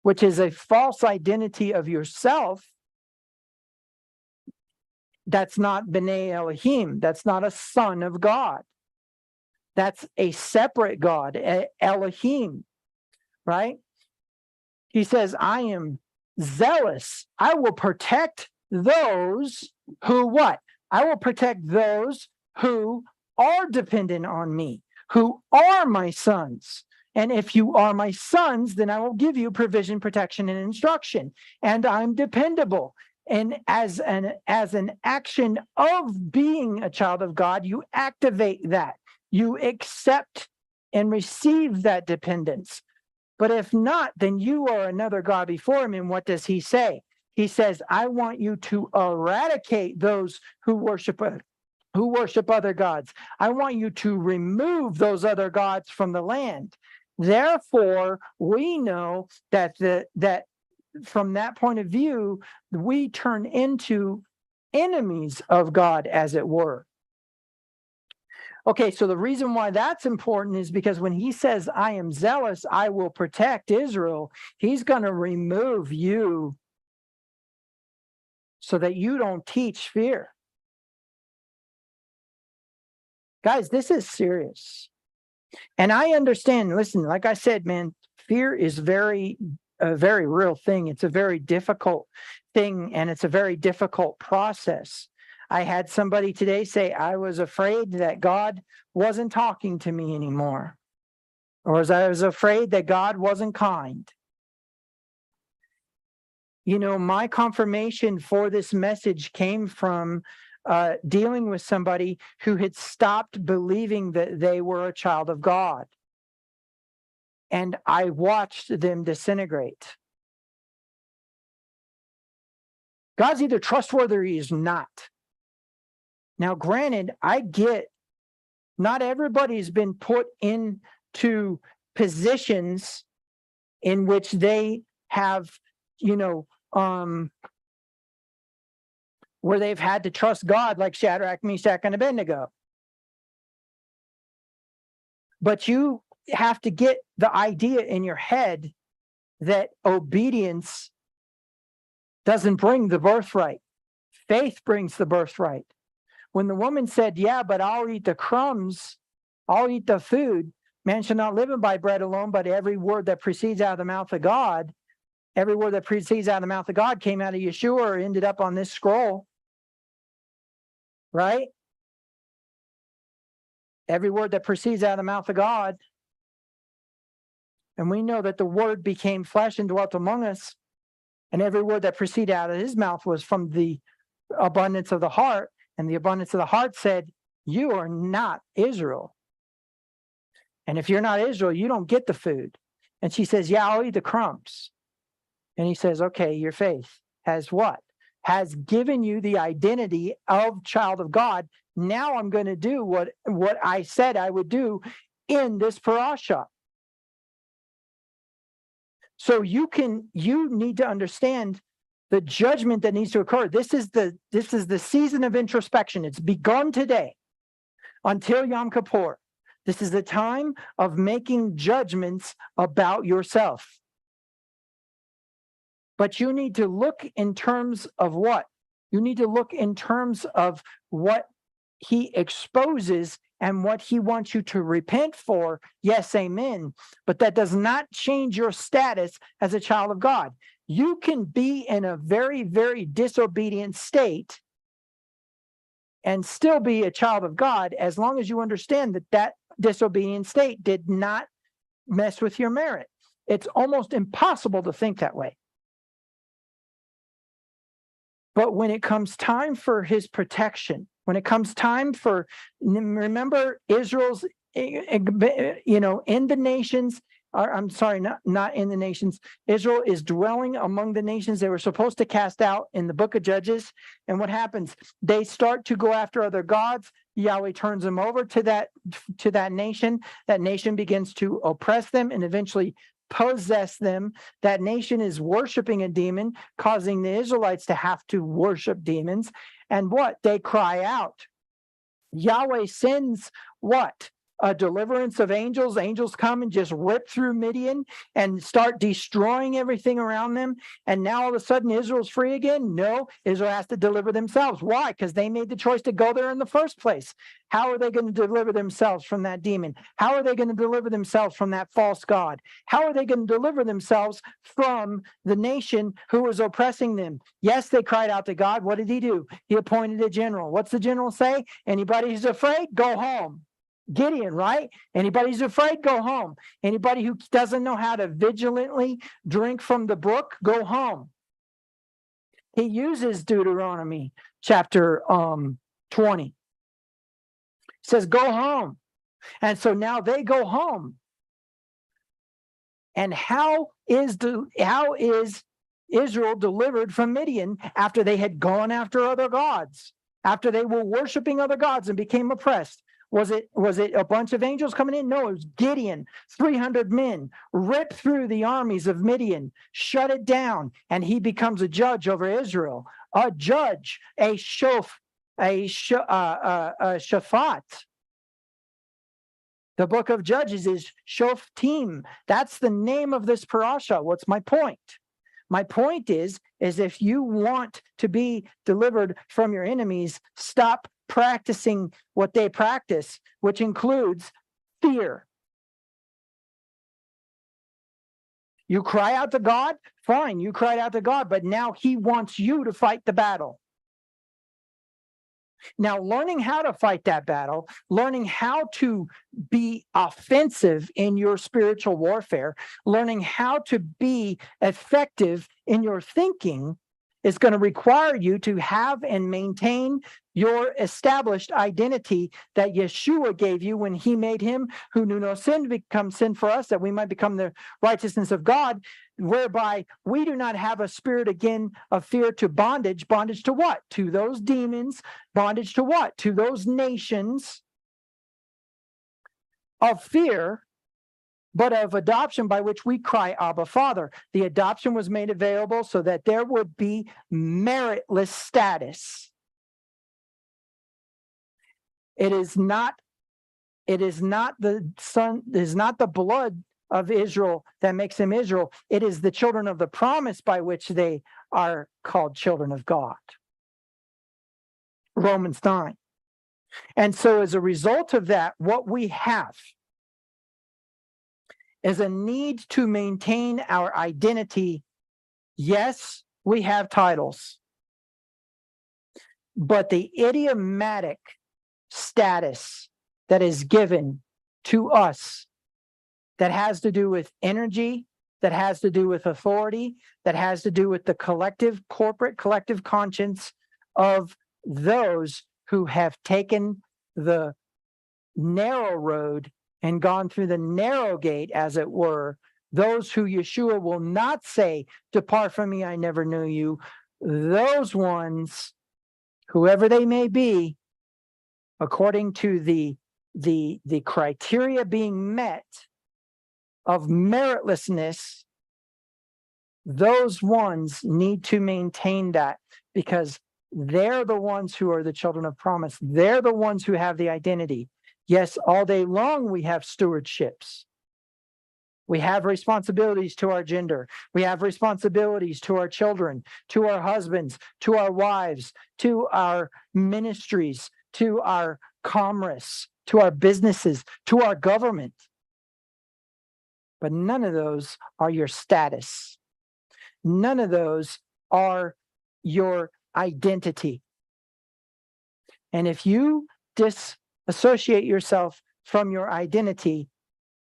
which is a false identity of yourself, that's not B'nai Elohim. That's not a son of God. That's a separate God, Elohim, right? He says, I am zealous. I will protect those who what? I will protect those who are dependent on me, who are my sons. And if you are my sons, then I will give you provision, protection, and instruction. And I'm dependable. And as an action of being a child of God, you activate that. You accept and receive that dependence. But if not, then you are another God before him. And what does he say? He says, I want you to eradicate those who worship other gods. I want you to remove those other gods from the land. Therefore, we know that that from that point of view, we turn into enemies of God, as it were. Okay, so the reason why that's important is because when he says, I am zealous, I will protect Israel, he's going to remove you so that you don't teach fear. Guys, this is serious. And I understand, listen, like I said, man, fear is a very real thing. It's a very difficult thing, and it's a very difficult process. I had somebody today say, I was afraid that God wasn't talking to me anymore. Or I was afraid that God wasn't kind. My confirmation for this message came from dealing with somebody who had stopped believing that they were a child of God. And I watched them disintegrate. God's either trustworthy or he's not. Now, granted, I get not everybody's been put into positions in which they have, where they've had to trust God, like Shadrach, Meshach, and Abednego. But you have to get the idea in your head that obedience doesn't bring the birthright. Faith brings the birthright. When the woman said, yeah, but I'll eat the crumbs, I'll eat the food, man shall not live by bread alone, but every word that proceeds out of the mouth of God, every word that proceeds out of the mouth of God came out of Yeshua or ended up on this scroll. Right? Every word that proceeds out of the mouth of God. And we know that the word became flesh and dwelt among us. And every word that proceeded out of his mouth was from the abundance of the heart. And the abundance of the heart said, you are not Israel. And if you're not Israel, you don't get the food. And she says, yeah, I'll eat the crumbs. And he says, okay, your faith has what? Has given you the identity of child of God. Now I'm going to do what I said I would do in this parasha. So you need to understand the judgment that needs to occur. This is the season of introspection. It's begun today until Yom Kippur. This is the time of making judgments about yourself. But you need to look in terms of what? You need to look in terms of what he exposes and what he wants you to repent for. Yes, amen. But that does not change your status as a child of God. You can be in a very, very disobedient state and still be a child of God as long as you understand that that disobedient state did not mess with your merit. It's almost impossible to think that way. But when it comes time for his protection, when it comes time for, remember, Israel's, in the nations, or I'm sorry, not in the nations. Israel is dwelling among the nations they were supposed to cast out in the book of Judges. And what happens? They start to go after other gods. Yahweh turns them over to that nation. That nation begins to oppress them and eventually possess them. That nation is worshiping a demon, causing the Israelites to have to worship demons. And what? They cry out. Yahweh sends what? A deliverance of angels. Angels come and just rip through Midian and start destroying everything around them. And now all of a sudden Israel's free again? No, Israel has to deliver themselves. Why? Because they made the choice to go there in the first place. How are they going to deliver themselves from that demon? How are they going to deliver themselves from that false god? How are they going to deliver themselves from the nation who was oppressing them? Yes, they cried out to God. What did he do? He appointed a general. What's the general say? Anybody who's afraid, go home. Gideon, right? Anybody who's afraid, go home. Anybody who doesn't know how to vigilantly drink from the brook, go home. He uses Deuteronomy chapter 20. He says, go home. And so now they go home. And how is Israel delivered from Midian after they had gone after other gods, after they were worshiping other gods and became oppressed? Was it a bunch of angels coming in? No, it was Gideon, 300 men, ripped through the armies of Midian, shut it down, and he becomes a judge over Israel. A judge, a shafat. The book of Judges is Shoftim. That's the name of this parasha. What's my point? My point is if you want to be delivered from your enemies, stop practicing what they practice, which includes fear. You cry out to God, fine, you cried out to God, but now he wants you to fight the battle. Now, learning how to fight that battle, learning how to be offensive in your spiritual warfare, learning how to be effective in your thinking is going to require you to have and maintain your established identity that Yeshua gave you when he made him who knew no sin to become sin for us, that we might become the righteousness of God, whereby we do not have a spirit again of fear to bondage. Bondage to what? To those demons. Bondage to what? To those nations of fear, but of adoption by which we cry, Abba, Father. The adoption was made available so that there would be meritless status. It is not the son, it is not the blood of Israel that makes them Israel. It is the children of the promise by which they are called children of God. Romans 9. And so as a result of that, what we have is a need to maintain our identity. Yes, we have titles, but the idiomatic status that is given to us that has to do with energy, that has to do with authority, that has to do with the collective, corporate collective conscience of those who have taken the narrow road and gone through the narrow gate, as it were, those who Yeshua will not say, "Depart from me, I never knew you." Those ones, whoever they may be, according to the criteria being met of meritlessness, those ones need to maintain that, because they're the ones who are the children of promise. They're the ones who have the identity. Yes, all day long we have stewardships. We have responsibilities to our gender. We have responsibilities to our children, to our husbands, to our wives, to our ministries, to our commerce, to our businesses, to our government. But none of those are your status. None of those are your identity. And if you disassociate yourself from your identity,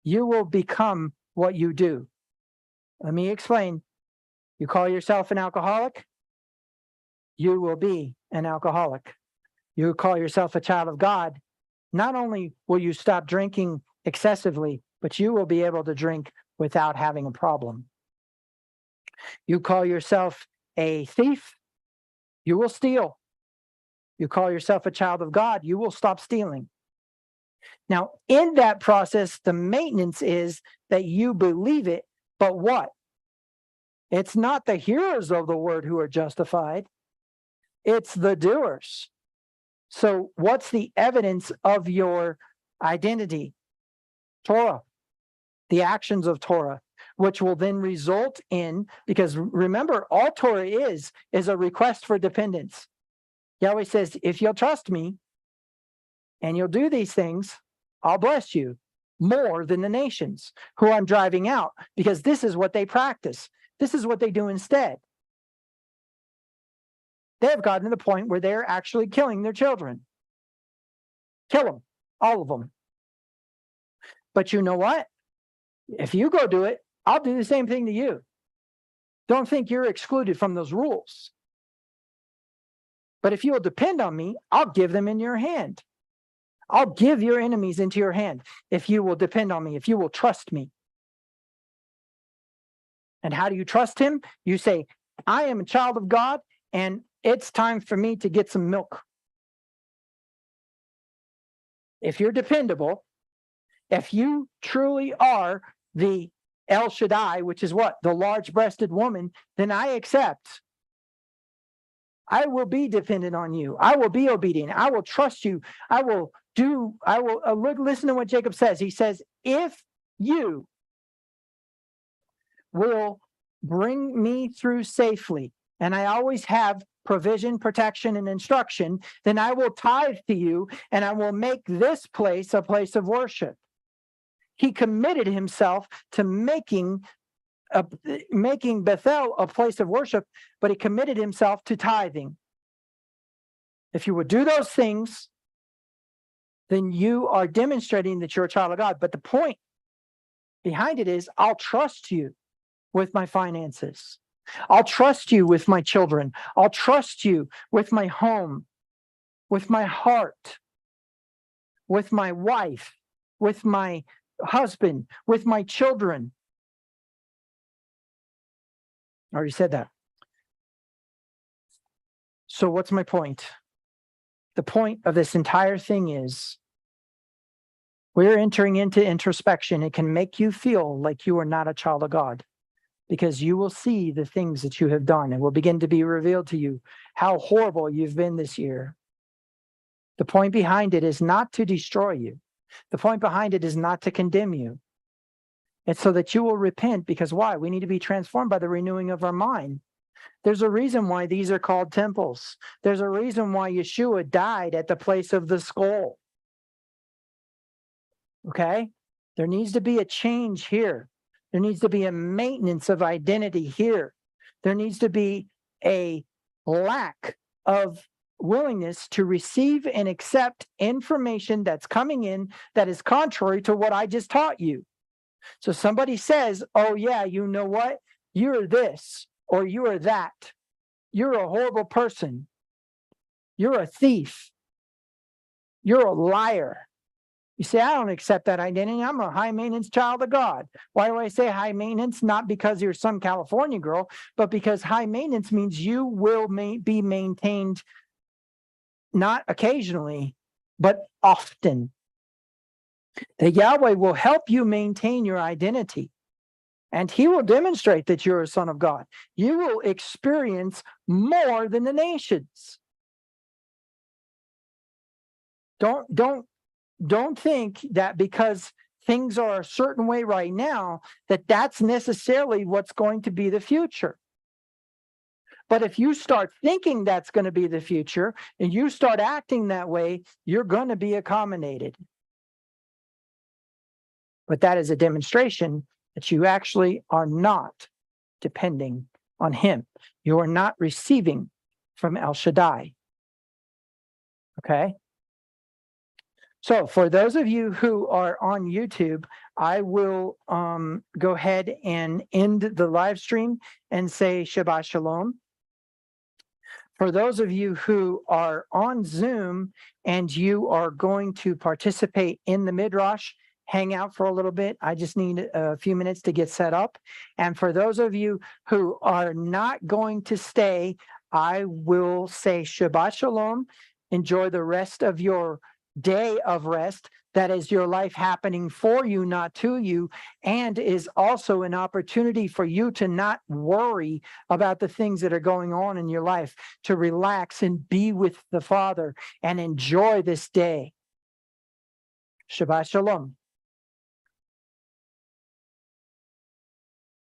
you will become what you do. Let me explain. You call yourself an alcoholic, you will be an alcoholic. You call yourself a child of God, not only will you stop drinking excessively, but you will be able to drink without having a problem. You call yourself a thief, you will steal. You call yourself a child of God, you will stop stealing. Now, in that process, the maintenance is that you believe it, but what? It's not the hearers of the word who are justified, it's the doers. So what's the evidence of your identity? Torah, the actions of Torah, which will then result in, because remember, all Torah is a request for dependence. Yahweh says, if you'll trust me and you'll do these things, I'll bless you more than the nations who I'm driving out, because this is what they practice. This is what they do instead. They have gotten to the point where they're actually killing their children. Kill them, all of them. But you know what? If you go do it, I'll do the same thing to you. Don't think you're excluded from those rules. But if you will depend on me, I'll give them in your hand. I'll give your enemies into your hand if you will depend on me, if you will trust me. And how do you trust him? You say, I am a child of God, and it's time for me to get some milk. If you're dependable, if you truly are the El Shaddai, which is what? The large-breasted woman, then I accept. I will be dependent on you. I will be obedient. I will trust you. Listen to what Jacob says. He says, if you will bring me through safely, and I always have provision, protection, and instruction, then I will tithe to you, and I will make this place a place of worship. He committed himself to making Bethel a place of worship, but he committed himself to tithing. If you would do those things, then you are demonstrating that you're a child of God. But the point behind it is, I'll trust you with my finances. I'll trust you with my children. I'll trust you with my home, with my heart, with my wife, with my husband, with my children. I already said that. So what's my point? The point of this entire thing is we're entering into introspection. It can make you feel like you are not a child of God, because you will see the things that you have done and will begin to be revealed to you how horrible you've been this year. The point behind it is not to destroy you. The point behind it is not to condemn you. It's so that you will repent, because why? We need to be transformed by the renewing of our mind. There's a reason why these are called temples. There's a reason why Yeshua died at the place of the skull. Okay? There needs to be a change here. There needs to be a maintenance of identity here. There needs to be a lack of willingness to receive and accept information that's coming in that is contrary to what I just taught you. So somebody says, oh yeah, you know what? You're this or you are that. You're a horrible person. You're a thief. You're a liar. You say, I don't accept that identity. I'm a high maintenance child of God. Why do I say high maintenance? Not because you're some California girl, but because high maintenance means you will be maintained not occasionally, but often. That Yahweh will help you maintain your identity, and he will demonstrate that you're a son of God. You will experience more than the nations. Don't think that because things are a certain way right now, that that's necessarily what's going to be the future. But if you start thinking that's going to be the future and you start acting that way, you're going to be accommodated. But that is a demonstration that you actually are not depending on him. You are not receiving from El Shaddai. Okay? So for those of you who are on YouTube, I will go ahead and end the live stream and say Shabbat Shalom. For those of you who are on Zoom and you are going to participate in the Midrash, hang out for a little bit. I just need a few minutes to get set up. And for those of you who are not going to stay, I will say Shabbat Shalom. Enjoy the rest of your day of rest. That is your life happening for you, not to you, and is also an opportunity for you to not worry about the things that are going on in your life, to relax and be with the Father and enjoy this day. Shabbat Shalom.